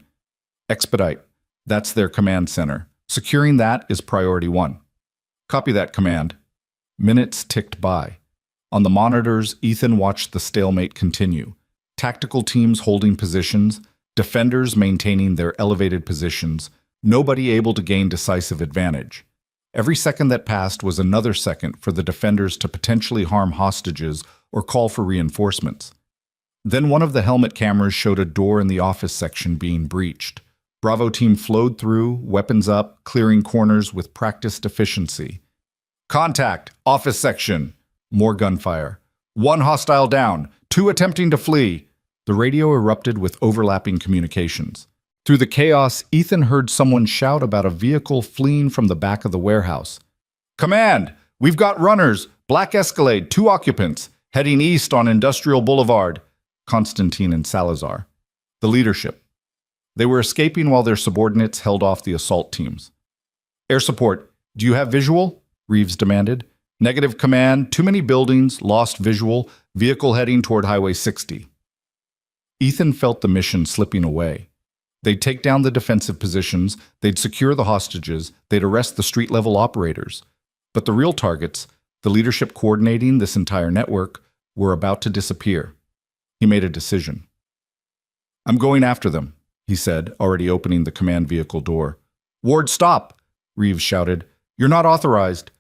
"Expedite. That's their command center. Securing that is priority 1. "Copy that command." Minutes ticked by. On the monitors, Ethan watched the stalemate continue. Tactical teams holding positions, defenders maintaining their elevated positions, nobody able to gain decisive advantage. Every second that passed was another second for the defenders to potentially harm hostages or call for reinforcements. Then one of the helmet cameras showed a door in the office section being breached. Bravo team flowed through, weapons up, clearing corners with practiced efficiency. "Contact! Office section!" More gunfire. "One hostile down. 2 attempting to flee." The radio erupted with overlapping communications. Through the chaos, Ethan heard someone shout about a vehicle fleeing from the back of the warehouse. "Command! We've got runners! Black Escalade, 2 occupants, heading east on Industrial Boulevard." Constantine and Salazar. The leadership. They were escaping while their subordinates held off the assault teams. "Air support, do you have visual?" Reeves demanded. "Negative command, too many buildings, lost visual, vehicle heading toward Highway 60. Ethan felt the mission slipping away. They'd take down the defensive positions, they'd secure the hostages, they'd arrest the street-level operators. But the real targets, the leadership coordinating this entire network, were about to disappear. He made a decision. "I'm going after them," he said, already opening the command vehicle door. "Ward, stop!" Reeves shouted. "You're not authorized."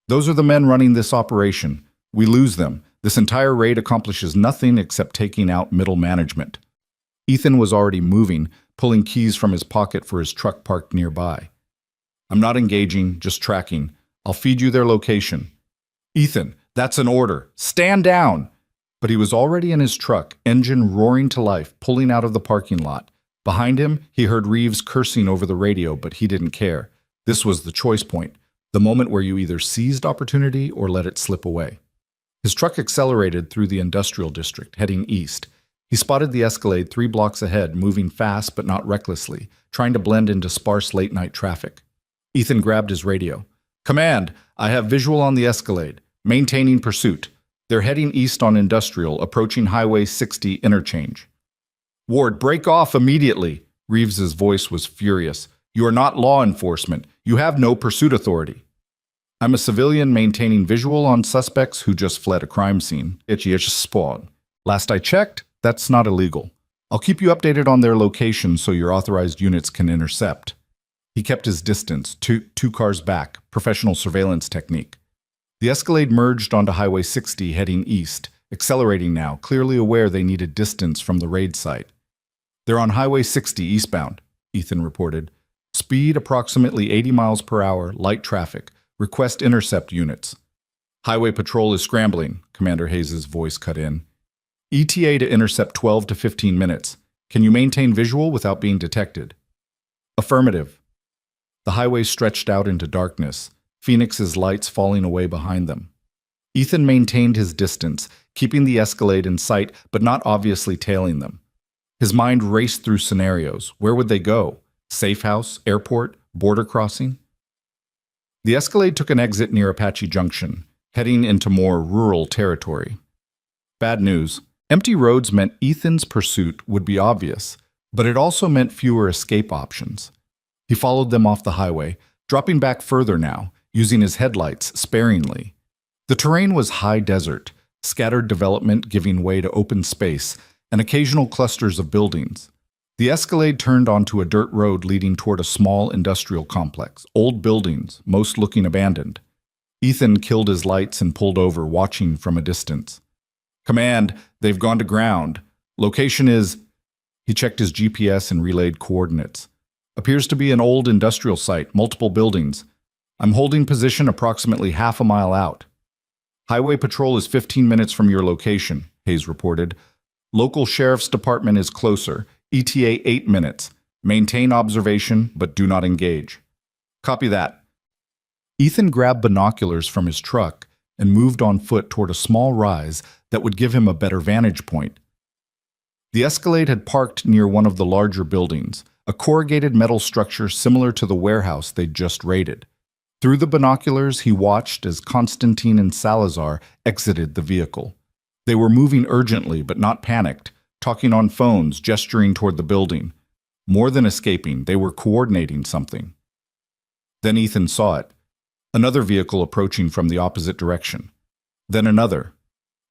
"Those are the men running this operation. We lose them. This entire raid accomplishes nothing except taking out middle management." Ethan was already moving, pulling keys from his pocket for his truck parked nearby. "I'm not engaging, just tracking. I'll feed you their location." "Ethan, that's an order. Stand down!" But he was already in his truck, engine roaring to life, pulling out of the parking lot. Behind him, he heard Reeves cursing over the radio, but he didn't care. This was the choice point, the moment where you either seized opportunity or let it slip away. His truck accelerated through the industrial district, heading east. He spotted the Escalade 3 blocks ahead, moving fast but not recklessly, trying to blend into sparse late-night traffic. Ethan grabbed his radio. "Command, I have visual on the Escalade. Maintaining pursuit. They're heading east on Industrial, approaching Highway 60 interchange." "Ward, break off immediately!" Reeves's voice was furious. "You are not law enforcement. You have no pursuit authority." "I'm a civilian maintaining visual on suspects who just fled a crime scene. Spawn. Last I checked, that's not illegal. I'll keep you updated on their location so your authorized units can intercept." He kept his distance, two cars back, professional surveillance technique. The Escalade merged onto Highway 60 heading east, accelerating now, clearly aware they needed distance from the raid site. "They're on Highway 60 eastbound," Ethan reported. "Speed approximately 80 miles per hour, light traffic. Request intercept units." "Highway patrol is scrambling," Commander Hayes' voice cut in. "ETA to intercept 12 to 15 minutes. Can you maintain visual without being detected?" "Affirmative." The highway stretched out into darkness, Phoenix's lights falling away behind them. Ethan maintained his distance, keeping the Escalade in sight but not obviously tailing them. His mind raced through scenarios. Where would they go? Safe house, airport, border crossing? The Escalade took an exit near Apache Junction, heading into more rural territory. Bad news. Empty roads meant Ethan's pursuit would be obvious, but it also meant fewer escape options. He followed them off the highway, dropping back further now, using his headlights sparingly. The terrain was high desert, scattered development giving way to open space, and occasional clusters of buildings. The Escalade turned onto a dirt road leading toward a small industrial complex, old buildings, most looking abandoned. Ethan killed his lights and pulled over, watching from a distance. "Command, they've gone to ground. Location is..." He checked his GPS and relayed coordinates. "Appears to be an old industrial site, multiple buildings. I'm holding position approximately half a mile out." "Highway patrol is 15 minutes from your location," Hayes reported. "Local sheriff's department is closer. ETA 8 minutes. Maintain observation, but do not engage." "Copy that." Ethan grabbed binoculars from his truck and moved on foot toward a small rise that would give him a better vantage point. The Escalade had parked near one of the larger buildings, a corrugated metal structure similar to the warehouse they'd just raided. Through the binoculars, he watched as Constantine and Salazar exited the vehicle. They were moving urgently, but not panicked, talking on phones, gesturing toward the building. More than escaping, they were coordinating something. Then Ethan saw it. Another vehicle approaching from the opposite direction. Then another.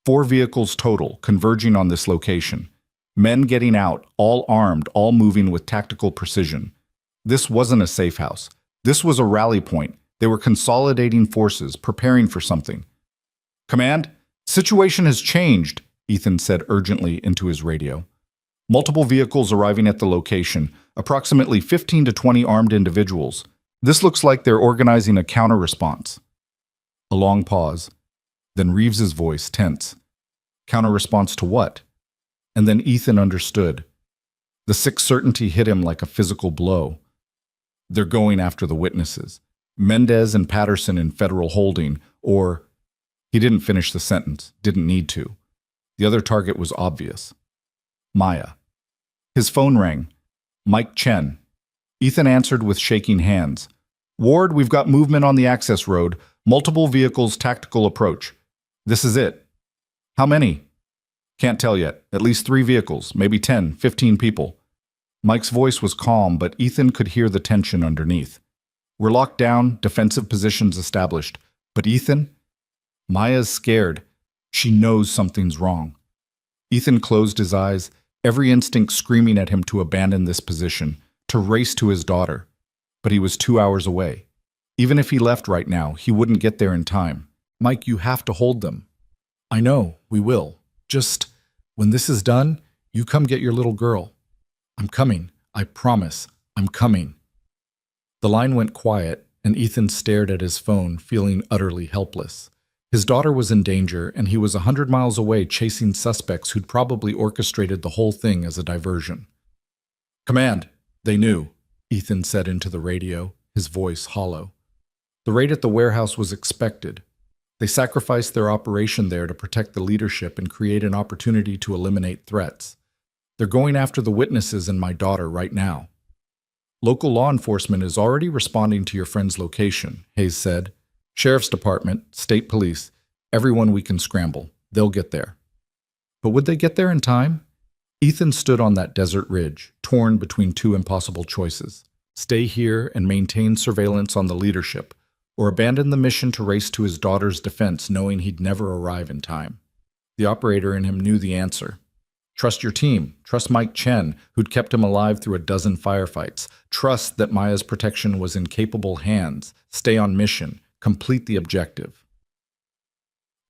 4 vehicles total, converging on this location. Men getting out, all armed, all moving with tactical precision. This wasn't a safe house. This was a rally point. They were consolidating forces, preparing for something. "Command, situation has changed," Ethan said urgently into his radio. "Multiple vehicles arriving at the location, approximately 15 to 20 armed individuals. This looks like they're organizing a counter-response." A long pause. Then Reeves's voice, tense. "Counter-response to what?" And then Ethan understood. The sick certainty hit him like a physical blow. They're going after the witnesses. Mendez and Patterson in federal holding, or... He didn't finish the sentence, didn't need to. The other target was obvious. Maya. His phone rang. Mike Chen. Ethan answered with shaking hands. "Ward, we've got movement on the access road. Multiple vehicles, tactical approach. This is it." "How many?" "Can't tell yet. At least 3 vehicles, maybe 10, 15 people." Mike's voice was calm, but Ethan could hear the tension underneath. "We're locked down, defensive positions established. But Ethan? Maya's scared. She knows something's wrong." Ethan closed his eyes, every instinct screaming at him to abandon this position, to race to his daughter. But he was 2 hours away. Even if he left right now, he wouldn't get there in time. "Mike, you have to hold them." "I know, we will. Just, when this is done, you come get your little girl." "I'm coming. I promise. I'm coming." The line went quiet, and Ethan stared at his phone, feeling utterly helpless. His daughter was in danger, and he was 100 miles away chasing suspects who'd probably orchestrated the whole thing as a diversion. "Command, they knew," Ethan said into the radio, his voice hollow. "The raid at the warehouse was expected. They sacrificed their operation there to protect the leadership and create an opportunity to eliminate threats. They're going after the witnesses and my daughter right now." "Local law enforcement is already responding to your friend's location," Hayes said. "Sheriff's Department, State Police, everyone we can scramble. They'll get there." But would they get there in time? Ethan stood on that desert ridge, torn between 2 impossible choices. Stay here and maintain surveillance on the leadership, or abandon the mission to race to his daughter's defense knowing he'd never arrive in time. The operator in him knew the answer. Trust your team. Trust Mike Chen, who'd kept him alive through a dozen firefights. Trust that Maya's protection was in capable hands. Stay on mission. Complete the objective.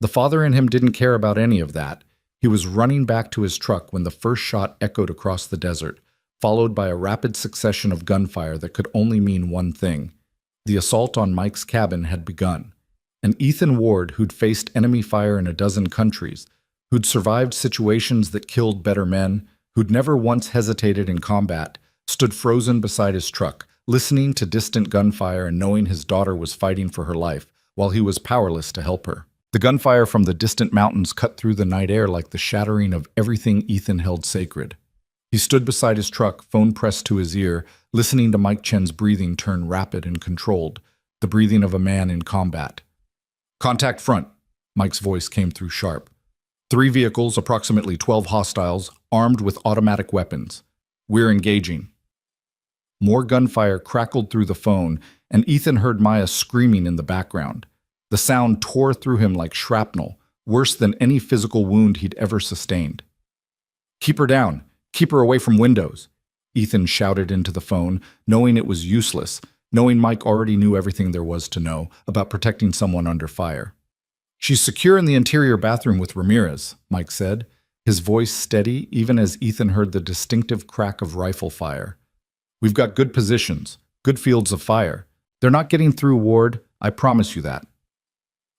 The father in him didn't care about any of that. He was running back to his truck when the first shot echoed across the desert, followed by a rapid succession of gunfire that could only mean one thing. The assault on Mike's cabin had begun. And Ethan Ward, who'd faced enemy fire in a dozen countries, who'd survived situations that killed better men, who'd never once hesitated in combat, stood frozen beside his truck, listening to distant gunfire and knowing his daughter was fighting for her life, while he was powerless to help her. The gunfire from the distant mountains cut through the night air like the shattering of everything Ethan held sacred. He stood beside his truck, phone pressed to his ear, listening to Mike Chen's breathing turn rapid and controlled, the breathing of a man in combat. "Contact front," Mike's voice came through sharp. 3 vehicles, approximately 12 hostiles, armed with automatic weapons. We're engaging. More gunfire crackled through the phone, and Ethan heard Maya screaming in the background. The sound tore through him like shrapnel, worse than any physical wound he'd ever sustained. "Keep her down. Keep her away from windows." Ethan shouted into the phone, knowing it was useless, knowing Mike already knew everything there was to know about protecting someone under fire. "She's secure in the interior bathroom with Ramirez," Mike said, his voice steady even as Ethan heard the distinctive crack of rifle fire. "We've got good positions, good fields of fire. They're not getting through, Ward. I promise you that."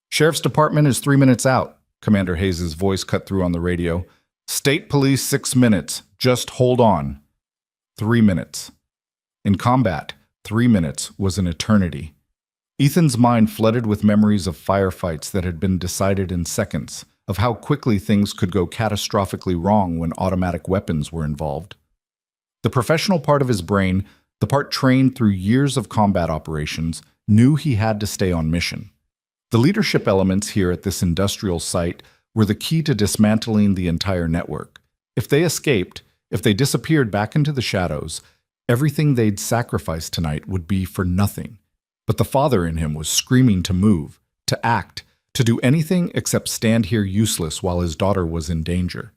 "Sheriff's Department is 3 minutes out," Commander Hayes' voice cut through on the radio. "State Police 6 minutes. Just hold on." 3 minutes. In combat, 3 minutes was an eternity. Ethan's mind flooded with memories of firefights that had been decided in seconds, of how quickly things could go catastrophically wrong when automatic weapons were involved. The professional part of his brain, the part trained through years of combat operations, knew he had to stay on mission. The leadership elements here at this industrial site were the key to dismantling the entire network. If they escaped, if they disappeared back into the shadows, everything they'd sacrificed tonight would be for nothing. But the father in him was screaming to move, to act, to do anything except stand here useless while his daughter was in danger.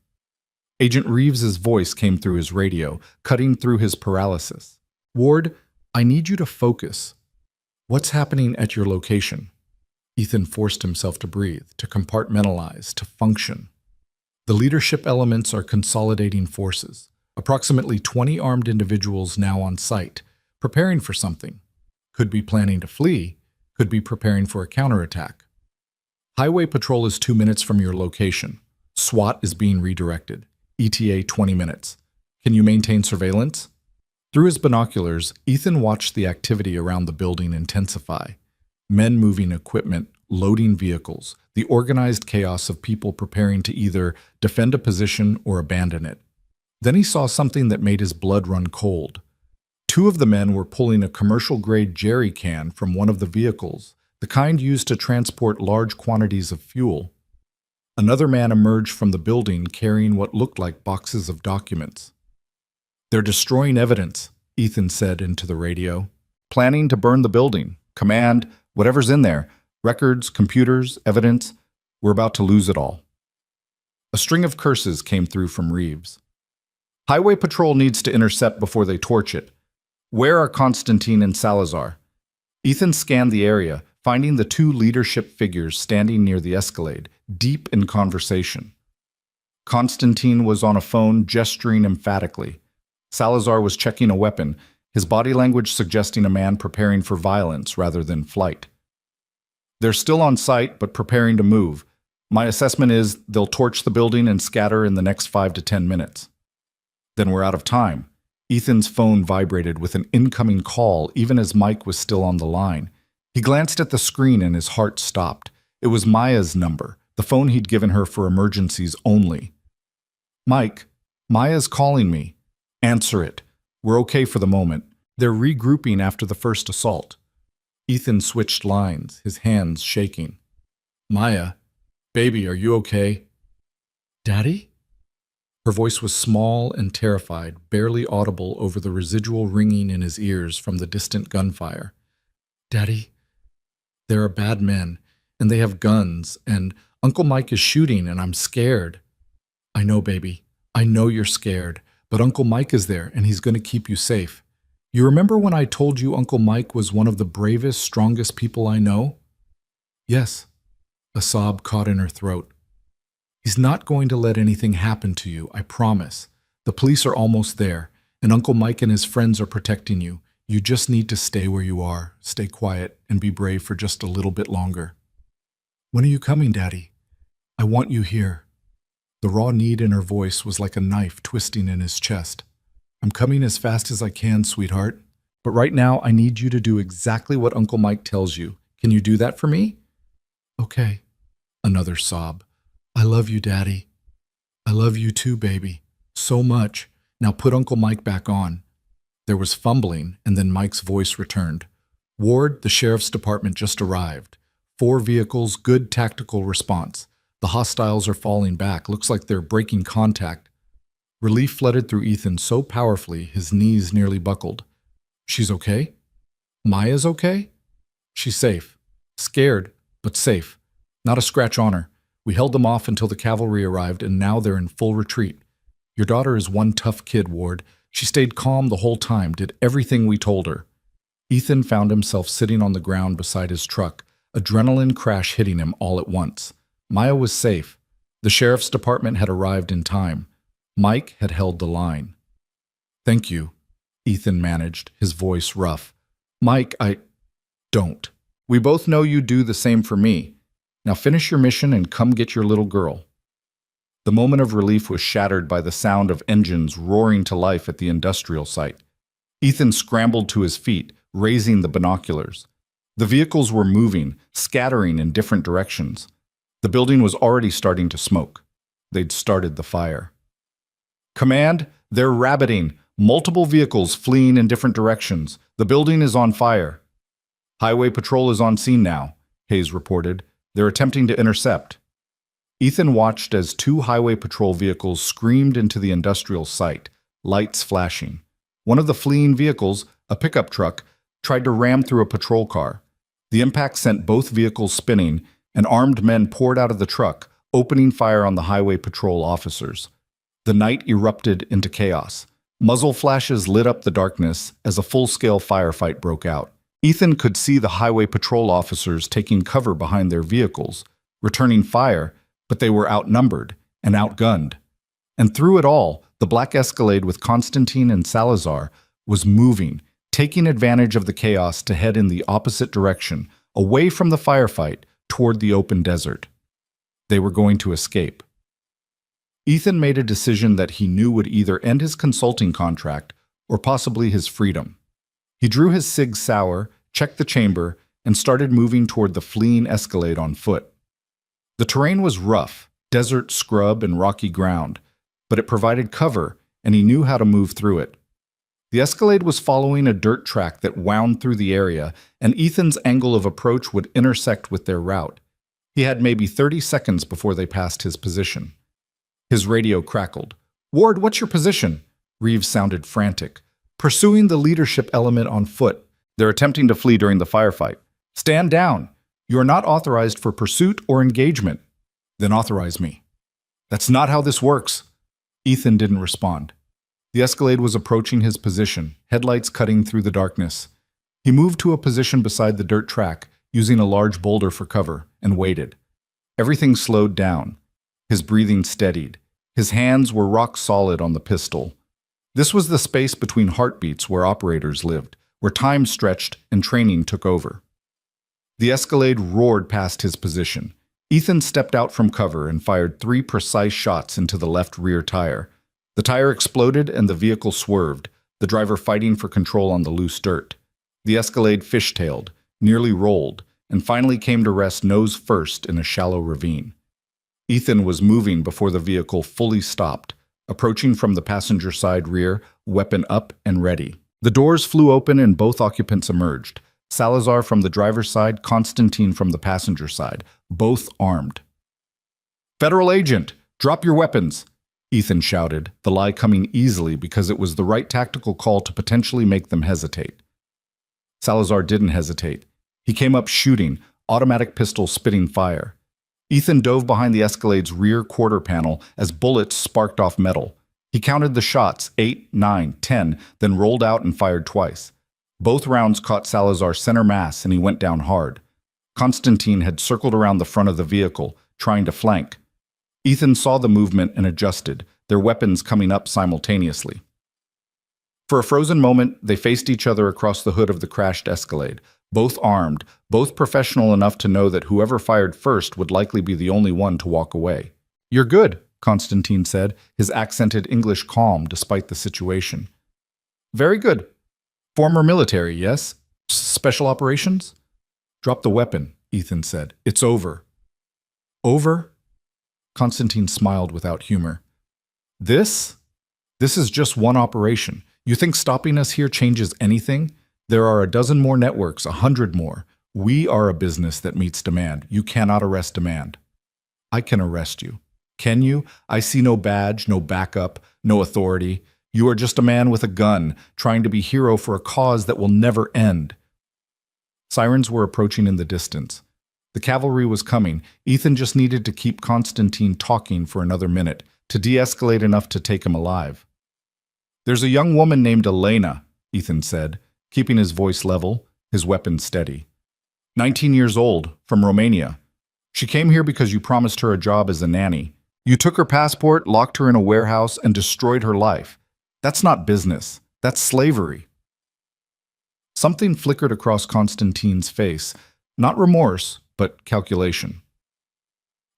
Agent Reeves's voice came through his radio, cutting through his paralysis. "Ward, I need you to focus. What's happening at your location?" Ethan forced himself to breathe, to compartmentalize, to function. The leadership elements are consolidating forces. Approximately 20 armed individuals now on site, preparing for something. Could be planning to flee, could be preparing for a counterattack. Highway patrol is 2 minutes from your location. SWAT is being redirected. ETA 20 minutes. Can you maintain surveillance? Through his binoculars, Ethan watched the activity around the building intensify. Men moving equipment, loading vehicles, the organized chaos of people preparing to either defend a position or abandon it. Then he saw something that made his blood run cold. 2 of the men were pulling a commercial-grade jerry can from one of the vehicles, the kind used to transport large quantities of fuel. Another man emerged from the building carrying what looked like boxes of documents. "They're destroying evidence," Ethan said into the radio. "Planning to burn the building. Command, whatever's in there, records, computers, evidence, we're about to lose it all." A string of curses came through from Reeves. "Highway patrol needs to intercept before they torch it. Where are Constantine and Salazar?" Ethan scanned the area, finding the 2 leadership figures standing near the Escalade, deep in conversation. Constantine was on a phone, gesturing emphatically. Salazar was checking a weapon, his body language suggesting a man preparing for violence rather than flight. "They're still on site, but preparing to move. My assessment is they'll torch the building and scatter in the next 5 to 10 minutes. Then we're out of time." Ethan's phone vibrated with an incoming call even as Mike was still on the line. He glanced at the screen and his heart stopped. It was Maya's number, the phone he'd given her for emergencies only. "Mike, Maya's calling me." "Answer it. We're okay for the moment. They're regrouping after the first assault." Ethan switched lines, his hands shaking. "Maya, baby, are you okay?" "Daddy?" Her voice was small and terrified, barely audible over the residual ringing in his ears from the distant gunfire. "Daddy, there are bad men, and they have guns, and Uncle Mike is shooting, and I'm scared." "I know, baby. I know you're scared, but Uncle Mike is there, and he's going to keep you safe. You remember when I told you Uncle Mike was one of the bravest, strongest people I know?" "Yes." A sob caught in her throat. "He's not going to let anything happen to you, I promise. The police are almost there, and Uncle Mike and his friends are protecting you. You just need to stay where you are, stay quiet, and be brave for just a little bit longer." "When are you coming, Daddy? I want you here." The raw need in her voice was like a knife twisting in his chest. "I'm coming as fast as I can, sweetheart. But right now, I need you to do exactly what Uncle Mike tells you. Can you do that for me?" "Okay." Another sob. "I love you, Daddy." "I love you too, baby. So much. Now put Uncle Mike back on." There was fumbling, and then Mike's voice returned. "Ward, the Sheriff's Department just arrived. 4 vehicles, good tactical response. The hostiles are falling back. Looks like they're breaking contact." Relief flooded through Ethan so powerfully his knees nearly buckled. "She's okay? Maya's okay?" "She's safe. Scared, but safe. Not a scratch on her. We held them off until the cavalry arrived, and now they're in full retreat. Your daughter is one tough kid, Ward. She stayed calm the whole time, did everything we told her. Ethan found himself sitting on the ground beside his truck, adrenaline crash hitting him all at once. Maya was safe. The sheriff's department had arrived in time. Mike had held the line. "Thank you," Ethan managed, his voice rough. "Mike, don't. We both know you do the same for me. Now finish your mission and come get your little girl." The moment of relief was shattered by the sound of engines roaring to life at the industrial site. Ethan scrambled to his feet, raising the binoculars. The vehicles were moving, scattering in different directions. The building was already starting to smoke. They'd started the fire. "Command, they're rabbiting. Multiple vehicles fleeing in different directions. The building is on fire." "Highway patrol is on scene now," Hayes reported. "They're attempting to intercept." Ethan watched as 2 highway patrol vehicles screamed into the industrial site, lights flashing. One of the fleeing vehicles, a pickup truck, tried to ram through a patrol car. The impact sent both vehicles spinning, and armed men poured out of the truck, opening fire on the highway patrol officers. The night erupted into chaos. Muzzle flashes lit up the darkness as a full-scale firefight broke out. Ethan could see the highway patrol officers taking cover behind their vehicles, returning fire, but they were outnumbered and outgunned. And through it all, the black Escalade with Constantine and Salazar was moving, taking advantage of the chaos to head in the opposite direction, away from the firefight, toward the open desert. They were going to escape. Ethan made a decision that he knew would either end his consulting contract or possibly his freedom. He drew his Sig Sauer, checked the chamber, and started moving toward the fleeing Escalade on foot. The terrain was rough, desert scrub and rocky ground, but it provided cover, and he knew how to move through it. The Escalade was following a dirt track that wound through the area, and Ethan's angle of approach would intersect with their route. He had maybe 30 seconds before they passed his position. His radio crackled. "Ward, what's your position?" Reeves sounded frantic. "Pursuing the leadership element on foot. They're attempting to flee during the firefight. Stand down. You are not authorized for pursuit or engagement." "Then authorize me." "That's not how this works." Ethan didn't respond. The Escalade was approaching his position, headlights cutting through the darkness. He moved to a position beside the dirt track, using a large boulder for cover, and waited. Everything slowed down. His breathing steadied. His hands were rock solid on the pistol. This was the space between heartbeats where operators lived, where time stretched and training took over. The Escalade roared past his position. Ethan stepped out from cover and fired 3 precise shots into the left rear tire. The tire exploded and the vehicle swerved, the driver fighting for control on the loose dirt. The Escalade fishtailed, nearly rolled, and finally came to rest nose first in a shallow ravine. Ethan was moving before the vehicle fully stopped, approaching from the passenger side rear, weapon up and ready. The doors flew open and both occupants emerged. Salazar from the driver's side, Constantine from the passenger side, both armed. "Federal agent, drop your weapons," Ethan shouted, the lie coming easily because it was the right tactical call to potentially make them hesitate. Salazar didn't hesitate. He came up shooting, automatic pistol spitting fire. Ethan dove behind the Escalade's rear quarter panel as bullets sparked off metal. He counted the shots, 8, 9, 10, then rolled out and fired twice. Both rounds caught Salazar center mass and he went down hard. Constantine had circled around the front of the vehicle, trying to flank. Ethan saw the movement and adjusted, their weapons coming up simultaneously. For a frozen moment, they faced each other across the hood of the crashed Escalade, both armed, both professional enough to know that whoever fired first would likely be the only one to walk away. "You're good," Constantine said, his accented English calm despite the situation. "Very good. Former military, yes? Special operations?" "Drop the weapon," Ethan said. "It's over." "Over?" Constantine smiled without humor. This is just one operation. You think stopping us here changes anything? There are a dozen more networks, 100 more. We are a business that meets demand. You cannot arrest demand." "I can arrest you." "Can you? I see no badge, no backup, no authority. You are just a man with a gun, trying to be hero for a cause that will never end." Sirens were approaching in the distance. The cavalry was coming. Ethan just needed to keep Constantine talking for another minute, to de-escalate enough to take him alive. There's a young woman named Elena, Ethan said, keeping his voice level, his weapon steady. 19 years old, from Romania. She came here because you promised her a job as a nanny. You took her passport, locked her in a warehouse, and destroyed her life. That's not business. That's slavery. Something flickered across Constantine's face. Not remorse, but calculation.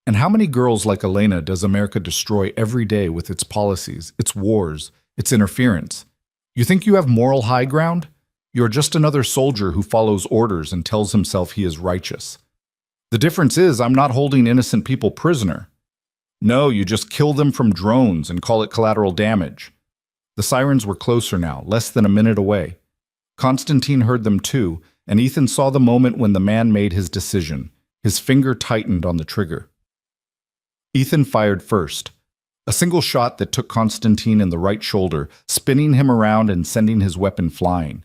And how many girls like Elena does America destroy every day with its policies, its wars, its interference? You think you have moral high ground? You're just another soldier who follows orders and tells himself he is righteous. The difference is I'm not holding innocent people prisoner. No, you just kill them from drones and call it collateral damage. The sirens were closer now, less than a minute away. Constantine heard them too, and Ethan saw the moment when the man made his decision. His finger tightened on the trigger. Ethan fired first. A single shot that took Constantine in the right shoulder, spinning him around and sending his weapon flying.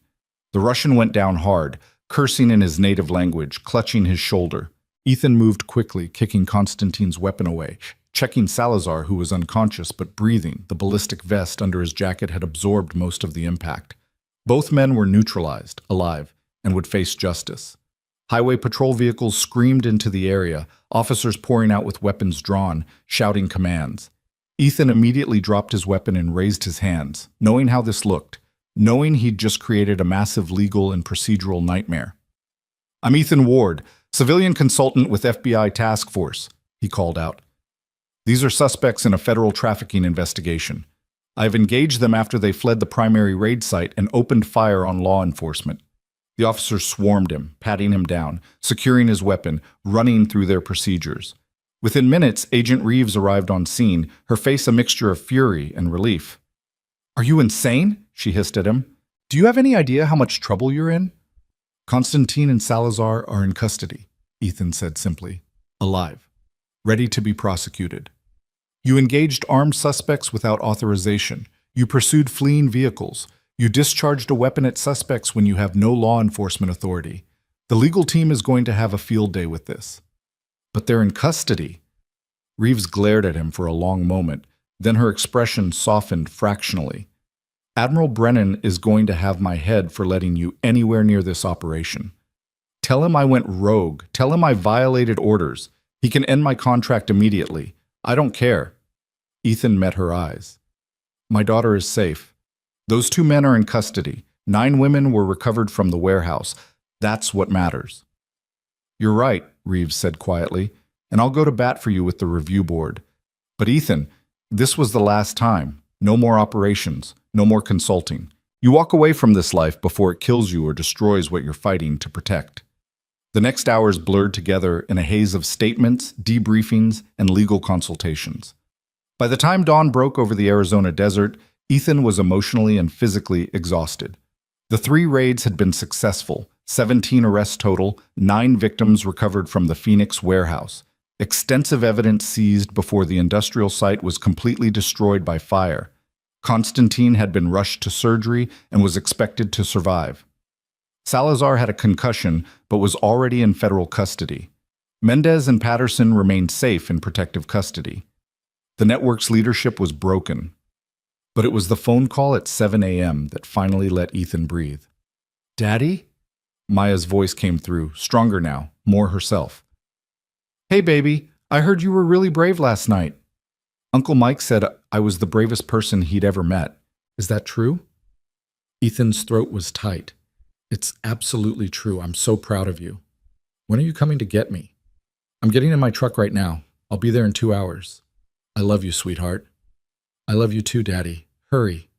The Russian went down hard, cursing in his native language, clutching his shoulder. Ethan moved quickly, kicking Constantine's weapon away, checking Salazar, who was unconscious but breathing. The ballistic vest under his jacket had absorbed most of the impact. Both men were neutralized, alive, and would face justice. Highway patrol vehicles screamed into the area, officers pouring out with weapons drawn, shouting commands. Ethan immediately dropped his weapon and raised his hands, knowing how this looked, knowing he'd just created a massive legal and procedural nightmare. I'm Ethan Ward, civilian consultant with FBI Task Force, he called out. These are suspects in a federal trafficking investigation. I've engaged them after they fled the primary raid site and opened fire on law enforcement. The officers swarmed him, patting him down, securing his weapon, running through their procedures. Within minutes, Agent Reeves arrived on scene, her face a mixture of fury and relief. Are you insane? She hissed at him. Do you have any idea how much trouble you're in? Constantine and Salazar are in custody, Ethan said simply. Alive. Ready to be prosecuted. You engaged armed suspects without authorization. You pursued fleeing vehicles. You discharged a weapon at suspects when you have no law enforcement authority. The legal team is going to have a field day with this. But they're in custody. Reeves glared at him for a long moment, then her expression softened fractionally. Admiral Brennan is going to have my head for letting you anywhere near this operation. Tell him I went rogue. Tell him I violated orders. He can end my contract immediately. I don't care. Ethan met her eyes. My daughter is safe. Those 2 men are in custody. 9 women were recovered from the warehouse. That's what matters. You're right, Reeves said quietly, and I'll go to bat for you with the review board. But Ethan, this was the last time. No more operations. No more consulting. You walk away from this life before it kills you or destroys what you're fighting to protect. The next hours blurred together in a haze of statements, debriefings, and legal consultations. By the time dawn broke over the Arizona desert, Ethan was emotionally and physically exhausted. The 3 raids had been successful, 17 arrests total, 9 victims recovered from the Phoenix warehouse. Extensive evidence seized before the industrial site was completely destroyed by fire. Constantine had been rushed to surgery and was expected to survive. Salazar had a concussion but was already in federal custody. Mendez and Patterson remained safe in protective custody. The network's leadership was broken. But it was the phone call at 7 a.m. that finally let Ethan breathe. Daddy? Maya's voice came through, stronger now, more herself. Hey, baby, I heard you were really brave last night. Uncle Mike said I was the bravest person he'd ever met. Is that true? Ethan's throat was tight. It's absolutely true. I'm so proud of you. When are you coming to get me? I'm getting in my truck right now. I'll be there in 2 hours. I love you, sweetheart. I love you too, Daddy. Hurry.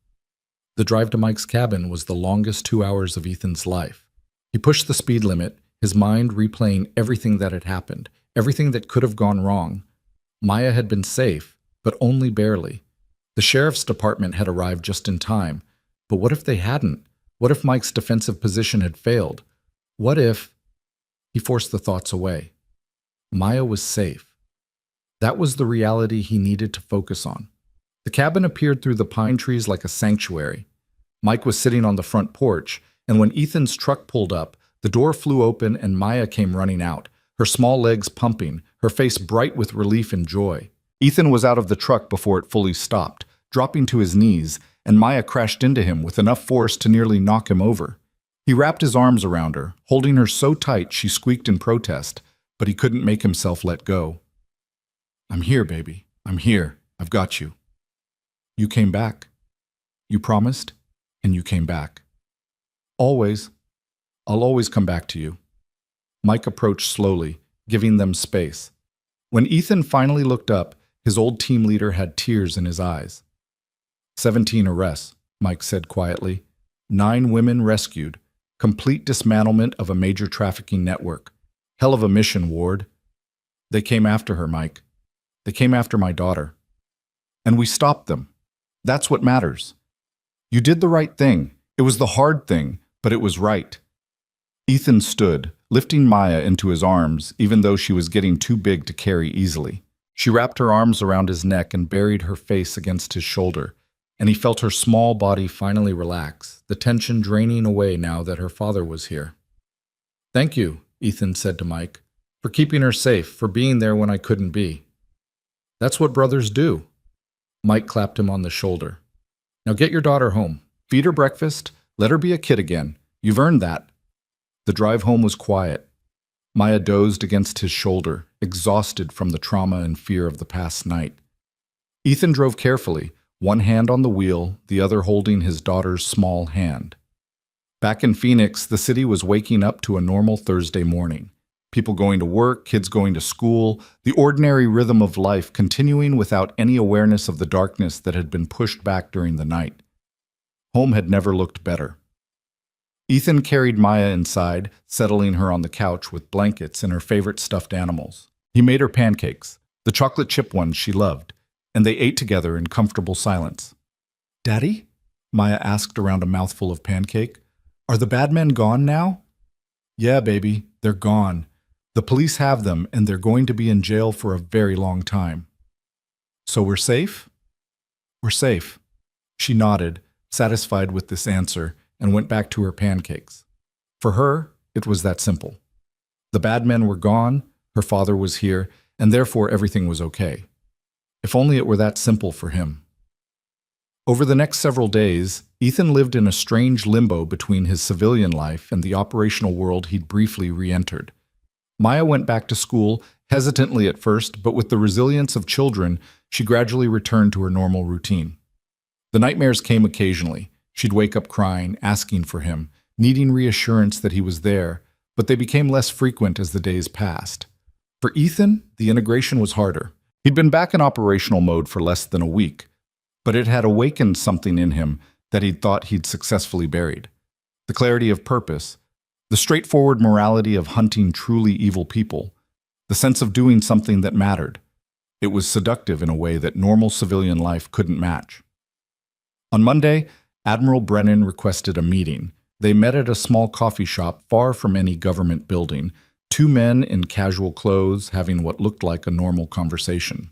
The drive to Mike's cabin was the longest 2 hours of Ethan's life. He pushed the speed limit, his mind replaying everything that had happened, everything that could have gone wrong. Maya had been safe, but only barely. The sheriff's department had arrived just in time. But what if they hadn't? What if Mike's defensive position had failed? What if... He forced the thoughts away. Maya was safe. That was the reality he needed to focus on. The cabin appeared through the pine trees like a sanctuary. Mike was sitting on the front porch, and when Ethan's truck pulled up, the door flew open and Maya came running out, her small legs pumping, her face bright with relief and joy. Ethan was out of the truck before it fully stopped, dropping to his knees, and Maya crashed into him with enough force to nearly knock him over. He wrapped his arms around her, holding her so tight she squeaked in protest, but he couldn't make himself let go. "I'm here, baby. I'm here. I've got you. You came back. You promised, and you came back. Always. I'll always come back to you." Mike approached slowly, giving them space. When Ethan finally looked up, his old team leader had tears in his eyes. 17 arrests, Mike said quietly. 9 women rescued. Complete dismantlement of a major trafficking network. Hell of a mission, Ward. They came after her, Mike. They came after my daughter. And we stopped them. That's what matters. You did the right thing. It was the hard thing, but it was right. Ethan stood, lifting Maya into his arms, even though she was getting too big to carry easily. She wrapped her arms around his neck and buried her face against his shoulder, and he felt her small body finally relax, the tension draining away now that her father was here. "Thank you," Ethan said to Mike, "for keeping her safe, for being there when I couldn't be. That's what brothers do." Mike clapped him on the shoulder. "Now get your daughter home. Feed her breakfast. Let her be a kid again. You've earned that." The drive home was quiet. Maya dozed against his shoulder, exhausted from the trauma and fear of the past night. Ethan drove carefully, one hand on the wheel, the other holding his daughter's small hand. Back in Phoenix, the city was waking up to a normal Thursday morning. People going to work, kids going to school, the ordinary rhythm of life continuing without any awareness of the darkness that had been pushed back during the night. Home had never looked better. Ethan carried Maya inside, settling her on the couch with blankets and her favorite stuffed animals. He made her pancakes, the chocolate chip ones she loved, and they ate together in comfortable silence. "Daddy?" Maya asked around a mouthful of pancake. "Are the bad men gone now?" "Yeah, baby, they're gone. The police have them, and they're going to be in jail for a very long time." "So we're safe?" "We're safe." She nodded, satisfied with this answer, and went back to her pancakes. For her, it was that simple. The bad men were gone, her father was here, and therefore everything was okay. If only it were that simple for him. Over the next several days, Ethan lived in a strange limbo between his civilian life and the operational world he'd briefly re-entered. Maya went back to school, hesitantly at first, but with the resilience of children, she gradually returned to her normal routine. The nightmares came occasionally. She'd wake up crying, asking for him, needing reassurance that he was there, but they became less frequent as the days passed. For Ethan, the integration was harder. He'd been back in operational mode for less than a week, but it had awakened something in him that he'd thought he'd successfully buried. The clarity of purpose, the straightforward morality of hunting truly evil people, the sense of doing something that mattered. It was seductive in a way that normal civilian life couldn't match. On Monday, Admiral Brennan requested a meeting. They met at a small coffee shop far from any government building, 2 men in casual clothes having what looked like a normal conversation.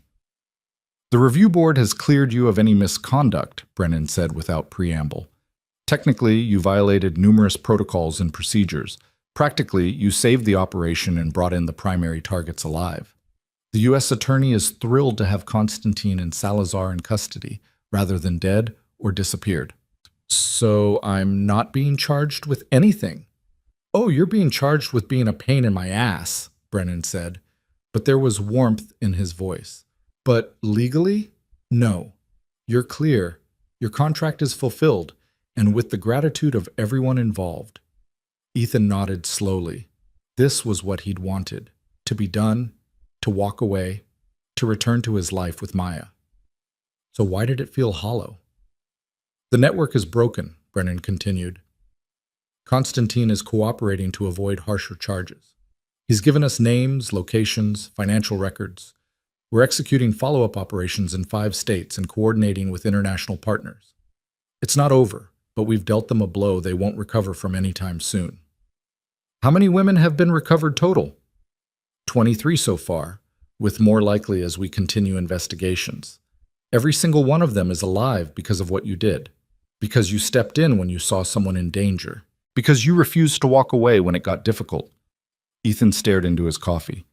"The review board has cleared you of any misconduct," Brennan said without preamble. "Technically, you violated numerous protocols and procedures. Practically, you saved the operation and brought in the primary targets alive. The U.S. Attorney is thrilled to have Constantine and Salazar in custody, rather than dead or disappeared." "So I'm not being charged with anything?" "Oh, you're being charged with being a pain in my ass," Brennan said, but there was warmth in his voice. "But legally? No. You're clear. Your contract is fulfilled, and with the gratitude of everyone involved." Ethan nodded slowly. This was what he'd wanted, to be done, to walk away, to return to his life with Maya. So why did it feel hollow? "The network is broken," Brennan continued. "Constantine is cooperating to avoid harsher charges. He's given us names, locations, financial records. We're executing follow-up operations in 5 states and coordinating with international partners. It's not over, but we've dealt them a blow they won't recover from anytime soon." "How many women have been recovered total?" 23 so far, with more likely as we continue investigations. Every single one of them is alive because of what you did. Because you stepped in when you saw someone in danger. Because you refused to walk away when it got difficult." Ethan stared into his coffee.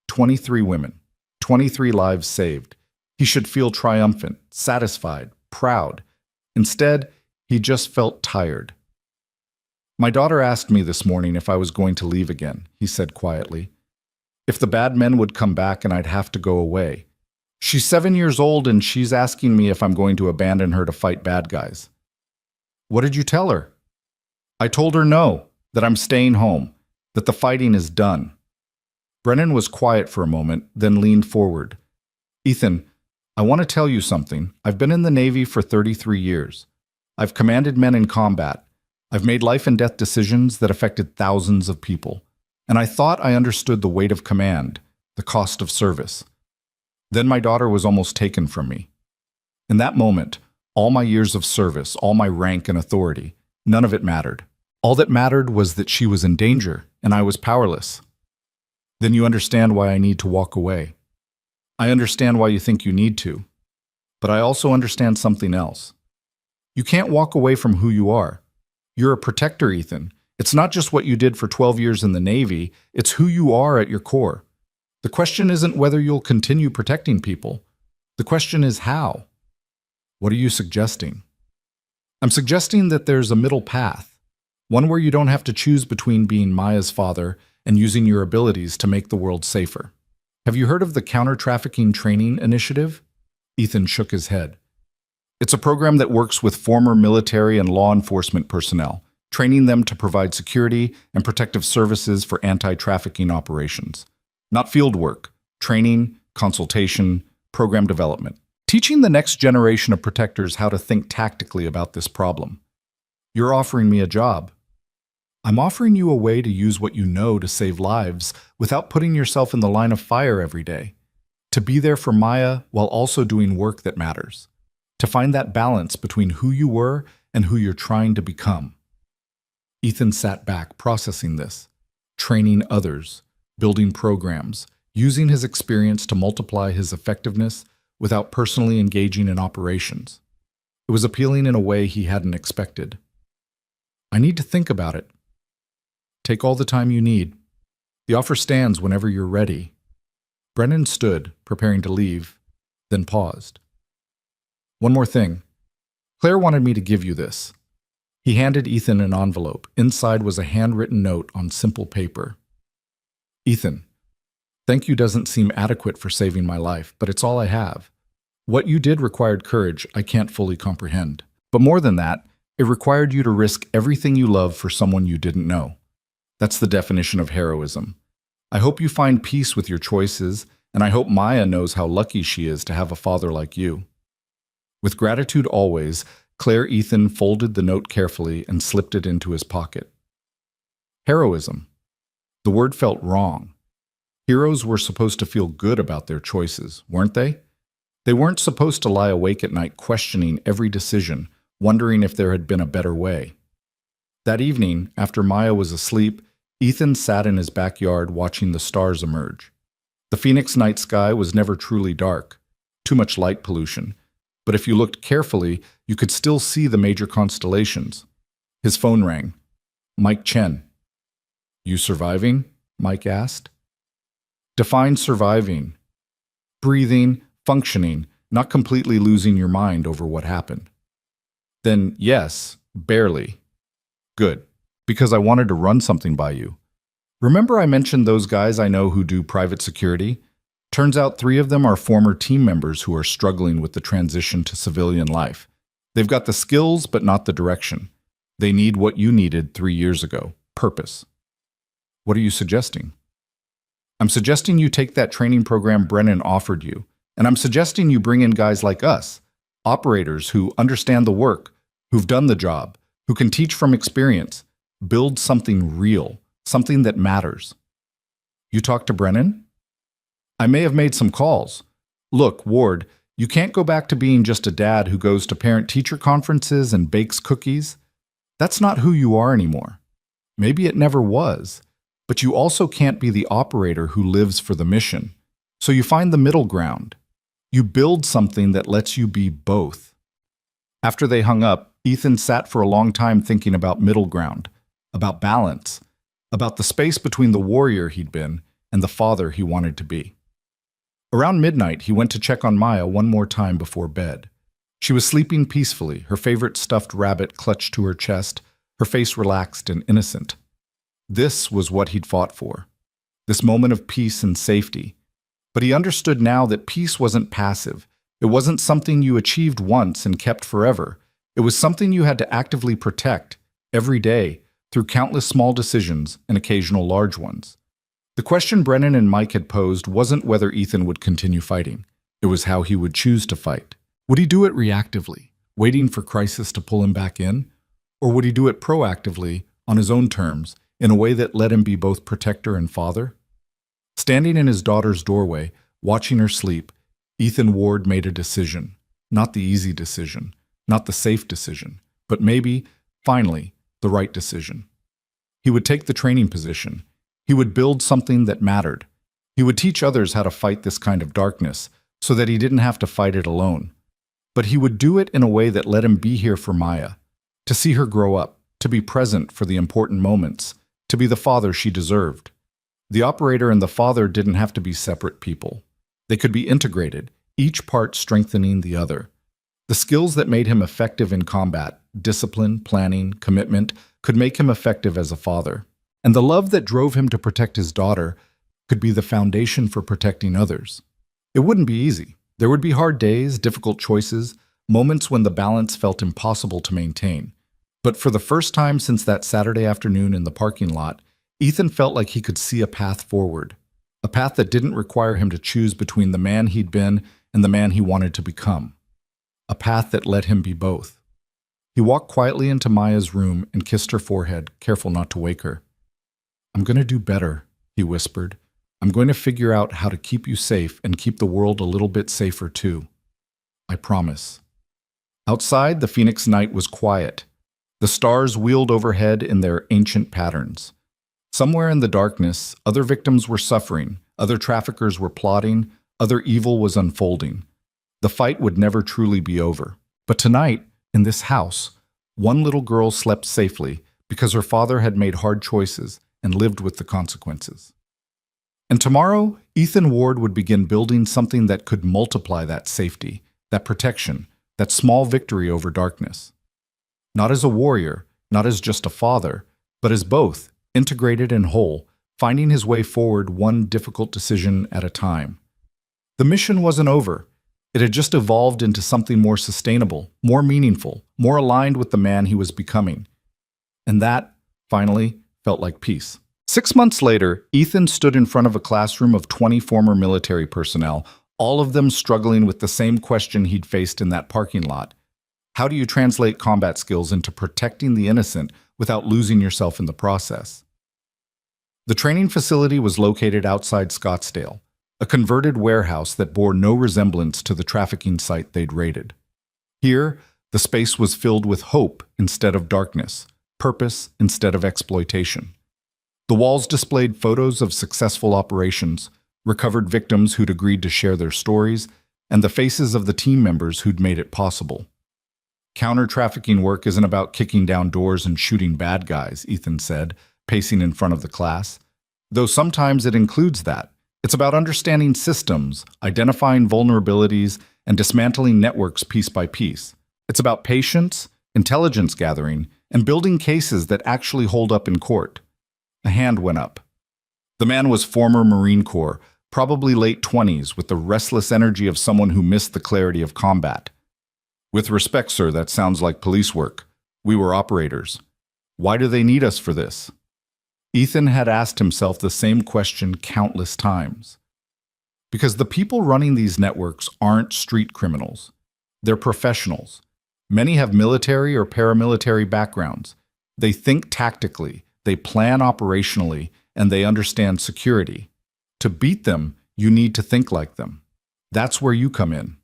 23 women. 23 lives saved. He should feel triumphant, satisfied, proud. Instead, he just felt tired. My daughter asked me this morning if I was going to leave again, he said quietly. If the bad men would come back and I'd have to go away. She's 7 years old and she's asking me if I'm going to abandon her to fight bad guys. What did you tell her? I told her no, that I'm staying home, that the fighting is done. Brennan was quiet for a moment, then leaned forward. Ethan, I want to tell you something. I've been in the Navy for 33 years. I've commanded men in combat. I've made life and death decisions that affected thousands of people. And I thought I understood the weight of command, the cost of service. Then my daughter was almost taken from me. In that moment, all my years of service, all my rank and authority, none of it mattered. All that mattered was that she was in danger, and I was powerless. Then you understand why I need to walk away. I understand why you think you need to. But I also understand something else. You can't walk away from who you are. You're a protector, Ethan. It's not just what you did for 12 years in the Navy, it's who you are at your core. The question isn't whether you'll continue protecting people. The question is how. What are you suggesting? I'm suggesting that there's a middle path, one where you don't have to choose between being Maya's father and using your abilities to make the world safer. Have you heard of the Counter-Trafficking Training Initiative? Ethan shook his head. It's a program that works with former military and law enforcement personnel, training them to provide security and protective services for anti-trafficking operations. Not field work, training, consultation, program development. Teaching the next generation of protectors how to think tactically about this problem. You're offering me a job. I'm offering you a way to use what you know to save lives without putting yourself in the line of fire every day. To be there for Maya while also doing work that matters. To find that balance between who you were and who you're trying to become. Ethan sat back, processing this, training others, building programs, using his experience to multiply his effectiveness without personally engaging in operations. It was appealing in a way he hadn't expected. I need to think about it. Take all the time you need. The offer stands whenever you're ready. Brennan stood, preparing to leave, then paused. One more thing. Claire wanted me to give you this. He handed Ethan an envelope. Inside was a handwritten note on simple paper. Ethan, thank you doesn't seem adequate for saving my life, but it's all I have. What you did required courage I can't fully comprehend. But more than that, it required you to risk everything you love for someone you didn't know. That's the definition of heroism. I hope you find peace with your choices, and I hope Maya knows how lucky she is to have a father like you. With gratitude always, Claire Ethan folded the note carefully and slipped it into his pocket. Heroism. The word felt wrong. Heroes were supposed to feel good about their choices, weren't they? They weren't supposed to lie awake at night questioning every decision, wondering if there had been a better way. That evening, after Maya was asleep, Ethan sat in his backyard watching the stars emerge. The Phoenix night sky was never truly dark, too much light pollution, but if you looked carefully, you could still see the major constellations. His phone rang. Mike Chen. You surviving? Mike asked. Define surviving. Breathing, functioning, not completely losing your mind over what happened. Then yes, barely. Good, because I wanted to run something by you. Remember I mentioned those guys I know who do private security? Turns out 3 of them are former team members who are struggling with the transition to civilian life. They've got the skills, but not the direction. They need what you needed 3 years ago, purpose. What are you suggesting? I'm suggesting you take that training program Brennan offered you, and I'm suggesting you bring in guys like us, operators who understand the work, who've done the job, who can teach from experience, build something real, something that matters. You talked to Brennan? I may have made some calls. Look, Ward, you can't go back to being just a dad who goes to parent-teacher conferences and bakes cookies. That's not who you are anymore. Maybe it never was, but you also can't be the operator who lives for the mission. So you find the middle ground. You build something that lets you be both. After they hung up, Ethan sat for a long time thinking about middle ground, about balance, about the space between the warrior he'd been and the father he wanted to be. Around midnight, he went to check on Maya one more time before bed. She was sleeping peacefully, her favorite stuffed rabbit clutched to her chest, her face relaxed and innocent. This was what he'd fought for, this moment of peace and safety. But he understood now that peace wasn't passive. It wasn't something you achieved once and kept forever. It was something you had to actively protect, every day, through countless small decisions and occasional large ones. The question Brennan and Mike had posed wasn't whether Ethan would continue fighting. It was how he would choose to fight. Would he do it reactively, waiting for crisis to pull him back in? Or would he do it proactively, on his own terms, in a way that let him be both protector and father? Standing in his daughter's doorway, watching her sleep, Ethan Ward made a decision. Not the easy decision, not the safe decision, but maybe, finally, the right decision. He would take the training position. He would build something that mattered. He would teach others how to fight this kind of darkness so that he didn't have to fight it alone. But he would do it in a way that let him be here for Maya, to see her grow up, to be present for the important moments, to be the father she deserved. The operator and the father didn't have to be separate people. They could be integrated, each part strengthening the other. The skills that made him effective in combat, discipline, planning, commitment, could make him effective as a father. And the love that drove him to protect his daughter could be the foundation for protecting others. It wouldn't be easy. There would be hard days, difficult choices, moments when the balance felt impossible to maintain. But for the first time since that Saturday afternoon in the parking lot, Ethan felt like he could see a path forward, a path that didn't require him to choose between the man he'd been and the man he wanted to become, a path that let him be both. He walked quietly into Maya's room and kissed her forehead, careful not to wake her. "I'm going to do better," he whispered. "I'm going to figure out how to keep you safe and keep the world a little bit safer too. I promise." Outside, the Phoenix night was quiet. The stars wheeled overhead in their ancient patterns. Somewhere in the darkness, other victims were suffering, other traffickers were plotting, other evil was unfolding. The fight would never truly be over. But tonight, in this house, one little girl slept safely because her father had made hard choices and lived with the consequences. And tomorrow, Ethan Ward would begin building something that could multiply that safety, that protection, that small victory over darkness. Not as a warrior, not as just a father, but as both, integrated and whole, finding his way forward one difficult decision at a time. The mission wasn't over. It had just evolved into something more sustainable, more meaningful, more aligned with the man he was becoming. And that, finally, felt like peace. 6 months later, Ethan stood in front of a classroom of 20 former military personnel, all of them struggling with the same question he'd faced in that parking lot. How do you translate combat skills into protecting the innocent without losing yourself in the process? The training facility was located outside Scottsdale, a converted warehouse that bore no resemblance to the trafficking site they'd raided. Here, the space was filled with hope instead of darkness, purpose instead of exploitation. The walls displayed photos of successful operations, recovered victims who'd agreed to share their stories, and the faces of the team members who'd made it possible. Counter-trafficking work isn't about kicking down doors and shooting bad guys, Ethan said, pacing in front of the class. Though sometimes it includes that. It's about understanding systems, identifying vulnerabilities, and dismantling networks piece by piece. It's about patience, intelligence gathering, and building cases that actually hold up in court. A hand went up. The man was former Marine Corps, probably late 20s, with the restless energy of someone who missed the clarity of combat. "With respect, sir, that sounds like police work. We were operators. Why do they need us for this?" Ethan had asked himself the same question countless times. Because the people running these networks aren't street criminals. They're professionals. Many have military or paramilitary backgrounds. They think tactically, they plan operationally, and they understand security. To beat them, you need to think like them. That's where you come in.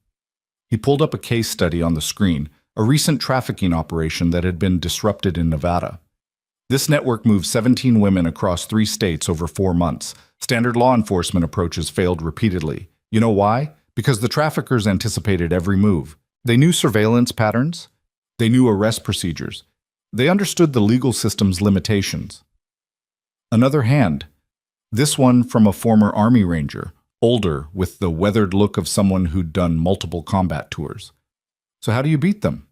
He pulled up a case study on the screen, a recent trafficking operation that had been disrupted in Nevada. This network moved 17 women across 3 states over 4 months. Standard law enforcement approaches failed repeatedly. You know why? Because the traffickers anticipated every move. They knew surveillance patterns. They knew arrest procedures. They understood the legal system's limitations. Another hand, this one from a former Army Ranger, older, with the weathered look of someone who'd done multiple combat tours. So how do you beat them?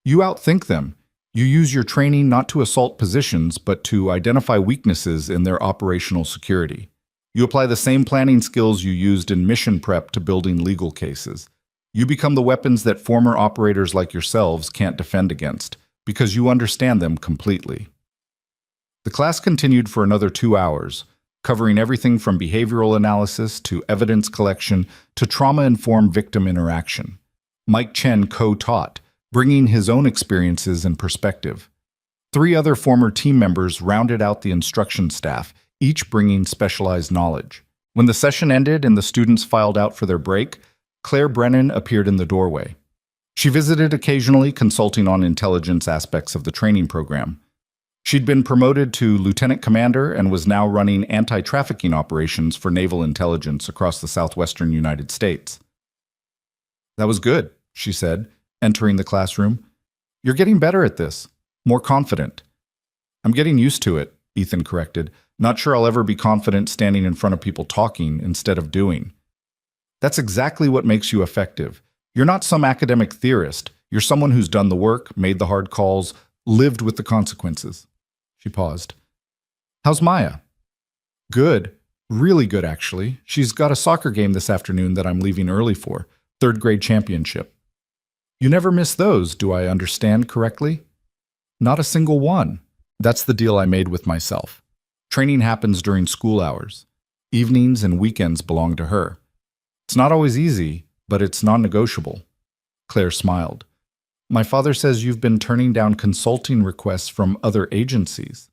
You outthink them. You use your training not to assault positions, but to identify weaknesses in their operational security. You apply the same planning skills you used in mission prep to building legal cases. You become the weapons that former operators like yourselves can't defend against, because you understand them completely. The class continued for another 2 hours, covering everything from behavioral analysis to evidence collection to trauma-informed victim interaction. Mike Chen co-taught, bringing his own experiences and perspective. 3 other former team members rounded out the instruction staff, each bringing specialized knowledge. When the session ended and the students filed out for their break, Claire Brennan appeared in the doorway. She visited occasionally, consulting on intelligence aspects of the training program. She'd been promoted to lieutenant commander and was now running anti-trafficking operations for naval intelligence across the southwestern United States. "That was good," she said, entering the classroom. "You're getting better at this, more confident." "I'm getting used to it," Ethan corrected. "Not sure I'll ever be confident standing in front of people talking instead of doing." "That's exactly what makes you effective. You're not some academic theorist. You're someone who's done the work, made the hard calls, lived with the consequences." She paused. "How's Maya?" "Good. Really good, actually. She's got a soccer game this afternoon that I'm leaving early for. 3rd grade championship." "You never miss those, do I understand correctly?" "Not a single one. That's the deal I made with myself. Training happens during school hours. Evenings and weekends belong to her. It's not always easy, but it's non-negotiable." Claire smiled. "My father says you've been turning down consulting requests from other agencies."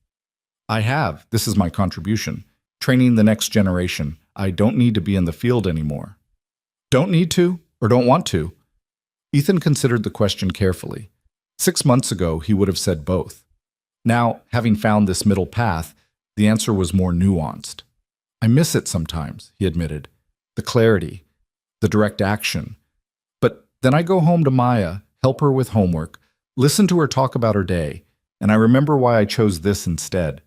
"I have. This is my contribution. Training the next generation. I don't need to be in the field anymore." "Don't need to, or don't want to?" Ethan considered the question carefully. 6 months ago, he would have said both. Now, having found this middle path, the answer was more nuanced. "I miss it sometimes," he admitted. "The clarity, the direct action. But then I go home to Maya, help her with homework, listen to her talk about her day, and I remember why I chose this instead.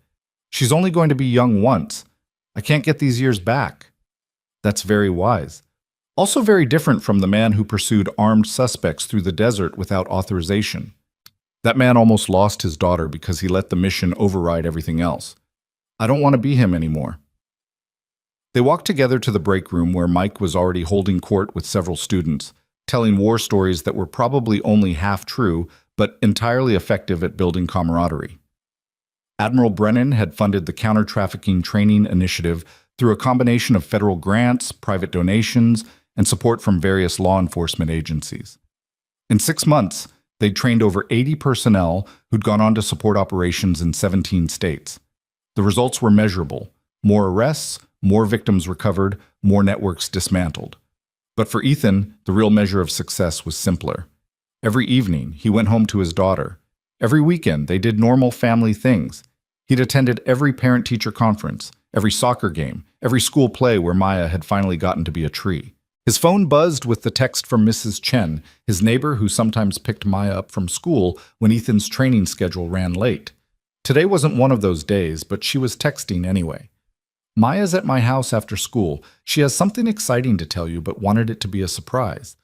She's only going to be young once. I can't get these years back." "That's very wise. Also very different from the man who pursued armed suspects through the desert without authorization. That man almost lost his daughter because he let the mission override everything else. I don't want to be him anymore." They walked together to the break room where Mike was already holding court with several students, telling war stories that were probably only half true, but entirely effective at building camaraderie. Admiral Brennan had funded the counter-trafficking training initiative through a combination of federal grants, private donations, and support from various law enforcement agencies. In 6 months, they'd trained over 80 personnel who'd gone on to support operations in 17 states. The results were measurable: more arrests, more victims recovered, more networks dismantled. But for Ethan, the real measure of success was simpler. Every evening, he went home to his daughter. Every weekend, they did normal family things. He'd attended every parent-teacher conference, every soccer game, every school play where Maya had finally gotten to be a tree. His phone buzzed with the text from Mrs. Chen, his neighbor who sometimes picked Maya up from school when Ethan's training schedule ran late. Today wasn't one of those days, but she was texting anyway. "Maya's at my house after school. She has something exciting to tell you, but wanted it to be a surprise.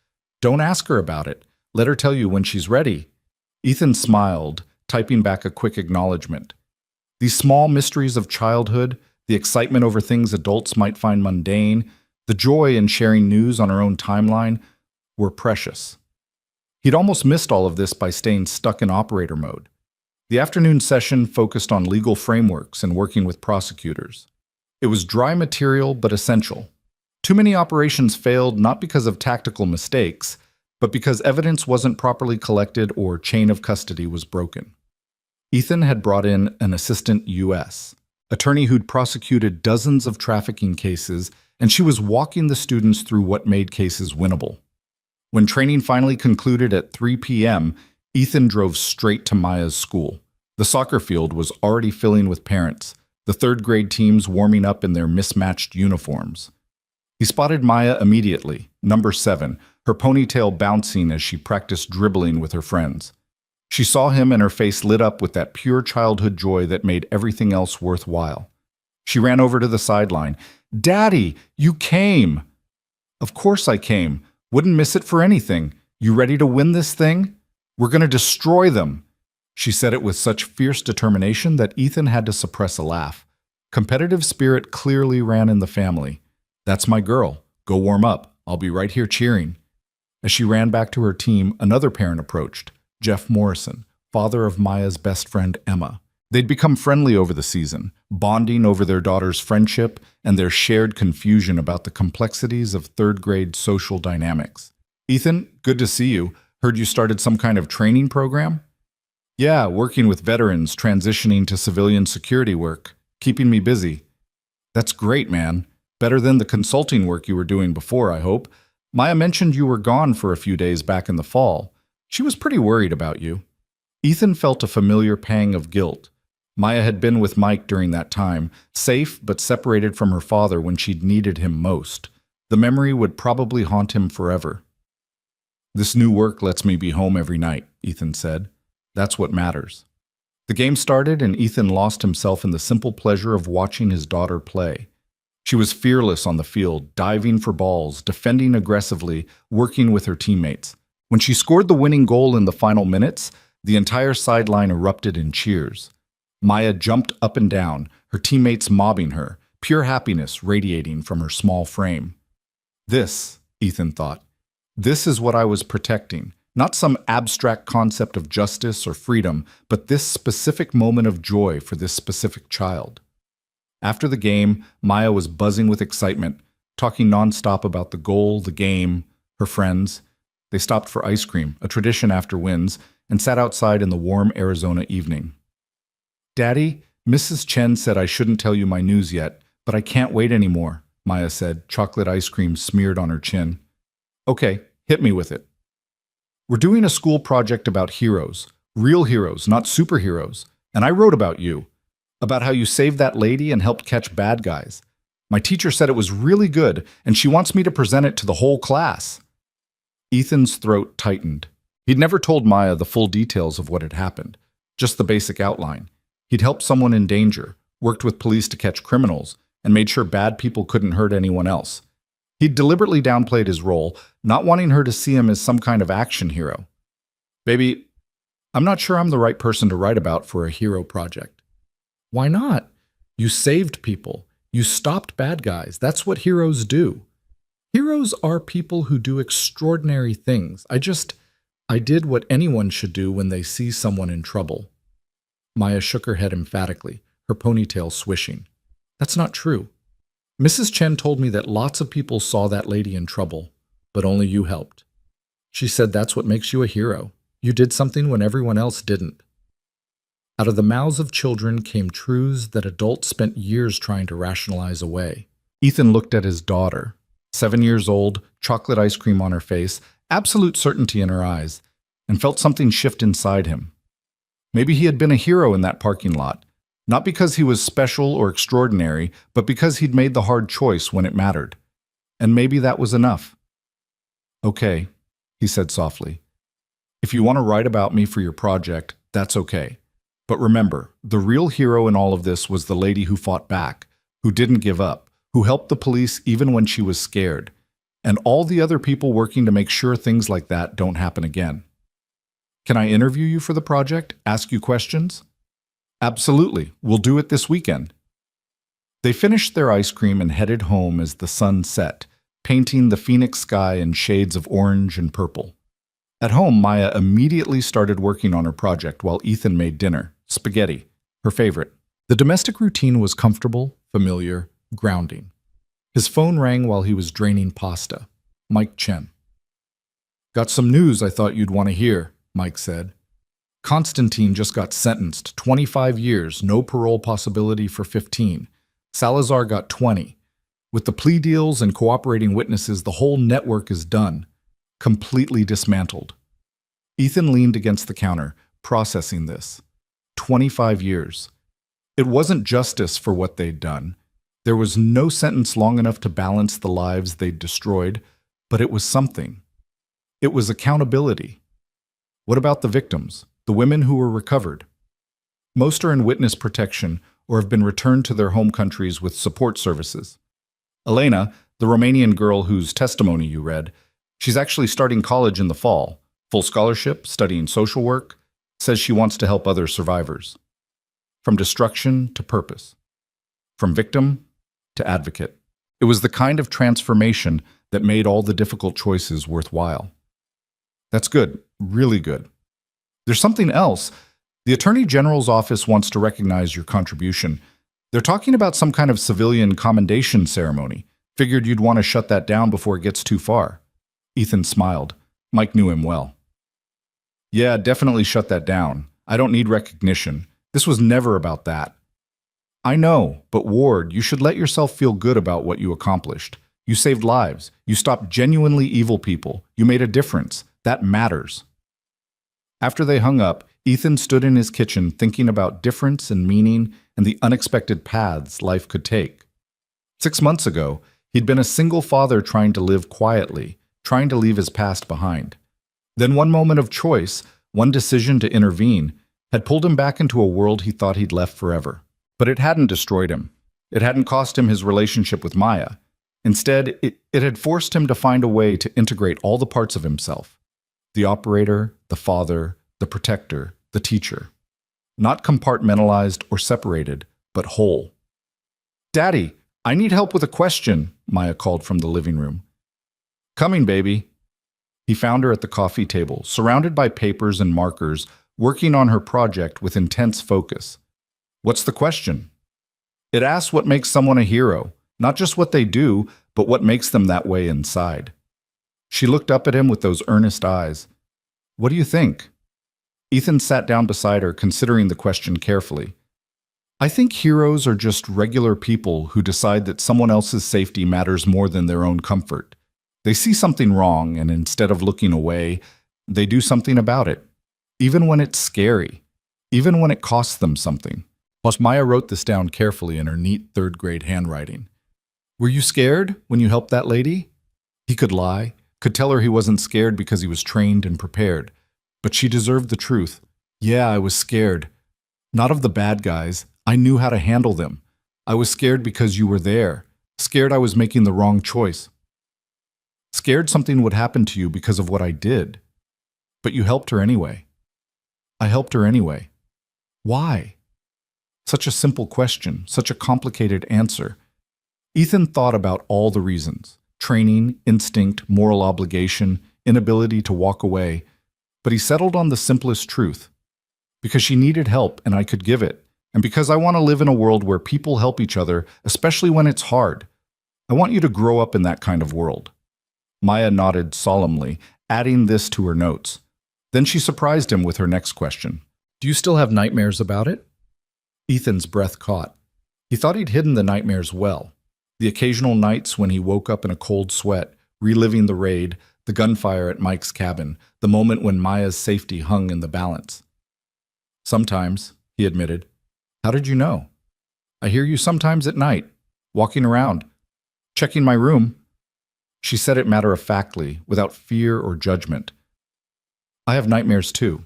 Don't ask her about it. Let her tell you when she's ready." Ethan smiled, typing back a quick acknowledgement. These small mysteries of childhood, the excitement over things adults might find mundane, the joy in sharing news on her own timeline, were precious. He'd almost missed all of this by staying stuck in operator mode. The afternoon session focused on legal frameworks and working with prosecutors. It was dry material but essential. Too many operations failed not because of tactical mistakes, but because evidence wasn't properly collected or chain of custody was broken. Ethan had brought in an assistant U.S. attorney who'd prosecuted dozens of trafficking cases, and she was walking the students through what made cases winnable. When training finally concluded at 3 p.m., Ethan drove straight to Maya's school. The soccer field was already filling with parents, the 3rd grade teams warming up in their mismatched uniforms. He spotted Maya immediately, number 7, her ponytail bouncing as she practiced dribbling with her friends. She saw him and her face lit up with that pure childhood joy that made everything else worthwhile. She ran over to the sideline. "Daddy, you came!" "Of course I came. Wouldn't miss it for anything. You ready to win this thing? We're going to destroy them." She said it with such fierce determination that Ethan had to suppress a laugh. Competitive spirit clearly ran in the family. "That's my girl. Go warm up. I'll be right here cheering." As she ran back to her team, another parent approached, Jeff Morrison, father of Maya's best friend Emma. They'd become friendly over the season, bonding over their daughter's friendship and their shared confusion about the complexities of third-grade social dynamics. "Ethan, good to see you. Heard you started some kind of training program?" "Yeah, working with veterans transitioning to civilian security work, keeping me busy." "That's great, man. Better than the consulting work you were doing before, I hope. Maya mentioned you were gone for a few days back in the fall. She was pretty worried about you." Ethan felt a familiar pang of guilt. Maya had been with Mike during that time, safe but separated from her father when she'd needed him most. The memory would probably haunt him forever. "This new work lets me be home every night," Ethan said. "That's what matters." The game started and Ethan lost himself in the simple pleasure of watching his daughter play. She was fearless on the field, diving for balls, defending aggressively, working with her teammates. When she scored the winning goal in the final minutes, the entire sideline erupted in cheers. Maya jumped up and down, her teammates mobbing her, pure happiness radiating from her small frame. This, Ethan thought, this is what I was protecting. Not some abstract concept of justice or freedom, but this specific moment of joy for this specific child. After the game, Maya was buzzing with excitement, talking nonstop about the goal, the game, her friends. They stopped for ice cream, a tradition after wins, and sat outside in the warm Arizona evening. "Daddy, Mrs. Chen said I shouldn't tell you my news yet, but I can't wait anymore," Maya said, chocolate ice cream smeared on her chin. "Okay, hit me with it." "We're doing a school project about heroes, real heroes, not superheroes, and I wrote about you. About how you saved that lady and helped catch bad guys. My teacher said it was really good, and she wants me to present it to the whole class." Ethan's throat tightened. He'd never told Maya the full details of what had happened, just the basic outline. He'd helped someone in danger, worked with police to catch criminals, and made sure bad people couldn't hurt anyone else. He'd deliberately downplayed his role, not wanting her to see him as some kind of action hero. "Baby, I'm not sure I'm the right person to write about for a hero project." "Why not? You saved people. You stopped bad guys. That's what heroes do. Heroes are people who do extraordinary things. I did what anyone should do when they see someone in trouble." Maya shook her head emphatically, her ponytail swishing. "That's not true. Mrs. Chen told me that lots of people saw that lady in trouble, but only you helped. She said that's what makes you a hero. You did something when everyone else didn't." Out of the mouths of children came truths that adults spent years trying to rationalize away. Ethan looked at his daughter, 7 years old, chocolate ice cream on her face, absolute certainty in her eyes, and felt something shift inside him. Maybe he had been a hero in that parking lot, not because he was special or extraordinary, but because he'd made the hard choice when it mattered. And maybe that was enough. "Okay," he said softly. "If you want to write about me for your project, that's okay. But remember, the real hero in all of this was the lady who fought back, who didn't give up, who helped the police even when she was scared, and all the other people working to make sure things like that don't happen again. Can I interview you for the project? Ask you questions?" "Absolutely. We'll do it this weekend." They finished their ice cream and headed home as the sun set, painting the Phoenix sky in shades of orange and purple. At home, Maya immediately started working on her project while Ethan made dinner. Spaghetti, her favorite. The domestic routine was comfortable, familiar, grounding. His phone rang while he was draining pasta. Mike Chen. "Got some news I thought you'd want to hear," Mike said. "Constantine just got sentenced, 25 years, no parole possibility for 15. Salazar got 20. With the plea deals and cooperating witnesses, the whole network is done. Completely dismantled." Ethan leaned against the counter, processing this. 25 years. It wasn't justice for what they'd done. There was no sentence long enough to balance the lives they'd destroyed, but it was something. It was accountability. What about the victims, the women who were recovered? Most are in witness protection or have been returned to their home countries with support services. Elena, the Romanian girl whose testimony you read, She's actually starting college in the fall, full scholarship, studying social work, says she wants to help other survivors. From destruction to purpose. From victim to advocate. It was the kind of transformation that made all the difficult choices worthwhile. That's good, really good. There's something else. The Attorney General's office wants to recognize your contribution. They're talking about some kind of civilian commendation ceremony. Figured you'd want to shut that down before it gets too far. Ethan smiled. Mike knew him well. Yeah, definitely shut that down. I don't need recognition. This was never about that. I know, but Ward, you should let yourself feel good about what you accomplished. You saved lives. You stopped genuinely evil people. You made a difference. That matters. After they hung up, Ethan stood in his kitchen thinking about difference and meaning and the unexpected paths life could take. 6 months ago, he'd been a single father trying to live quietly, trying to leave his past behind. Then one moment of choice, one decision to intervene, had pulled him back into a world he thought he'd left forever. But it hadn't destroyed him. It hadn't cost him his relationship with Maya. Instead, it had forced him to find a way to integrate all the parts of himself. The operator, the father, the protector, the teacher. Not compartmentalized or separated, but whole. "Daddy, I need help with a question," Maya called from the living room. "Coming, baby." He found her at the coffee table, surrounded by papers and markers, working on her project with intense focus. "What's the question?" It asks what makes someone a hero, not just what they do, but what makes them that way inside. She looked up at him with those earnest eyes. "What do you think?" Ethan sat down beside her, considering the question carefully. "I think heroes are just regular people who decide that someone else's safety matters more than their own comfort. They see something wrong, and instead of looking away, they do something about it, even when it's scary, even when it costs them something." Plus, Maya wrote this down carefully in her neat third-grade handwriting. "Were you scared when you helped that lady?" He could lie, could tell her he wasn't scared because he was trained and prepared. But she deserved the truth. "Yeah, I was scared. Not of the bad guys. I knew how to handle them. I was scared because you were there. Scared I was making the wrong choice. Scared something would happen to you because of what I did. But you helped her anyway." "I helped her anyway." Why? Such a simple question, such a complicated answer. Ethan thought about all the reasons: training, instinct, moral obligation, inability to walk away. But he settled on the simplest truth. Because she needed help and I could give it. And because I want to live in a world where people help each other, especially when it's hard. I want you to grow up in that kind of world. Maya nodded solemnly, adding this to her notes. Then she surprised him with her next question. "Do you still have nightmares about it?" Ethan's breath caught. He thought he'd hidden the nightmares well. The occasional nights when he woke up in a cold sweat, reliving the raid, the gunfire at Mike's cabin, the moment when Maya's safety hung in the balance. "Sometimes," he admitted. "How did you know?" "I hear you sometimes at night, walking around, checking my room." She said it matter-of-factly, without fear or judgment. "I have nightmares too.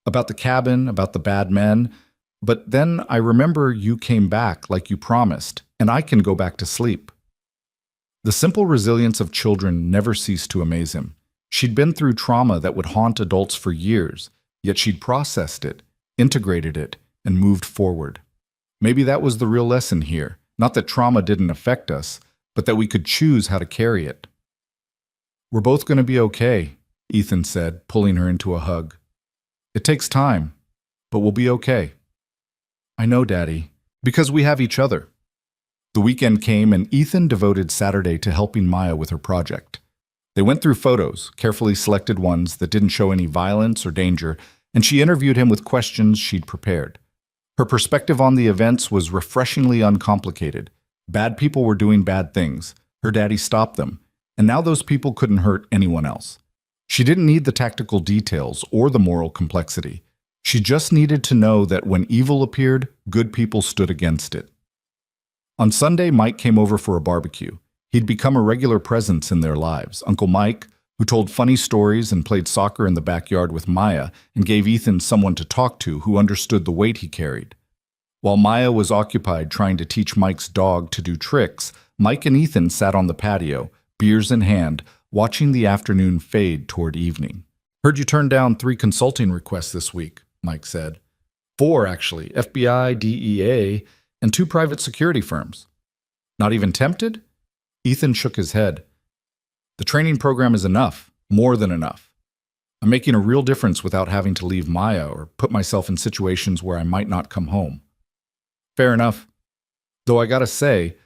About the cabin, about the bad men. But then I remember you came back like you promised, and I can go back to sleep." The simple resilience of children never ceased to amaze him. She'd been through trauma that would haunt adults for years, yet she'd processed it, integrated it, and moved forward. Maybe that was the real lesson here, not that trauma didn't affect us, but that we could choose how to carry it. "We're both going to be okay," Ethan said, pulling her into a hug. "It takes time, but we'll be okay." "I know, Daddy, because we have each other." The weekend came and Ethan devoted Saturday to helping Maya with her project. They went through photos, carefully selected ones that didn't show any violence or danger, and she interviewed him with questions she'd prepared. Her perspective on the events was refreshingly uncomplicated. Bad people were doing bad things. Her daddy stopped them, and now those people couldn't hurt anyone else. She didn't need the tactical details or the moral complexity. She just needed to know that when evil appeared, good people stood against it. On Sunday, Mike came over for a barbecue. He'd become a regular presence in their lives. Uncle Mike, who told funny stories and played soccer in the backyard with Maya and gave Ethan someone to talk to who understood the weight he carried. While Maya was occupied trying to teach Mike's dog to do tricks, Mike and Ethan sat on the patio, beers in hand, watching the afternoon fade toward evening. Heard you turned down 3 consulting requests this week, Mike said. 4, actually, FBI, DEA, and 2 private security firms. Not even tempted? Ethan shook his head. The training program is enough, more than enough. I'm making a real difference without having to leave Maya or put myself in situations where I might not come home. Fair enough. Though I gotta say,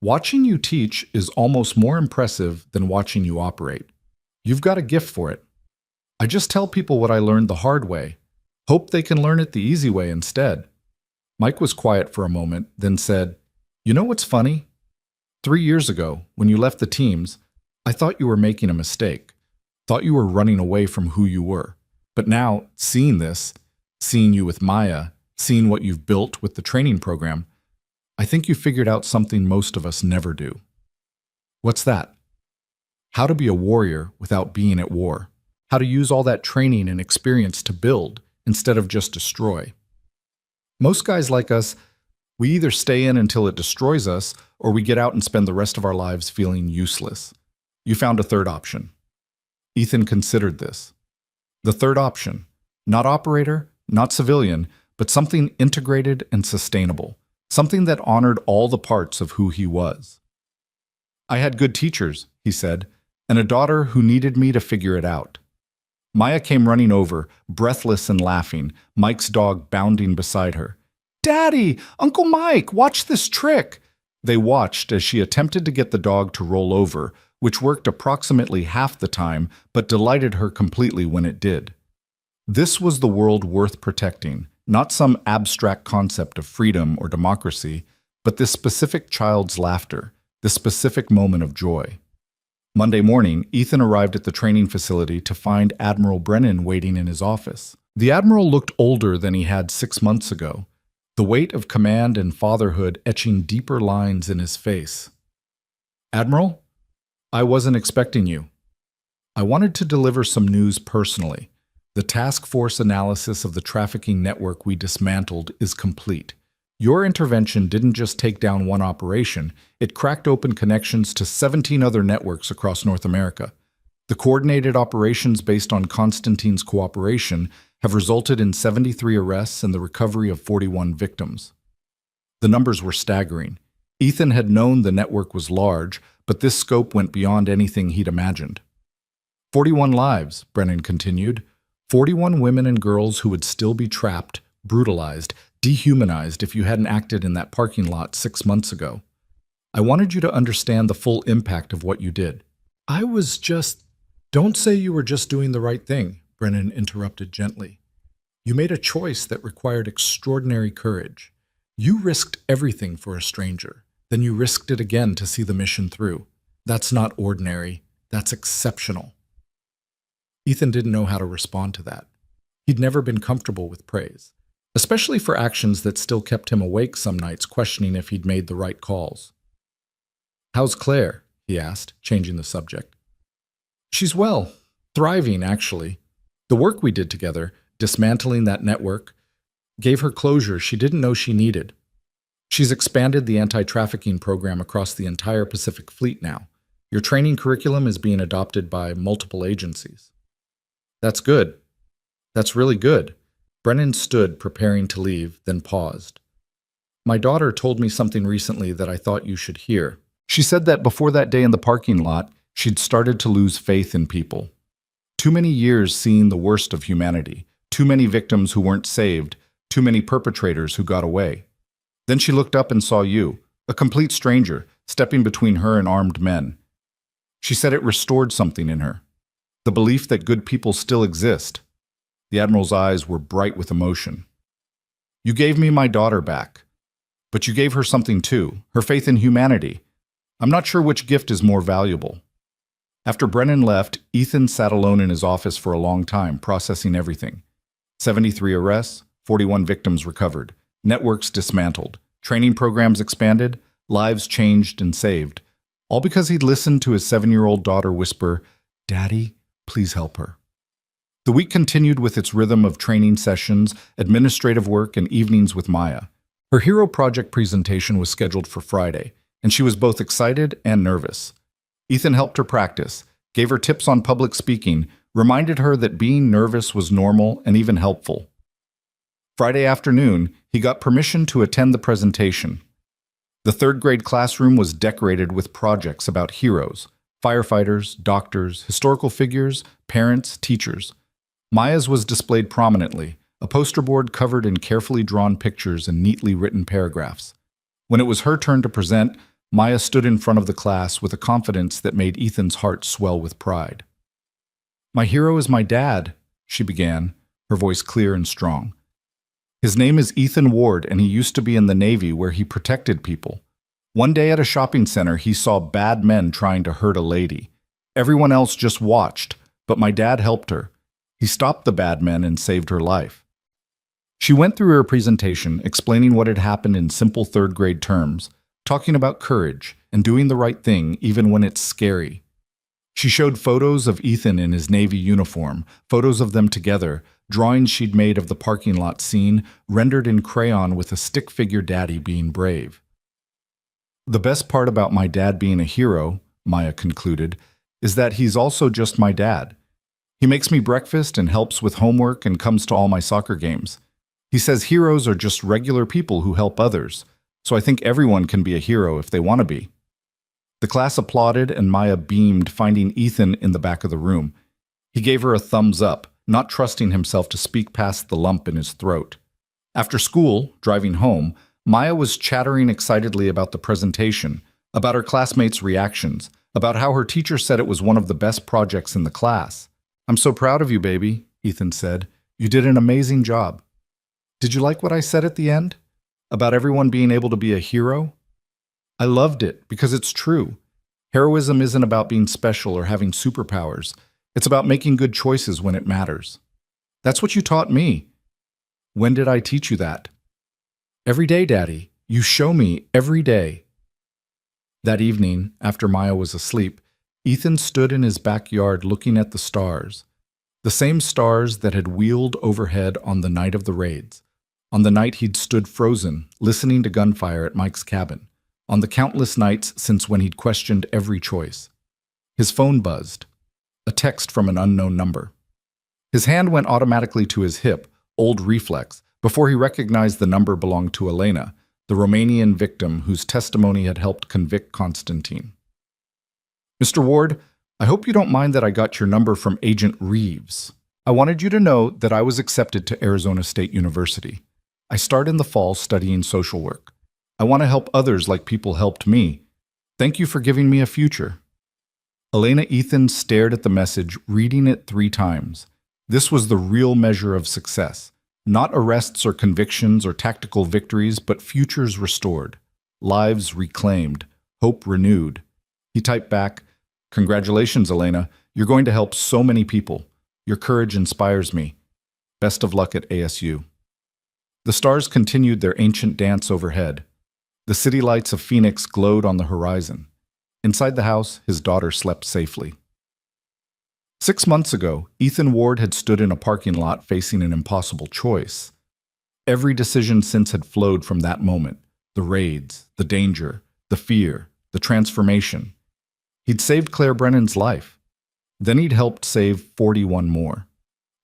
watching you teach is almost more impressive than watching you operate. You've got a gift for it. I just tell people what I learned the hard way. Hope they can learn it the easy way instead. Mike was quiet for a moment, then said, You know what's funny? 3 years ago, when you left the teams, I thought you were making a mistake. Thought you were running away from who you were. But now, seeing this, seeing you with Maya, seeing what you've built with the training program, I think you figured out something most of us never do. What's that? How to be a warrior without being at war. How to use all that training and experience to build instead of just destroy. Most guys like us, we either stay in until it destroys us or we get out and spend the rest of our lives feeling useless. You found a third option. Ethan considered this. The third option, not operator, not civilian, but something integrated and sustainable. Something that honored all the parts of who he was. I had good teachers, he said, and a daughter who needed me to figure it out. Maya came running over, breathless and laughing, Mike's dog bounding beside her. Daddy! Uncle Mike! Watch this trick! They watched as she attempted to get the dog to roll over, which worked approximately half the time, but delighted her completely when it did. This was the world worth protecting. Not some abstract concept of freedom or democracy, but this specific child's laughter, this specific moment of joy. Monday morning, Ethan arrived at the training facility to find Admiral Brennan waiting in his office. The Admiral looked older than he had 6 months ago, the weight of command and fatherhood etching deeper lines in his face. Admiral, I wasn't expecting you. I wanted to deliver some news personally. The task force analysis of the trafficking network we dismantled is complete. Your intervention didn't just take down one operation, it cracked open connections to 17 other networks across North America. The coordinated operations based on Constantine's cooperation have resulted in 73 arrests and the recovery of 41 victims. The numbers were staggering. Ethan had known the network was large, but this scope went beyond anything he'd imagined. 41 lives, Brennan continued. 41 women and girls who would still be trapped, brutalized, dehumanized if you hadn't acted in that parking lot 6 months ago. I wanted you to understand the full impact of what you did. Don't say you were just doing the right thing, Brennan interrupted gently. You made a choice that required extraordinary courage. You risked everything for a stranger. Then you risked it again to see the mission through. That's not ordinary. That's exceptional. Ethan didn't know how to respond to that. He'd never been comfortable with praise, especially for actions that still kept him awake some nights questioning if he'd made the right calls. How's Claire? He asked, changing the subject. She's well, thriving actually. The work we did together, dismantling that network, gave her closure she didn't know she needed. She's expanded the anti-trafficking program across the entire Pacific Fleet now. Your training curriculum is being adopted by multiple agencies. That's good. That's really good. Brennan stood, preparing to leave, then paused. My daughter told me something recently that I thought you should hear. She said that before that day in the parking lot, she'd started to lose faith in people. Too many years seeing the worst of humanity, too many victims who weren't saved, too many perpetrators who got away. Then she looked up and saw you, a complete stranger, stepping between her and armed men. She said it restored something in her. The belief that good people still exist. The Admiral's eyes were bright with emotion. You gave me my daughter back. But you gave her something too, her faith in humanity. I'm not sure which gift is more valuable. After Brennan left, Ethan sat alone in his office for a long time, processing everything. 73 arrests, 41 victims recovered, networks dismantled, training programs expanded, lives changed and saved. All because he'd listened to his 7-year-old daughter whisper, "Daddy, please help her." The week continued with its rhythm of training sessions, administrative work, and evenings with Maya. Her Hero Project presentation was scheduled for Friday, and she was both excited and nervous. Ethan helped her practice, gave her tips on public speaking, reminded her that being nervous was normal and even helpful. Friday afternoon, he got permission to attend the presentation. The third grade classroom was decorated with projects about heroes, firefighters, doctors, historical figures, parents, teachers. Maya's was displayed prominently, a poster board covered in carefully drawn pictures and neatly written paragraphs. When it was her turn to present, Maya stood in front of the class with a confidence that made Ethan's heart swell with pride. "My hero is my dad," she began, her voice clear and strong. "His name is Ethan Ward, and he used to be in the Navy where he protected people. One day at a shopping center, he saw bad men trying to hurt a lady. Everyone else just watched, but my dad helped her. He stopped the bad men and saved her life." She went through her presentation, explaining what had happened in simple third-grade terms, talking about courage and doing the right thing even when it's scary. She showed photos of Ethan in his Navy uniform, photos of them together, drawings she'd made of the parking lot scene, rendered in crayon with a stick figure daddy being brave. "The best part about my dad being a hero," Maya concluded, "is that he's also just my dad. He makes me breakfast and helps with homework and comes to all my soccer games. He says heroes are just regular people who help others, so I think everyone can be a hero if they want to be." The class applauded and Maya beamed, finding Ethan in the back of the room. He gave her a thumbs up, not trusting himself to speak past the lump in his throat. After school, driving home, Maya was chattering excitedly about the presentation, about her classmates' reactions, about how her teacher said it was one of the best projects in the class. "I'm so proud of you, baby," Ethan said. "You did an amazing job." "Did you like what I said at the end? About everyone being able to be a hero?" "I loved it, because it's true. Heroism isn't about being special or having superpowers. It's about making good choices when it matters." "That's what you taught me." "When did I teach you that?" "Every day, Daddy. You show me every day." That evening, after Maya was asleep, Ethan stood in his backyard looking at the stars. The same stars that had wheeled overhead on the night of the raids. On the night he'd stood frozen, listening to gunfire at Mike's cabin. On the countless nights since when he'd questioned every choice. His phone buzzed. A text from an unknown number. His hand went automatically to his hip, old reflex, before he recognized the number belonged to Elena, the Romanian victim whose testimony had helped convict Constantine. "Mr. Ward, I hope you don't mind that I got your number from Agent Reeves. I wanted you to know that I was accepted to Arizona State University. I start in the fall studying social work. I want to help others like people helped me. Thank you for giving me a future." Elena Ethan stared at the message, reading it 3 times. This was the real measure of success. Not arrests or convictions or tactical victories, but futures restored, lives reclaimed, hope renewed. He typed back, "Congratulations, Elena. You're going to help so many people. Your courage inspires me. Best of luck at ASU." The stars continued their ancient dance overhead. The city lights of Phoenix glowed on the horizon. Inside the house, his daughter slept safely. 6 months ago, Ethan Ward had stood in a parking lot facing an impossible choice. Every decision since had flowed from that moment. The raids, the danger, the fear, the transformation. He'd saved Claire Brennan's life. Then he'd helped save 41 more.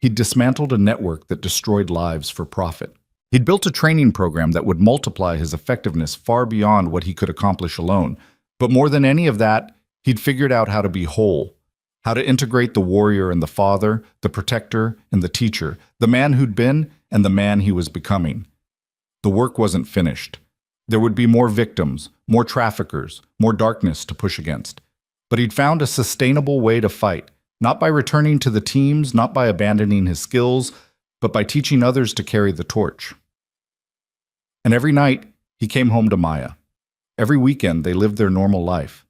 He'd dismantled a network that destroyed lives for profit. He'd built a training program that would multiply his effectiveness far beyond what he could accomplish alone. But more than any of that, he'd figured out how to be whole. How to integrate the warrior and the father, the protector and the teacher, the man who'd been and the man he was becoming. The work wasn't finished. There would be more victims, more traffickers, more darkness to push against. But he'd found a sustainable way to fight, not by returning to the teams, not by abandoning his skills, but by teaching others to carry the torch. And every night, he came home to Maya. Every weekend, they lived their normal life.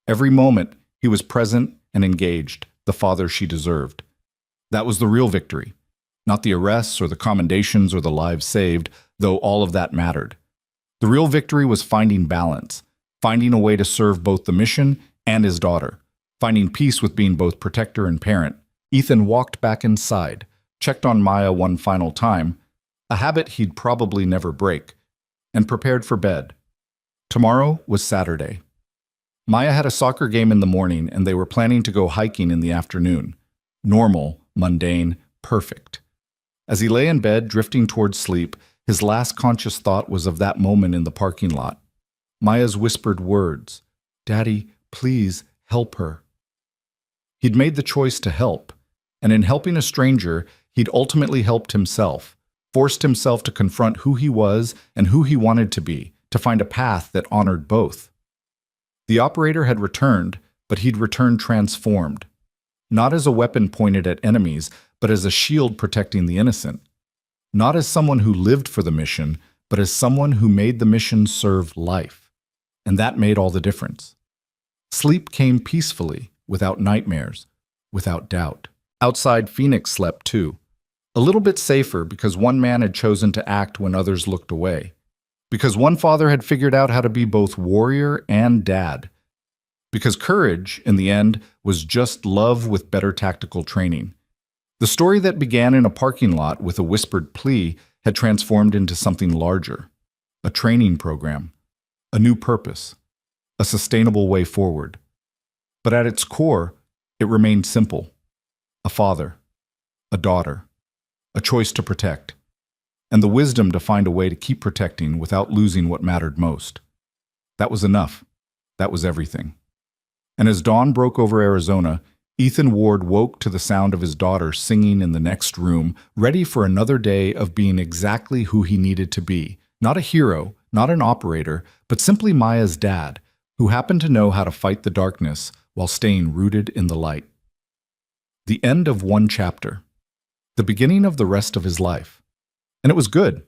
Every moment, he was present and engaged, the father she deserved. That was the real victory, not the arrests or the commendations or the lives saved, though all of that mattered. The real victory was finding balance, finding a way to serve both the mission and his daughter, finding peace with being both protector and parent. Ethan walked back inside, checked on Maya one final time, a habit he'd probably never break, and prepared for bed. Tomorrow was Saturday. Maya had a soccer game in the morning, and they were planning to go hiking in the afternoon. Normal, mundane, perfect. As he lay in bed, drifting towards sleep, his last conscious thought was of that moment in the parking lot. Maya's whispered words, "Daddy, please help her." He'd made the choice to help, and in helping a stranger, he'd ultimately helped himself, forced himself to confront who he was and who he wanted to be, to find a path that honored both. The operator had returned, but he'd returned transformed. Not as a weapon pointed at enemies, but as a shield protecting the innocent. Not as someone who lived for the mission, but as someone who made the mission serve life. And that made all the difference. Sleep came peacefully, without nightmares, without doubt. Outside, Phoenix slept too. A little bit safer because one man had chosen to act when others looked away. Because one father had figured out how to be both warrior and dad. Because courage, in the end, was just love with better tactical training. The story that began in a parking lot with a whispered plea had transformed into something larger. A training program. A new purpose. A sustainable way forward. But at its core, it remained simple. A father. A daughter. A choice to protect. And the wisdom to find a way to keep protecting without losing what mattered most. That was enough. That was everything. And as dawn broke over Arizona, Ethan Ward woke to the sound of his daughter singing in the next room, ready for another day of being exactly who he needed to be. Not a hero, not an operator, but simply Maya's dad, who happened to know how to fight the darkness while staying rooted in the light. The end of one chapter. The beginning of the rest of his life. And it was good.